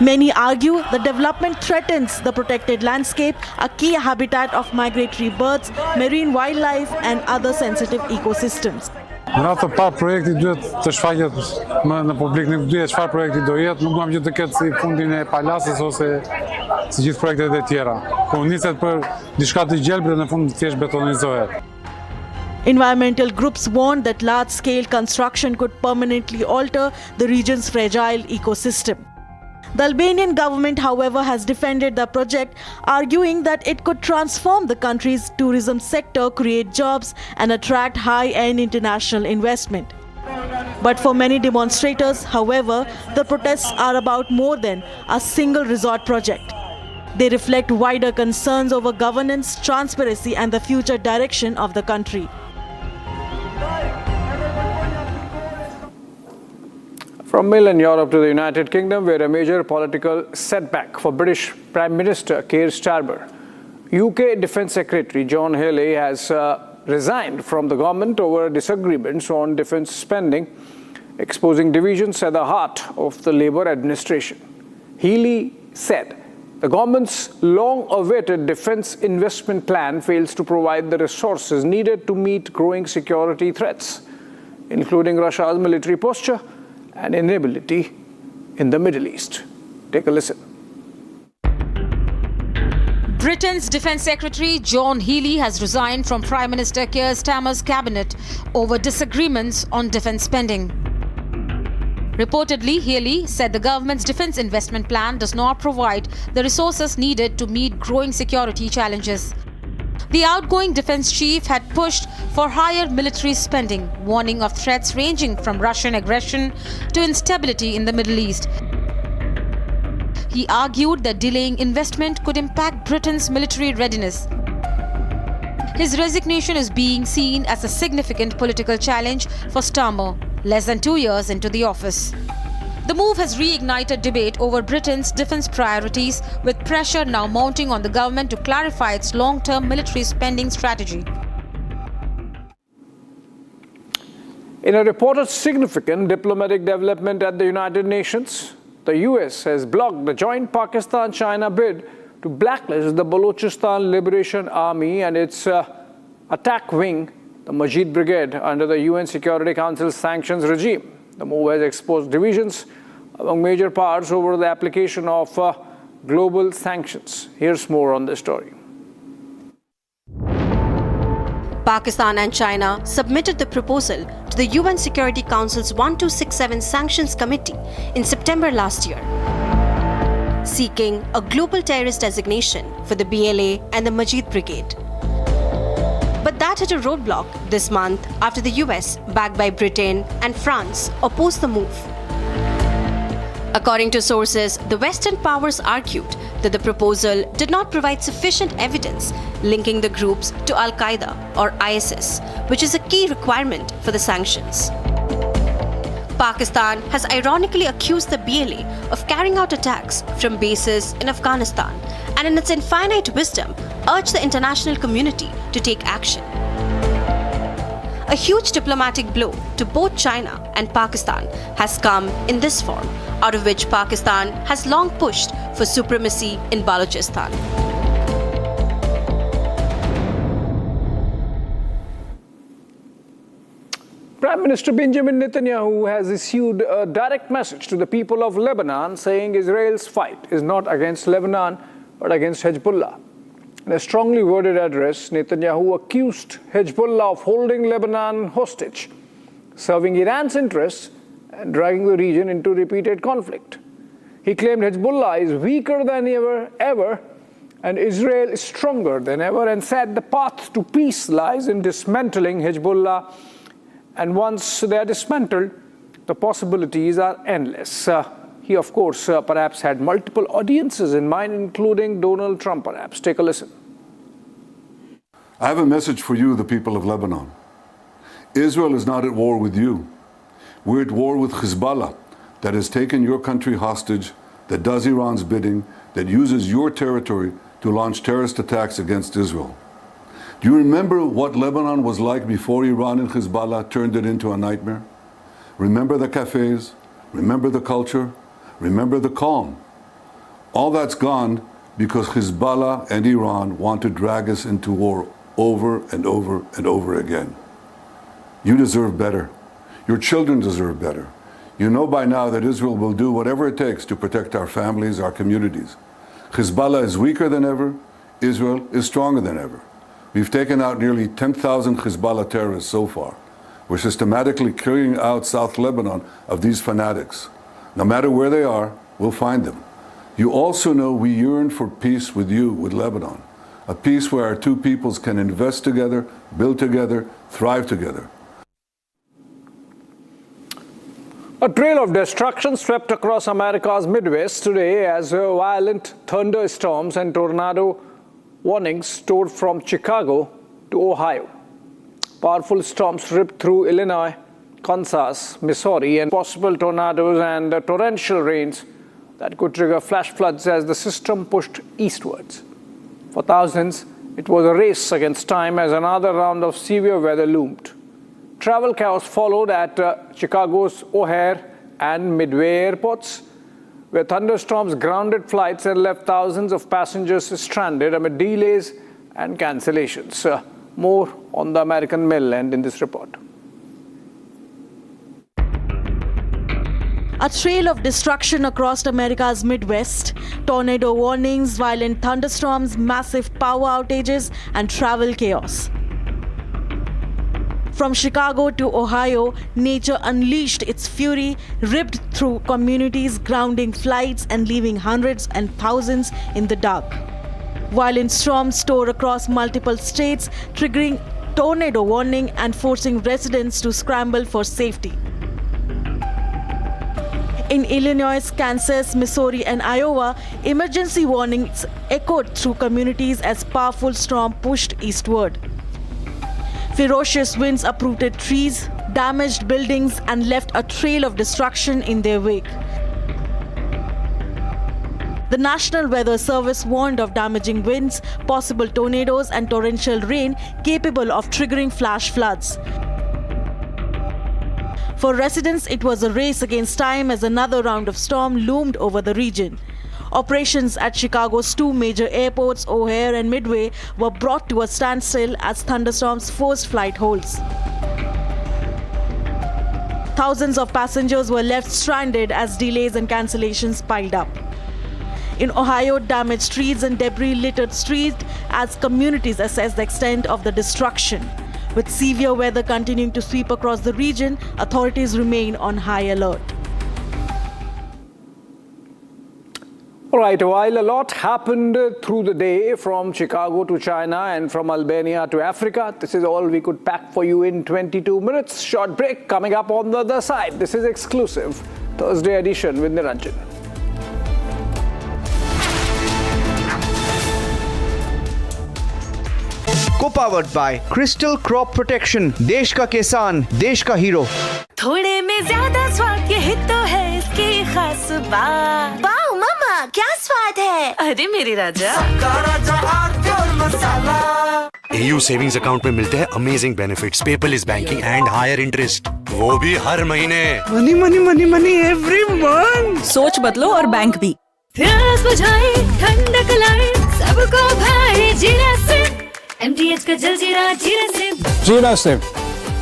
Speaker 4: Many argue the development threatens the protected landscape, a key habitat of migratory birds, marine wildlife, and other sensitive ecosystems.
Speaker 21: Në radhë të parë projekti duhet të shfaqet në publik, nuk duhet çfarë projekti do jetë, nuk duam që të ketë si fundin e Palasës ose si gjithë projektet e tjera. Po niset për diçka të gjelbër dhe në fund thjesht betonizohet.
Speaker 4: Environmental groups warn that large-scale construction could permanently alter the region's fragile ecosystem. The Albanian government, however, has defended the project, arguing that it could transform the country's tourism sector, create jobs, and attract high-end international investment. But for many demonstrators, however, the protests are about more than a single resort project. They reflect wider concerns over governance, transparency, and the future direction of the country.
Speaker 20: From mainland Europe to the United Kingdom, where a major political setback for British Prime Minister Keir Starmer. UK Defence Secretary John Healey has resigned from the government over disagreements on defence spending, exposing divisions at the heart of the Labour administration. Healey said the government's long-awaited defence investment plan fails to provide the resources needed to meet growing security threats, including Russia's military posture and inability in the Middle East. Take a listen.
Speaker 22: Britain's Defence Secretary John Healey has resigned from Prime Minister Keir Starmer's cabinet over disagreements on defence spending. Reportedly, Healey said the government's defence investment plan does not provide the resources needed to meet growing security challenges. The outgoing defence chief had pushed for higher military spending, warning of threats ranging from Russian aggression to instability in the Middle East. He argued that delaying investment could impact Britain's military readiness. His resignation is being seen as a significant political challenge for Starmer, less than 2 years into the office. The move has reignited debate over Britain's defence priorities, with pressure now mounting on the government to clarify its long-term military spending strategy.
Speaker 20: In a reported significant diplomatic development at the United Nations, the US has blocked the joint Pakistan-China bid to blacklist the Balochistan Liberation Army and its attack wing, the Majid Brigade, under the UN Security Council's sanctions regime. The move has exposed divisions among major powers over the application of global sanctions. Here's more on this story.
Speaker 2: Pakistan and China submitted the proposal to the UN Security Council's 1267 Sanctions Committee in September last year, seeking a global terrorist designation for the BLA and the Majid Brigade. But that hit a roadblock this month after the US, backed by Britain and France, opposed the move. According to sources, the Western powers argued that the proposal did not provide sufficient evidence linking the groups to Al-Qaeda or ISIS, which is a key requirement for the sanctions. Pakistan has ironically accused the BLA of carrying out attacks from bases in Afghanistan and in its infinite wisdom urged the international community to take action. A huge diplomatic blow to both China and Pakistan has come in this form, out of which Pakistan has long pushed for supremacy in Balochistan.
Speaker 20: Prime Minister Benjamin Netanyahu has issued a direct message to the people of Lebanon saying Israel's fight is not against Lebanon but against Hezbollah. In a strongly worded address, Netanyahu accused Hezbollah of holding Lebanon hostage, serving Iran's interests and dragging the region into repeated conflict. He claimed Hezbollah is weaker than ever, and Israel is stronger than ever, and said the path to peace lies in dismantling Hezbollah. And once they are dismantled, the possibilities are endless. He, of course, perhaps had multiple audiences in mind, including Donald Trump, perhaps. Take a listen.
Speaker 16: I have a message for you, the people of Lebanon. Israel is not at war with you. We're at war with Hezbollah, that has taken your country hostage, that does Iran's bidding, that uses your territory to launch terrorist attacks against Israel. Do you remember what Lebanon was like before Iran and Hezbollah turned it into a nightmare? Remember the cafes? Remember the culture? Remember the calm? All that's gone because Hezbollah and Iran want to drag us into war over and over and over again. You deserve better. Your children deserve better. You know by now that Israel will do whatever it takes to protect our families, our communities. Hezbollah is weaker than ever. Israel is stronger than ever. We've taken out nearly 10,000 Hezbollah terrorists so far. We're systematically clearing out South Lebanon of these fanatics. No matter where they are, we'll find them. You also know we yearn for peace with you, with Lebanon. A peace where our two peoples can invest together, build together, thrive together.
Speaker 20: A trail of destruction swept across America's Midwest today as violent thunderstorms and tornado warnings tore from Chicago to Ohio. Powerful storms ripped through Illinois, Kansas, Missouri, and possible tornadoes and torrential rains that could trigger flash floods as the system pushed eastwards. For thousands, it was a race against time as another round of severe weather loomed. Travel chaos followed at Chicago's O'Hare and Midway airports, where thunderstorms grounded flights and left thousands of passengers stranded amid delays and cancellations. More on the American mainland in this report.
Speaker 4: A trail of destruction across America's Midwest, tornado warnings, violent thunderstorms, massive power outages, and travel chaos. From Chicago to Ohio, nature unleashed its fury, ripped through communities, grounding flights and leaving hundreds and thousands in the dark. Violent storms tore across multiple states, triggering tornado warning and forcing residents to scramble for safety. In Illinois, Kansas, Missouri, and Iowa, emergency warnings echoed through communities as powerful storm pushed eastward. Ferocious winds uprooted trees, damaged buildings, and left a trail of destruction in their wake. The National Weather Service warned of damaging winds, possible tornadoes, and torrential rain capable of triggering flash floods. For residents, it was a race against time as another round of storm loomed over the region. Operations at Chicago's two major airports, O'Hare and Midway, were brought to a standstill as thunderstorms forced flight holds. Thousands of passengers were left stranded as delays and cancellations piled up. In Ohio, damaged streets and debris-littered streets as communities assess the extent of the destruction. With severe weather continuing to sweep across the region, authorities remain on high alert.
Speaker 20: All right, while a lot happened through the day, from Chicago to China and from Albania to Africa, this is all we could pack for you in 22 minutes. Short break coming up on the other side. This is exclusive Thursday edition with Niranjan.
Speaker 3: Co-powered by Crystal Crop Protection, देश का किसान, देश का hero.
Speaker 9: थोड़े में ज्यादा स्वाद, यही तो है इसकी खास बात। वाओ मामा, क्या स्वाद है? अरे मेरे राजा,
Speaker 11: AU सेविंग्स अकाउंट में मिलते हैं amazing benefits, paperless banking and higher interest, वो भी हर महीने।
Speaker 12: Money money money money every month. सोच बदलो और बैंक भी।
Speaker 9: प्यास बुझाए, ठंडक लाए, सबको भाए जीरा से। MTH का जलजीरा जीरा से।
Speaker 10: जीरा से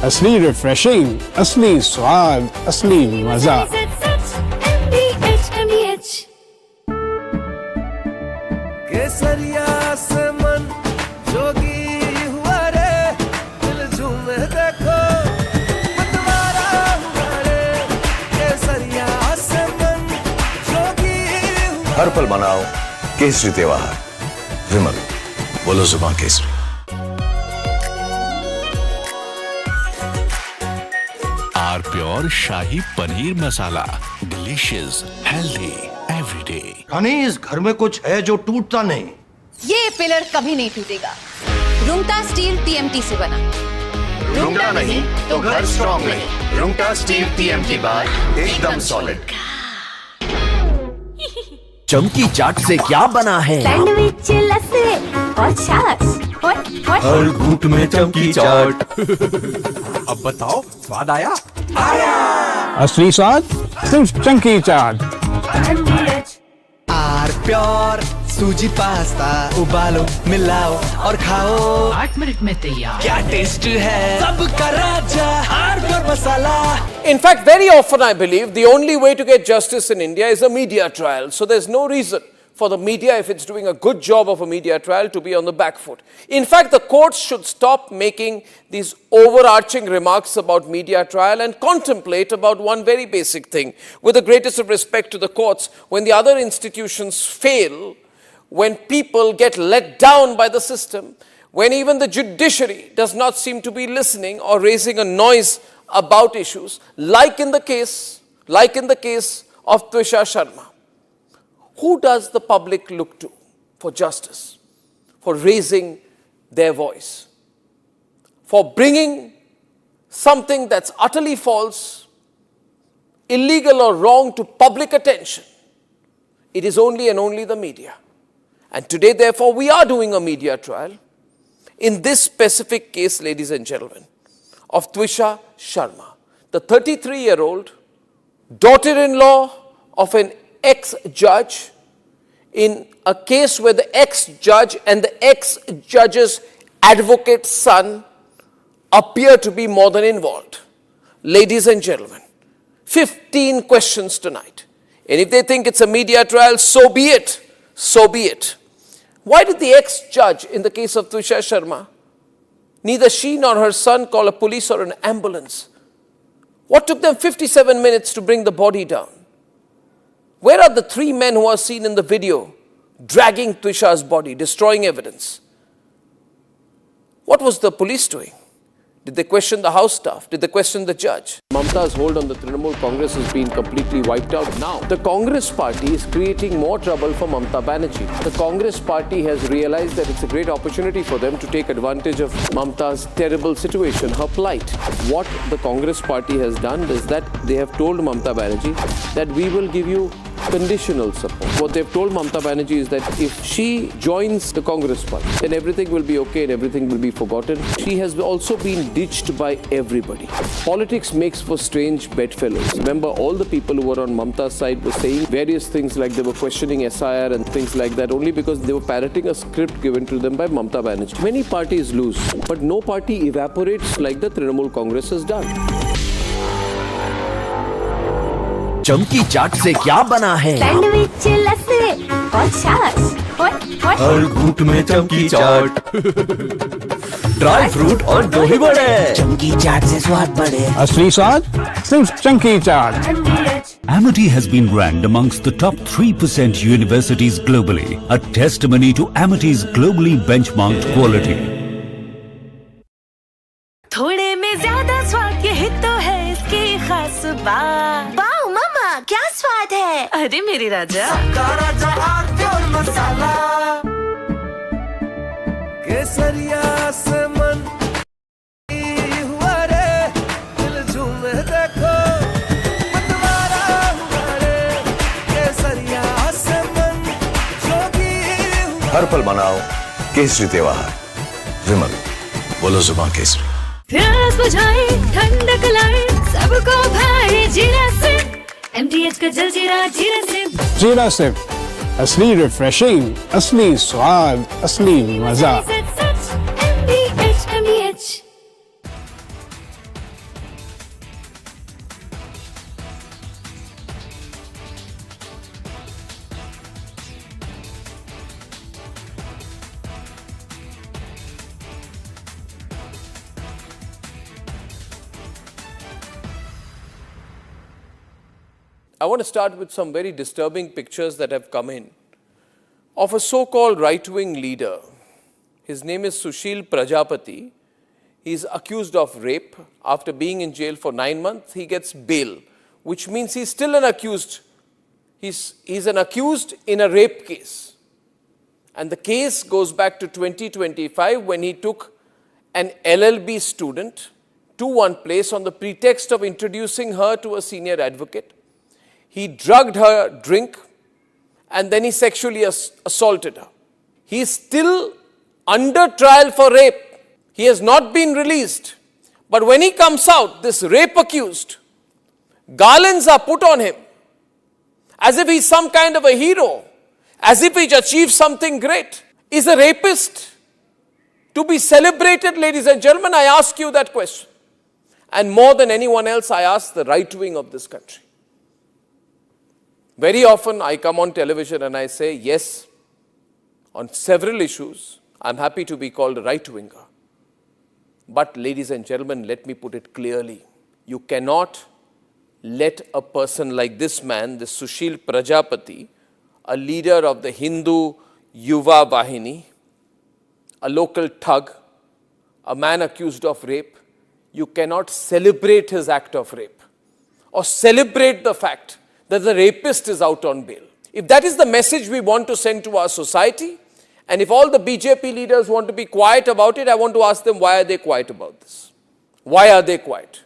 Speaker 10: असली रिफ्रेशिंग, असली स्वाद, असली मजा।
Speaker 9: MTH
Speaker 15: केसरिया से मन जोगी हुआ रे, दिल झूमे देखो मतवारा हुआ रे। केसरिया से मन जोगी हुआ।
Speaker 19: हर पल मनाओ केसरी त्योहार। विमल, बोलो जुबान केसरी।
Speaker 13: R pure shahi paneer masala, delicious, healthy everyday.
Speaker 18: रानी, इस घर में कुछ है जो टूटता नहीं।
Speaker 23: ये पिलर कभी नहीं टूटेगा। रुंगटा स्टील TMT से बना।
Speaker 19: रुंगटा नहीं तो घर स्ट्रॉन्ग नहीं। रुंगटा स्टील TMT बार एकदम सॉलिड।
Speaker 15: चमकी चाट से क्या बना है?
Speaker 9: सैंडविच, लस्सी और छाछ।
Speaker 15: हर घूंट में चमकी चाट। अब बताओ, स्वाद आया?
Speaker 10: असली स्वाद सिर्फ चंकी चाट।
Speaker 15: आर प्योर सूजी पास्ता, उबालो, मिलाओ और खाओ।
Speaker 12: 8 मिनट में तैयार।
Speaker 15: क्या टेस्ट है, सबका राजा R pure masala.
Speaker 14: In fact, very often I believe the only way to get justice in India is a media trial. So there's no reason for the media, if it's doing a good job of a media trial, to be on the back foot. In fact, the courts should stop making these overarching remarks about media trial and contemplate about one very basic thing. With the greatest of respect to the courts, when the other institutions fail, when people get let down by the system, when even the judiciary does not seem to be listening or raising a noise about issues, like in the case of Twisha Sharma, who does the public look to for justice, for raising their voice, for bringing something that's utterly false, illegal or wrong to public attention? It is only and only the media. And today, therefore, we are doing a media trial in this specific case, ladies and gentlemen, of Twisha Sharma, the 33-year-old daughter-in-law of an ex-judge, in a case where the ex-judge and the ex-judge's advocate's son appear to be more than involved. Ladies and gentlemen, 15 questions tonight. And if they think it's a media trial, so be it. So be it. Why did the ex-judge in the case of Twisha Sharma, neither she nor her son call a police or an ambulance? What took them 57 minutes to bring the body down? Where are the 3 men who are seen in the video dragging Twisha's body, destroying evidence? What was the police doing? Did they question the House staff? Did they question the judge? Mamta's hold on the Trinamool Congress has been completely wiped out now. The Congress party is creating more trouble for Mamta Banerjee. The Congress party has realized that it's a great opportunity for them to take advantage of Mamta's terrible situation, her plight. What the Congress party has done is that they have told Mamta Banerjee that we will give you conditional support. What they've told Mamta Banerjee is that if she joins the Congress party, then everything will be okay and everything will be forgotten. She has also been ditched by everybody. Politics makes for strange bedfellows. Remember, all the people who were on Mamta's side were saying various things, like they were questioning SIR and things like that, only because they were parroting a script given to them by Mamta Banerjee. Many parties lose, but no party evaporates like the Trinamool Congress has done.
Speaker 15: चमकी चाट से क्या बना है?
Speaker 9: Sandwich लस्सी और छाछ
Speaker 15: हर घूंट में चमकी चाट, ड्राई फ्रूट और दही बड़े, चमकी चाट से स्वाद बढ़े।
Speaker 10: असली स्वाद सिर्फ chunky chaat.
Speaker 5: Amity has been ranked amongst the top 3% universities globally, a testimony to Amity's globally benchmarked quality.
Speaker 9: थोड़े में ज्यादा स्वाद, यही तो है इसकी खास बात। वाओ मामा, क्या स्वाद है? अरे मेरे राजा,
Speaker 15: राजा और मसाला, केसरिया से मन हुआ रे, दिल झूमे देखो, मतवारा हुआ रे, केसरिया से मन जोगी हुआ।
Speaker 11: हर पल मनाओ केसरी त्योहार। विमल, बोलो जुबान केसरी।
Speaker 9: प्यास बुझाए, ठंडक लाए, सबको भाए जीरा से। MTH का जल जीरा, जीरा से।
Speaker 10: जीरा सिर्फ असली रिफ्रेशिंग, असली स्वाद, असली मजा।
Speaker 9: MTH।
Speaker 14: I want to start with some very disturbing pictures that have come in of a so-called right-wing leader. His name is Sushil Prajapati. He is accused of rape. After being in jail for 9 months, he gets bail, which means he's still an accused. He's an accused in a rape case. And the case goes back to 2025 when he took an LLB student to one place on the pretext of introducing her to a senior advocate. He drugged her drink and then he sexually assaulted her. He is still under trial for rape. He has not been released. But when he comes out, this rape accused, garlands are put on him as if he's some kind of a hero, as if he's achieved something great. Is a rapist to be celebrated, ladies and gentlemen? I ask you that question. And more than anyone else, I ask the right wing of this country. Very often I come on television and I say, yes, on several issues, I'm happy to be called a right-winger. But ladies and gentlemen, let me put it clearly. You cannot let a person like this man, this Sushil Prajapati, a leader of the Hindu Yuva Vahini, a local thug, a man accused of rape, you cannot celebrate his act of rape or celebrate the fact that the rapist is out on bail. If that is the message we want to send to our society, and if all the BJP leaders want to be quiet about it, I want to ask them, why are they quiet about this? Why are they quiet?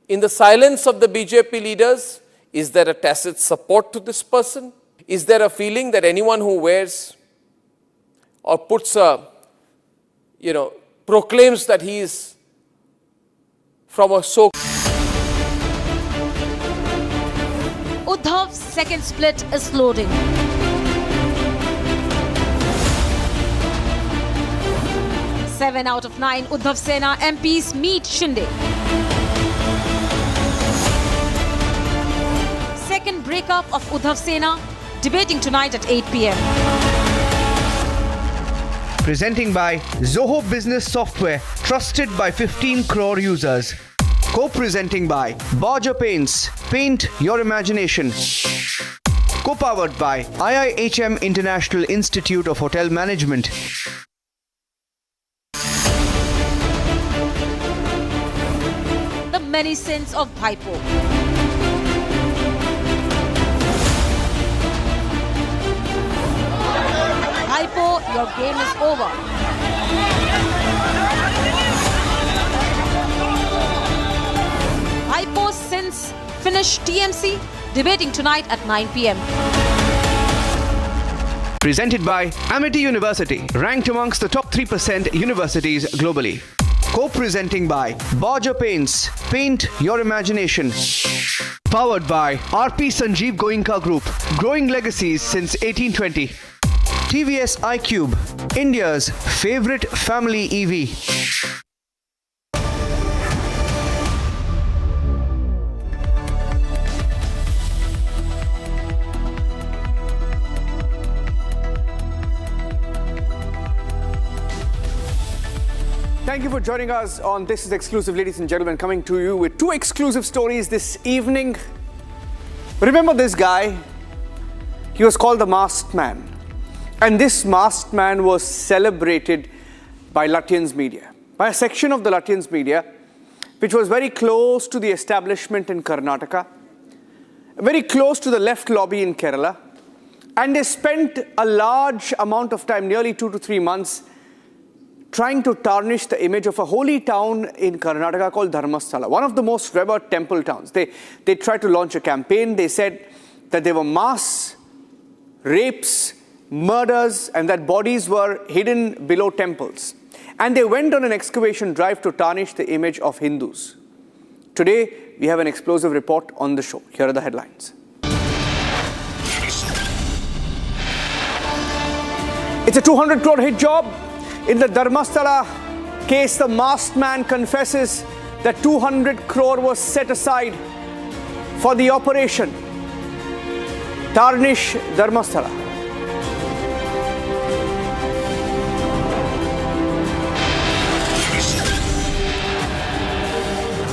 Speaker 14: In the silence of the BJP leaders, is there a tacit support to this person? Is there a feeling that anyone who wears or puts a, proclaims that he is from a
Speaker 22: Uddhav's second split is loading. Seven out of 9 Uddhav Sena MPs meet Shinde. Second breakup of Uddhav Sena, debating tonight at 8 p.m.
Speaker 3: Presenting by Zoho Business Software, trusted by 15 crore users. Co-presenting by Borger Paints, paint your imagination. Co-powered by IIHM International Institute of Hotel Management.
Speaker 22: The many sins of Bhaipo. Bhaipo, your game is over. Bhaipo's sins finish TMC, debating tonight at 9 p.m.
Speaker 3: Presented by Amity University, ranked amongst the top 3% universities globally. Co-presenting by Borger Paints, paint your imagination. Powered by RP Sanjeev Goenka Group, growing legacies since 1820. TVS iQube, India's favorite family EV. Thank you for joining us on This is Exclusive, ladies and gentlemen, coming to you with two exclusive stories this evening. Remember this guy? He was called the Masked Man. And this Masked Man was celebrated by Lutyens media, by a section of the Lutyens media, which was very close to the establishment in Karnataka, very close to the left lobby in Kerala. And they spent a large amount of time, nearly 2 to 3 months, trying to tarnish the image of a holy town in Karnataka called Dharmasthala, one of the most revered temple towns. They tried to launch a campaign. They said that there were mass rapes, murders, and that bodies were hidden below temples. And they went on an excavation drive to tarnish the image of Hindus. Today, we have an explosive report on the show. Here are the headlines. It's a 200 crore hit job. In the Dharmasthala case, the masked man confesses that 200 crore was set aside for the operation. Tarnish Dharmasthala.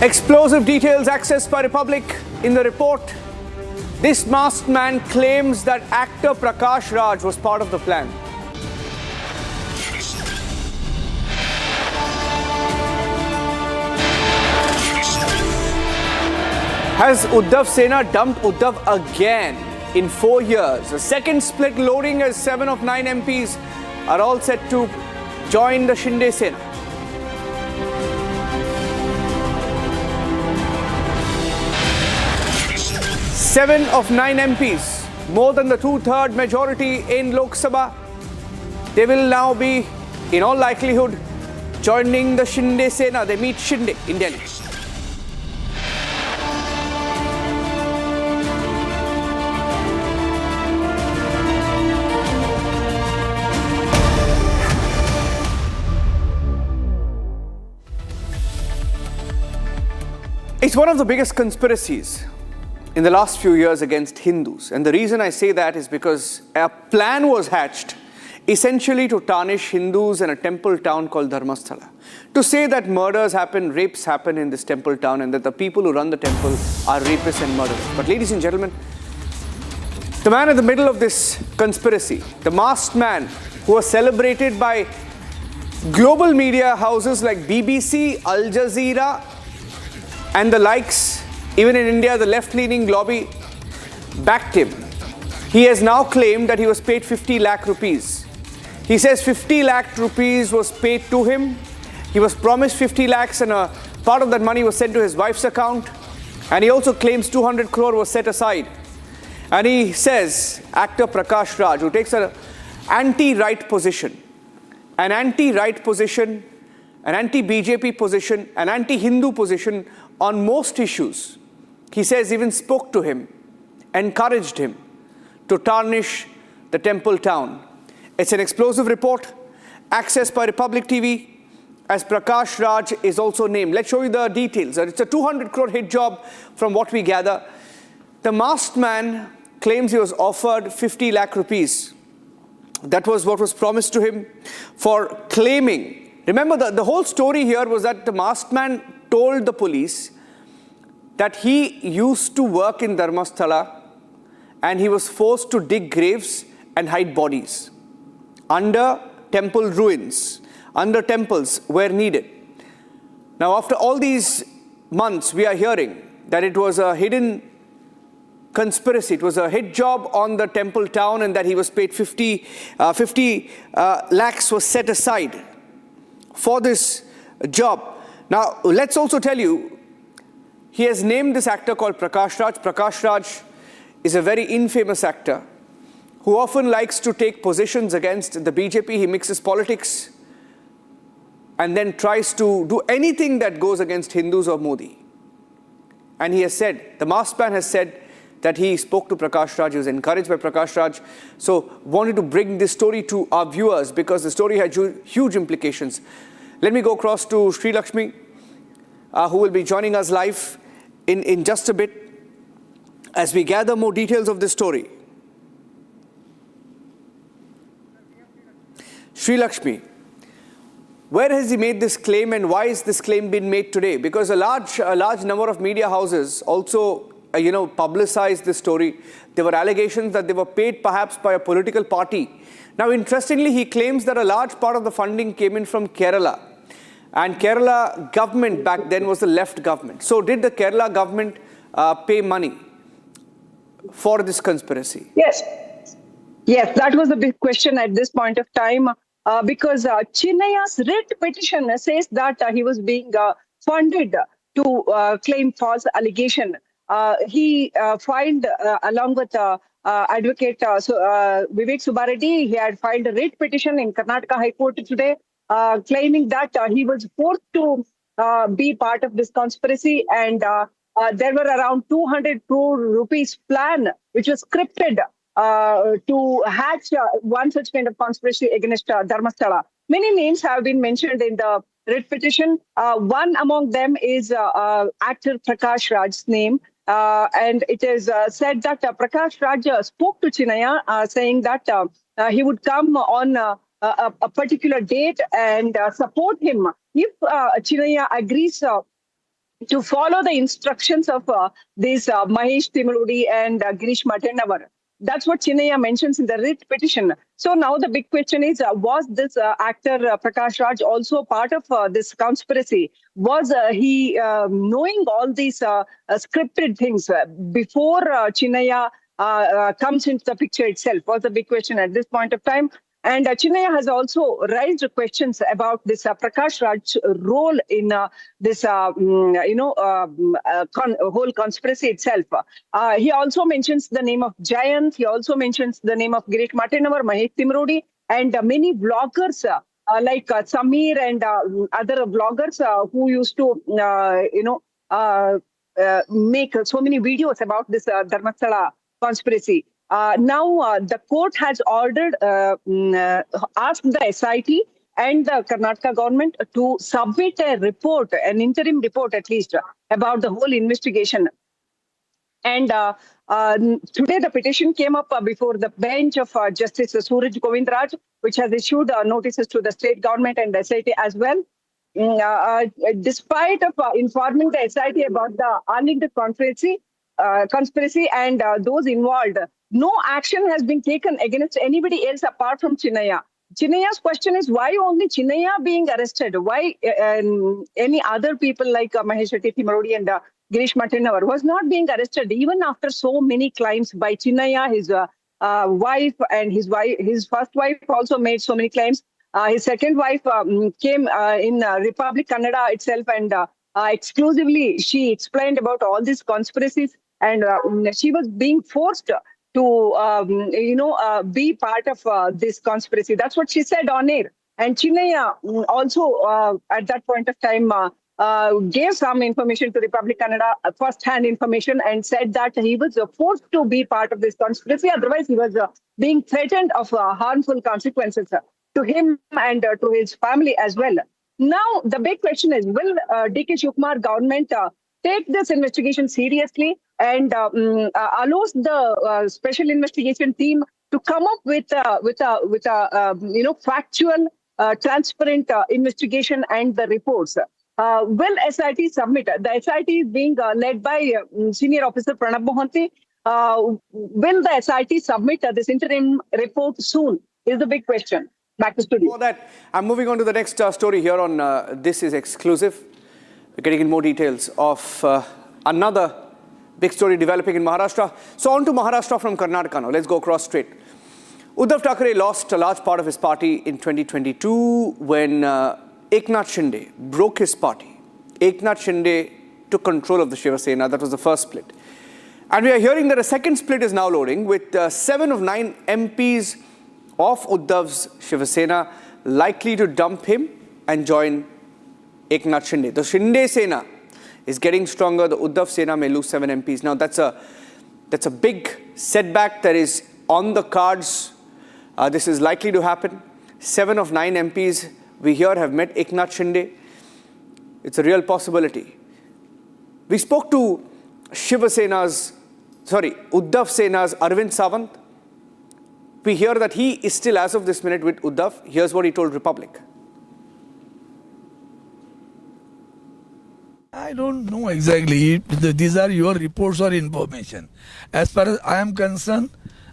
Speaker 3: Explosive details accessed by Republic in the report. This masked man claims that actor Prakash Raj was part of the plan. Has Uddhav Sena dumped Uddhav again in 4 years? A second split loading as 7 of 9 MPs are all set to join the Shinde Sena. Seven of 9 MPs, more than the 2/3 majority in Lok Sabha. They will now be, in all likelihood, joining the Shinde Sena. They meet Shinde in Delhi. It's one of the biggest conspiracies in the last few years against Hindus. And the reason I say that is because a plan was hatched essentially to tarnish Hindus in a temple town called Dharmasthala. To say that murders happen, rapes happen in this temple town, and that the people who run the temple are rapists and murderers. But ladies and gentlemen, the man in the middle of this conspiracy, the masked man who was celebrated by global media houses like BBC, Al Jazeera, and the likes, even in India, the left-leaning lobby backed him. He has now claimed that he was paid 50 lakh rupees. He says 50 lakh rupees was paid to him. He was promised 50 lakhs and a part of that money was sent to his wife's account. And he also claims 200 crore was set aside. And he says, actor Prakash Raj, who takes an anti-right position, an anti-right position, an anti-BJP position, an anti-Hindu position on most issues. He says even spoke to him, encouraged him to tarnish the temple town. It's an explosive report accessed by Republic TV as Prakash Raj is also named. Let's show you the details. It's a 200 crore hit job from what we gather. The masked man claims he was offered 50 lakh rupees. That was what was promised to him for claiming. Remember, the whole story here was that the masked man told the police that he used to work in Dharmasthala and he was forced to dig graves and hide bodies under temple ruins, under temples where needed. Now, after all these months, we are hearing that it was a hidden conspiracy. It was a hit job on the temple town and that he was paid 50 lakhs was set aside for this job. Now, let's also tell you, he has named this actor called Prakash Raj. Prakash Raj is a very infamous actor who often likes to take positions against the BJP. He mixes politics and then tries to do anything that goes against Hindus or Modi. And he has said, the masked man has said that he spoke to Prakash Raj, he was encouraged by Prakash Raj. So wanted to bring this story to our viewers because the story had huge implications. Let me go across to Sri Lakshmi, who will be joining us live in just a bit as we gather more details of this story. Sri Lakshmi, Where has he made this claim, and why is this claim been made today? Because a large number of media houses also, publicized this story. There were allegations that they were paid perhaps by a political party. Now, interestingly, he claims that a large part of the funding came in from Kerala. And Kerala government back then was the left government. So did the Kerala government pay money for this conspiracy?
Speaker 6: Yes. Yes, that was the big question at this point of time. Because Chinnaya's writ petition says that he was being funded to claim false allegation. He filed along with advocate Vivek Subbareddy, he had filed a writ petition in Karnataka High Court today, claiming that he was forced to be part of this conspiracy, and there were around 200 crore rupees plan which was scripted to hatch one such kind of conspiracy against Dharmasthala. Many names have been mentioned in the writ petition. One among them is actor Prakash Raj's name. And it is said that Prakash Raj spoke to Chinnaya saying that he would come on a particular date and support him if Chinnaya agrees to follow the instructions of these Mahesh Timurudi and Girish Matennavar. That's what Chinnaya mentions in the writ petition. So now the big question is, was this actor Prakash Raj also part of this conspiracy? Was he knowing all these scripted things before Chinnaya comes into the picture itself? Was the big question at this point of time. And Chinnaya has also raised questions about this Prakash Raj's role in this, whole conspiracy itself. He also mentions the name of Jayant. He also mentions the name of Girish Matennavar, Mahesh Timurudi, and many vloggers like Samir and other vloggers who used to, make so many videos about this Dharmasthala conspiracy. Now, the court has ordered, asked the SIT and the Karnataka government to submit a report, an interim report at least, about the whole investigation. And today the petition came up before the bench of Justice Suraj Govindraj, which has issued notices to the state government and the SIT as well. Despite of informing the SIT about the unlinked conspiracy and those involved, no action has been taken against anybody else apart from Chinnaya. Chinnaya's question is, why only Chinnaya being arrested? Why any other people like Mahesh Timurudi and Girish Matennavar was not being arrested even after so many claims by Chinnaya, his wife, and his first wife also made so many claims. His second wife came in Republic Kannada itself, and exclusively she explained about all these conspiracies, and she was being forced to, be part of this conspiracy. That's what she said on air. And Chinnaya also, at that point of time, gave some information to Republic Kannada, first-hand information, and said that he was forced to be part of this conspiracy. Otherwise, he was being threatened of harmful consequences to him and to his family as well. Now, the big question is, will D.K. Shivkumar government take this investigation seriously and allows the special investigation team to come up with a factual, transparent investigation and the reports? Will SIT submit? The SIT is being led by Senior Officer Pranab Mohanty. Will the SIT submit this interim report soon? Is the big question. Back to studio.
Speaker 3: For that, I'm moving on to the next story here on This Is Exclusive. We're getting in more details of another big story developing in Maharashtra. So on to Maharashtra from Karnataka now. Let's go across straight. Uddhav Thackeray lost a large part of his party in 2022 when Eknath Shinde broke his party. Eknath Shinde took control of the Shiv Sena. That was the first split. And we are hearing that a second split is now loading with 7 of 9 MPs of Uddhav's Shiv Sena likely to dump him and join Eknath Shinde. The Shinde Sena is getting stronger. The Uddhav Sena may lose 7 MPs. Now that's a big setback that is on the cards. This is likely to happen. 7 of 9 MPs we here have met Eknath Shinde. It's a real possibility. We spoke to Uddhav Sena's Arvind Sawant. We hear that he is still, as of this minute, with Uddhav. Here's what he told Republic.
Speaker 7: I don't know exactly. These are your reports or information. As far as I am concerned,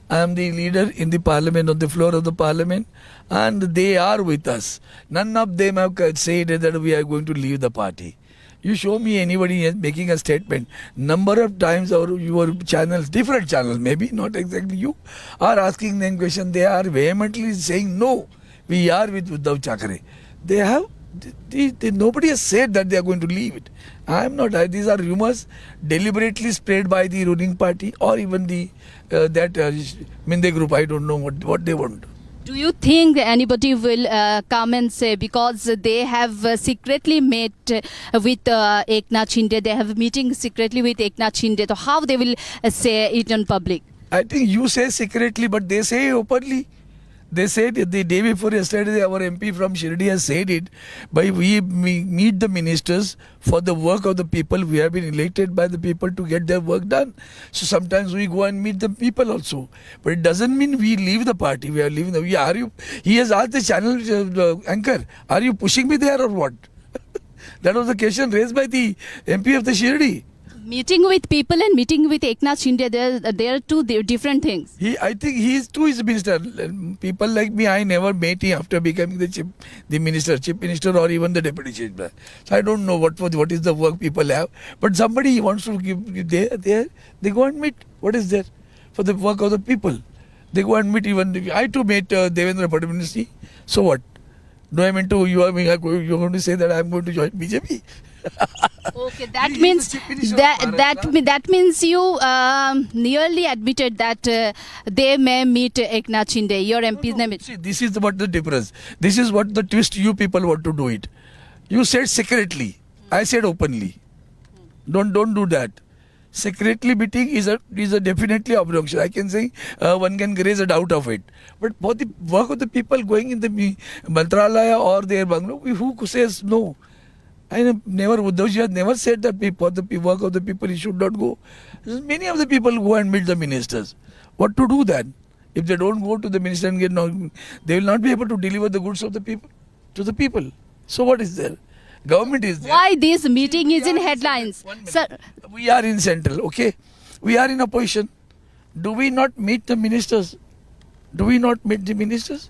Speaker 7: I am the leader in the parliament, on the floor of the parliament, and they are with us. None of them have said that we are going to leave the party. You show me anybody making a statement. Number of times your channels, different channels, maybe not exactly you, are asking them question. They are vehemently saying no. We are with Uddhav Thackeray. They have. Nobody has said that they are going to leave it. I am not. These are rumors deliberately spread by the ruling party or even the Minde group. I don't know what they want.
Speaker 23: Do you think anybody will come and say, because they have secretly met with Eknath Shinde, they have a meeting secretly with Eknath Shinde, so how they will say it in public?
Speaker 7: I think you say secretly, but they say openly. They said the day before yesterday, our MP from Shirdi has said it, but we meet the ministers for the work of the people. We have been elected by the people to get their work done. So sometimes we go and meet the people also. But it doesn't mean we leave the party. We are leaving he has asked the channel anchor, are you pushing me there or what? That was the question raised by the MP of the Shirdi.
Speaker 23: Meeting with people and meeting with Eknath Shinde, they are two different things.
Speaker 7: I think he is too is minister. People like me, I never met him after becoming the chief minister or even the deputy chief minister. So I don't know what is the work people have. But somebody wants to give they go and meet. What is there for the work of the people? They go and meet even. I too met Devendra Fadnavis. So what? Do I mean to you are going to say that I am going to join BJP?
Speaker 23: Okay, that means that means you nearly admitted that they may meet Eknath Shinde, your MP's name.
Speaker 7: See, this is what the difference. This is what the twist you people want to do it. You said secretly. I said openly. Don't do that. Secretly meeting is a definitely obnoxious. I can say one can raise a doubt of it. But for the work of the people going in the Mantralaya or their bungalow, who says no? Uddhav has never said that for the work of the people he should not go. Many of the people go and meet the ministers. What to do then? If they don't go to the minister and they will not be able to deliver the goods of the people to the people. So what is there? Government is there.
Speaker 23: Why this meeting is in headlines? Sir,
Speaker 7: we are in central, okay? We are in opposition. Do we not meet the ministers? Do we not meet the ministers?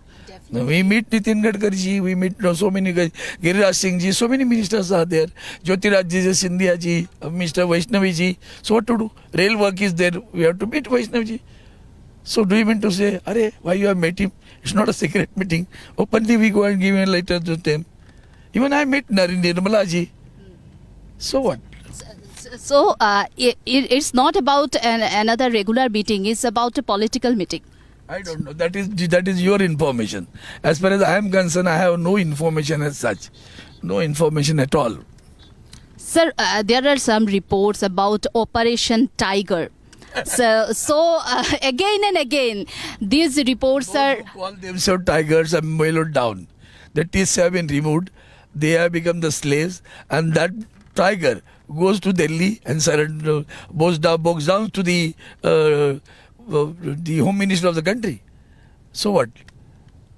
Speaker 7: We meet Nitin Gadkari ji, we meet so many guys, Giriraj Singh ji, so many ministers are there. Jyotiraj ji, Scindia ji, Mr. Vaishnavi ji. So what to do? Rail work is there, we have to meet Vaishnavi ji. So do you mean to say, Arey, why you have met him? It's not a secret meeting. Openly we go and give a letter to them. Even I met Nirmala ji. So what?
Speaker 23: So it's not about another regular meeting, it's about a political meeting.
Speaker 7: I don't know. That is your information. As far as I am concerned, I have no information as such. No information at all.
Speaker 23: Sir, there are some reports about Operation Tiger. So again and again, these reports are...
Speaker 7: Who call themselves tigers are mellowed down. The teeth have been removed. They have become the slaves. And that tiger goes to Delhi and bows down to the Home Minister of the country. So what?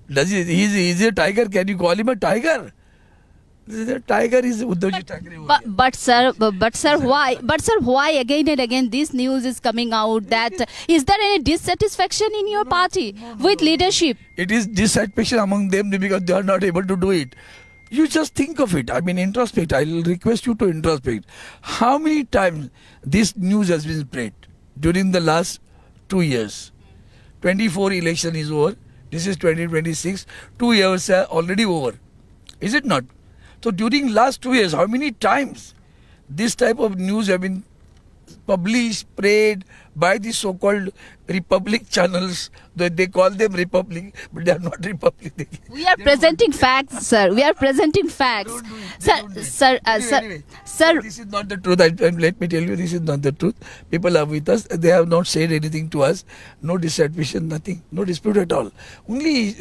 Speaker 7: He's a tiger. Can you call him a tiger? The tiger is Uddhav Thackeray.
Speaker 23: But sir, why again and again this news is coming out? That is there any dissatisfaction in your party with leadership?
Speaker 7: It is dissatisfaction among them because they are not able to do it. You just think of it. I mean, introspect. I will request you to introspect. How many times this news has been spread during the last 2 years? 24 election is over. This is 2026. 2 years are already over. Is it not? So during last 2 years, how many times this type of news have been published, spread by the so-called Republic channels? They call them Republic, but they are not Republic.
Speaker 23: We are presenting facts, sir. We are presenting facts. Sir,
Speaker 7: this is not the truth. Let me tell you, this is not the truth. People are with us. They have not said anything to us. No dissatisfaction, nothing. No dispute at all. Only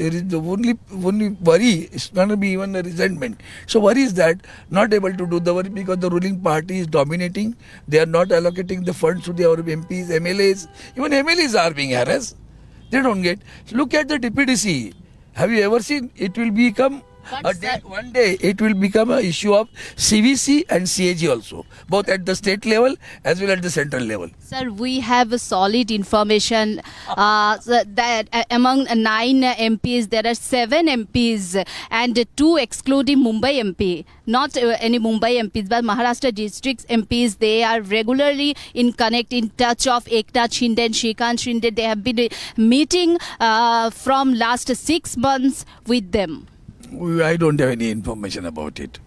Speaker 7: worry is going to be even a resentment. So worry is that not able to do the work because the ruling party is dominating. They are not allocating the funds to their MPs, MLAs. Even MLAs are being harassed. They don't get. Look at the DPDC. Have you ever seen? It will become One day it will become an issue of CVC and CAG also, both at the state level as well as the central level.
Speaker 23: Sir, we have a solid information that among 9 MPs, there are 7 MPs and 2 excluding Mumbai MP. Not any Mumbai MPs, but Maharashtra districts MPs. They are regularly in touch of Eknath Shinde and Shinde. They have been meeting from last 6 months with them.
Speaker 7: I don't have any information about it.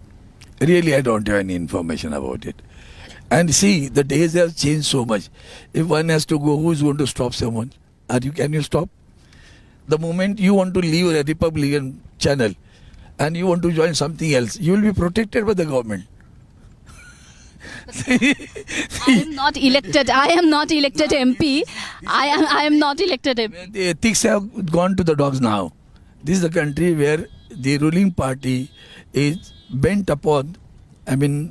Speaker 7: Really, I don't have any information about it. And see, the days have changed so much. If one has to go, who is going to stop someone? Can you stop? The moment you want to leave a Republican channel and you want to join something else, you will be protected by the government.
Speaker 23: I am not elected. I am not elected MP. I am not elected MP.
Speaker 7: The ethics have gone to the dogs now. This is a country where the ruling party is bent upon, you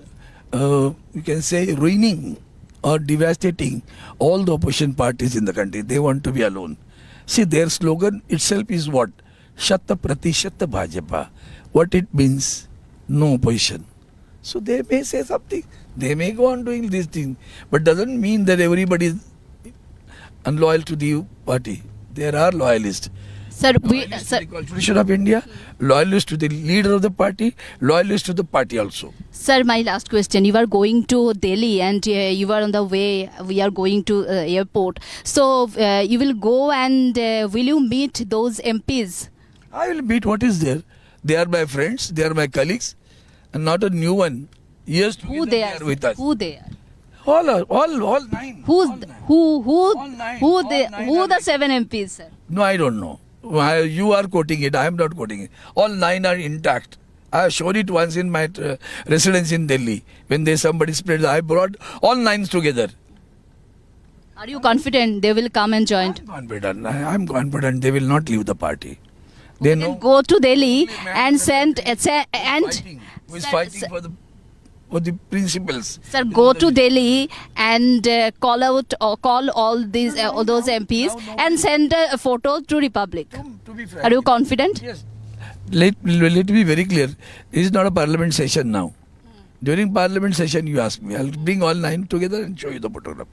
Speaker 7: can say, ruining or devastating all the opposition parties in the country. They want to be alone. See, their slogan itself is what? Shata Pratishata Bhajapa. What it means? No opposition. So they may say something. They may go on doing this thing. But doesn't mean that everybody is unloyal to the party. There are loyalists.
Speaker 23: Sir,
Speaker 7: to the Constitution of India, loyalists to the leader of the party, loyalists to the party also.
Speaker 23: Sir, my last question. You are going to Delhi and you are on the way. We are going to airport. So you will go and will you meet those MPs?
Speaker 7: I will meet what is there. They are my friends. They are my colleagues. And not a new one. Yes,
Speaker 23: who they are
Speaker 7: with us.
Speaker 23: Who they are?
Speaker 7: All 9.
Speaker 23: Who the 7 MPs, sir?
Speaker 7: No, I don't know. You are quoting it. I am not quoting it. All 9 are intact. I have shown it once in my residence in Delhi. When somebody spread, I brought all 9s together.
Speaker 23: Are you confident they will come and join?
Speaker 7: I am confident they will not leave the party. They know.
Speaker 23: Go to Delhi and send
Speaker 7: who is fighting for the principles.
Speaker 23: Sir, go to Delhi and call all these all those MPs and send a photo to Republic.
Speaker 7: To be frank,
Speaker 23: are you confident?
Speaker 7: Yes. Let me be very clear. This is not a parliament session now. During parliament session, you ask me. I'll bring all 9 together and show you the photograph.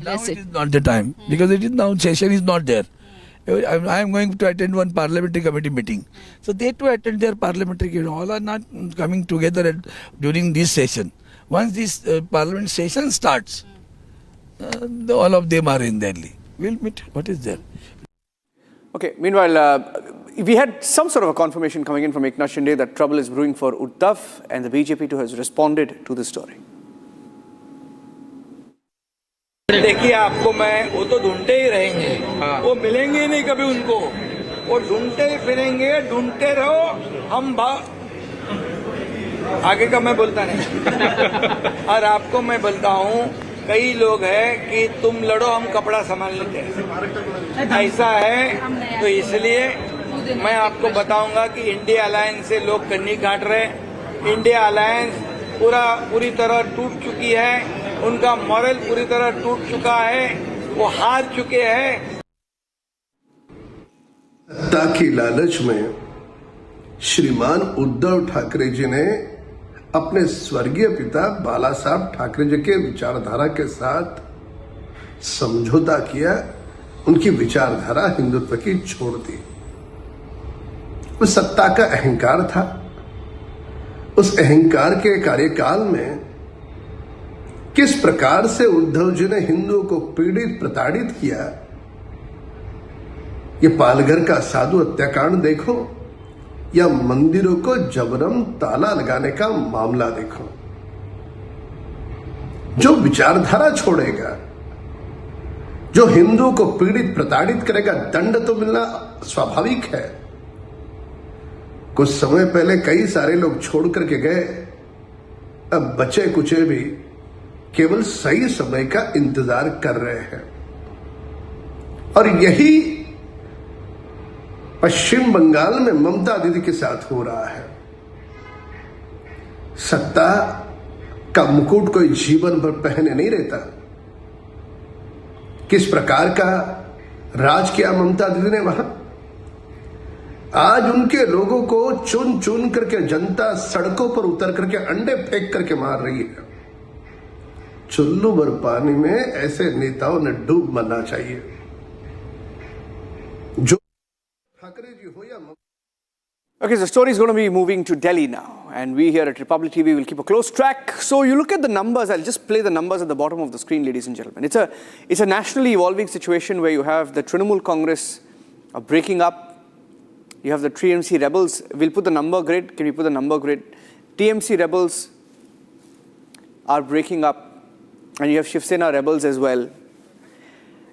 Speaker 7: Now it is not the time because it is now session is not there. I am going to attend one parliamentary committee meeting. So they too attend their parliamentary committee. All are not coming together during this session. Once this parliament session starts, all of them are in Delhi. We'll meet. What is there?
Speaker 3: Okay, meanwhile, we had some sort of a confirmation coming in from Eknath Shinde that trouble is brewing for Uddhav, and the BJP too has responded to this story.
Speaker 1: देखिए आपको मैं वो तो ढूंढते ही रहेंगे वो मिलेंगे नहीं कभी उनको वो ढूंढते ही फिरेंगे ढूंढते रहो हम आगे का मैं बोलता नहीं और आपको मैं बोलता हूँ कई लोग हैं कि तुम लड़ो हम कपड़ा संभाल लेते हैं ऐसा है तो इसलिए मैं आपको बताऊंगा कि इंडिया अलायंस से लोग कन्नी काट रहे इंडिया अलायंस पूरी तरह टूट चुकी है उनका मॉरल पूरी तरह टूट चुका है वो हार चुके हैं
Speaker 8: सत्ता की लालच में श्रीमान उद्धव ठाकरे जी ने अपने स्वर्गीय पिता बाला साहब ठाकरे जी के विचारधारा के साथ समझौता किया उनकी विचारधारा हिंदुत्व की छोड़ दी वो सत्ता का अहंकार था उस अहंकार के कार्यकाल में किस प्रकार से उद्धव जी ने हिंदुओं को पीड़ित प्रताड़ित किया ये पालघर का साधु हत्याकांड देखो या मंदिरों को जबरन ताला लगाने का मामला देखो जो विचारधारा छोड़ेगा जो हिंदुओं को पीड़ित प्रताड़ित करेगा दंड तो मिलना स्वाभाविक है कुछ समय पहले कई सारे लोग छोड़ करके गए अब बचे कुचे भी केवल सही समय का इंतजार कर रहे हैं और यही पश्चिम बंगाल में ममता दीदी के साथ हो रहा है सत्ता का मुकुट कोई जीवन भर पहने नहीं रहता किस प्रकार का राज किया ममता दीदी ने वहां आज उनके लोगों को चुन चुन करके जनता सड़कों पर उतर करके अंडे फेंक करके मार रही है। चुल्लू भर पानी में ऐसे नेताओं ने डूब मरना चाहिए। जो ठाकरे जी हो या
Speaker 3: Okay, the story is going to be moving to Delhi now, and we here at Republic TV will keep a close track. So you look at the numbers. I'll just play the numbers at the bottom of the screen, ladies and gentlemen. It's a nationally evolving situation where you have the Trinamool Congress breaking up. You have the TMC rebels. We'll put the number grid. Can we put the number grid? TMC rebels are breaking up, and you have Shiv Sena rebels as well.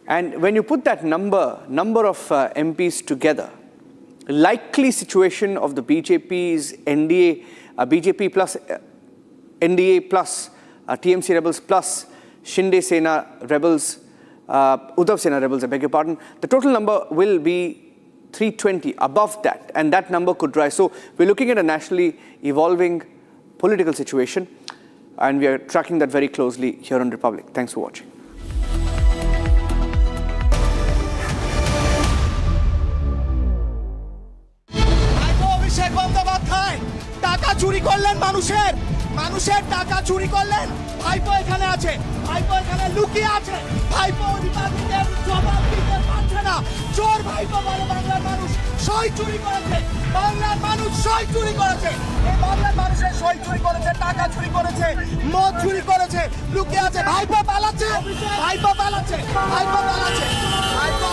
Speaker 3: And when you put that number of MPs together, likely situation of the BJP's NDA, BJP plus NDA plus TMC rebels plus Shinde Sena rebels, Uddhav Sena rebels, I beg your pardon. The total number will be 320, above that, and that number could rise. So we're looking at a nationally evolving political situation, and we are tracking that very closely here on Republic. Thanks for watching.
Speaker 15: টাকা চুরি করলেন মানুষের টাকা চুরি করলেন। ভাইপো এখানে আছে, ভাইপো এখানে লুকিয়ে আছে, ভাইপো রিপাবলিকের জবাব দিতে পারছে না। চোর ভাইপো বলে বাংলার মানুষ সই চুরি করেছে, বাংলার মানুষ সই চুরি করেছে, এই বাংলার মানুষের সই চুরি করেছে, টাকা চুরি করেছে, মদ চুরি করেছে, লুকিয়ে আছে। ভাইপো পালাচ্ছে, ভাইপো পালাচ্ছে, ভাইপো পালাচ্ছে, ভাইপো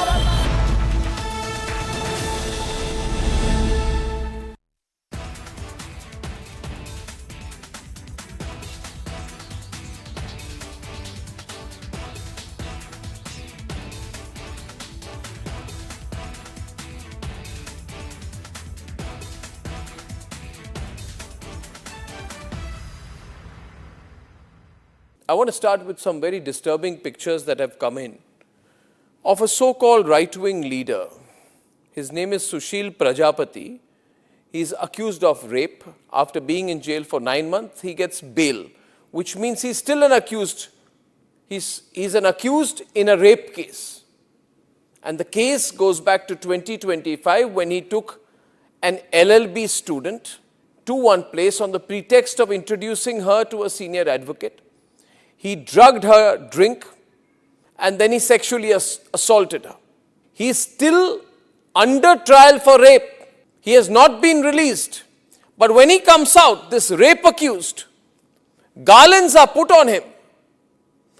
Speaker 14: I want to start with some very disturbing pictures that have come in of a so-called right-wing leader. His name is Sushil Prajapati. He's accused of rape. After being in jail for 9 months, he gets bail, which means he's still an accused. He's an accused in a rape case. And the case goes back to 2025 when he took an LLB student to one place on the pretext of introducing her to a senior advocate. He drugged her drink and then he sexually assaulted her. He is still under trial for rape. He has not been released. But when he comes out, this rape accused, garlands are put on him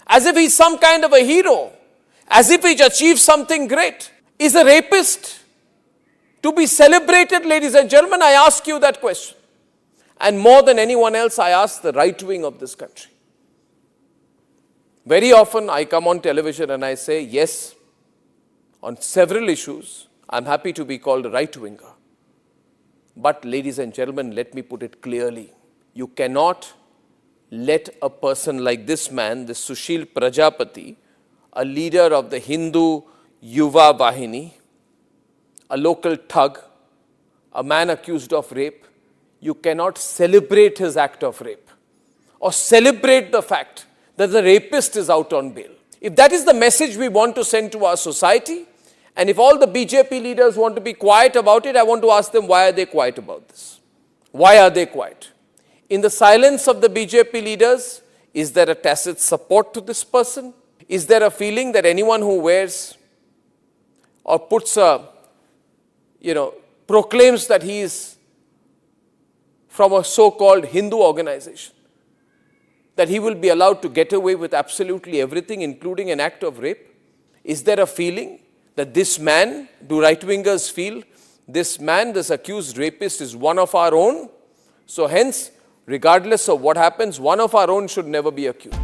Speaker 14: as if he's some kind of a hero, as if he's achieved something great. Is a rapist to be celebrated, ladies and gentlemen? I ask you that question. And more than anyone else, I ask the right wing of this country. Very often I come on television and I say, yes, on several issues, I'm happy to be called a right-winger. But ladies and gentlemen, let me put it clearly. You cannot let a person like this man, this Sushil Prajapati, a leader of the Hindu Yuva Vahini, a local thug, a man accused of rape, you cannot celebrate his act of rape or celebrate the fact that the rapist is out on bail. If that is the message we want to send to our society, and if all the BJP leaders want to be quiet about it, I want to ask them, why are they quiet about this? Why are they quiet? In the silence of the BJP leaders, is there a tacit support to this person? Is there a feeling that anyone who wears or puts a, proclaims that he is from a so-called Hindu organization, that he will be allowed to get away with absolutely everything, including an act of rape? Is there a feeling that this man, do right-wingers feel, this man, this accused rapist is one of our own? So hence, regardless of what happens, one of our own should never be accused.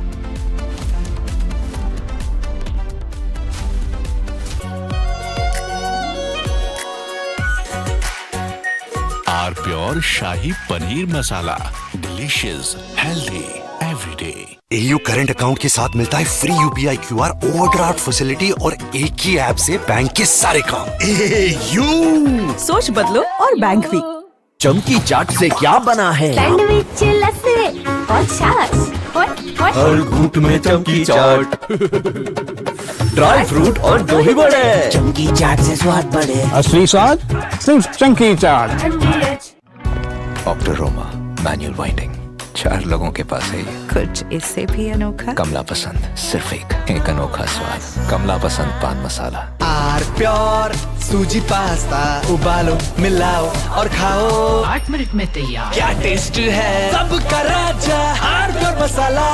Speaker 13: Our Pure Shahi Paneer Masala. Delicious, healthy, every day.
Speaker 11: AU current account के साथ मिलता है free UPI QR overdraft facility और एक ही app से bank के सारे काम। AU
Speaker 12: सोच बदलो और बैंक भी।
Speaker 15: चमकी चाट से क्या बना है?
Speaker 9: सैंडविच, लस्सी और छाछ।
Speaker 15: हर घूंट में चमकी चाट।
Speaker 2: ड्राई फ्रूट और दो ही बड़े।
Speaker 17: चंकी चाट से स्वाद बढ़े।
Speaker 10: असली स्वाद सिर्फ चंकी चाट।
Speaker 2: ऑक्टोरोमा मैनुअल वाइंडिंग, 4 लोगों के पास है ये।
Speaker 12: कुछ इससे भी अनोखा।
Speaker 2: कमला पसंद, सिर्फ एक अनोखा स्वाद। कमला पसंद पान मसाला।
Speaker 15: आर प्योर सूजी पास्ता, उबालो मिलाओ और खाओ।
Speaker 17: 8 मिनट में तैयार।
Speaker 15: क्या टेस्ट है, सबका राजा R pure masala.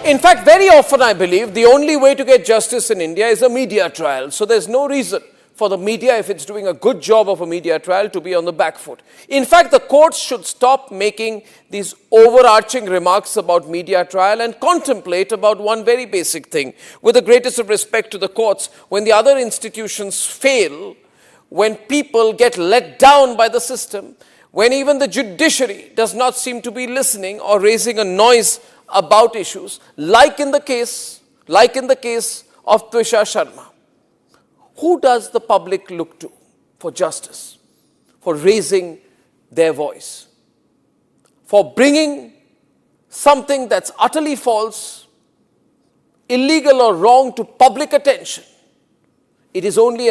Speaker 14: In fact, very often I believe the only way to get justice in India is a media trial. So there's no reason for the media, if it's doing a good job of a media trial, to be on the back foot. In fact, the courts should stop making these overarching remarks about media trial and contemplate about one very basic thing. With the greatest of respect to the courts, when the other institutions fail, when people get let down by the system, when even the judiciary does not seem to be listening or raising a noise about issues, like in the case of Twisha Sharma, who does the public look to for justice, for raising their voice, for bringing something that's utterly false, illegal or wrong to public attention? It is only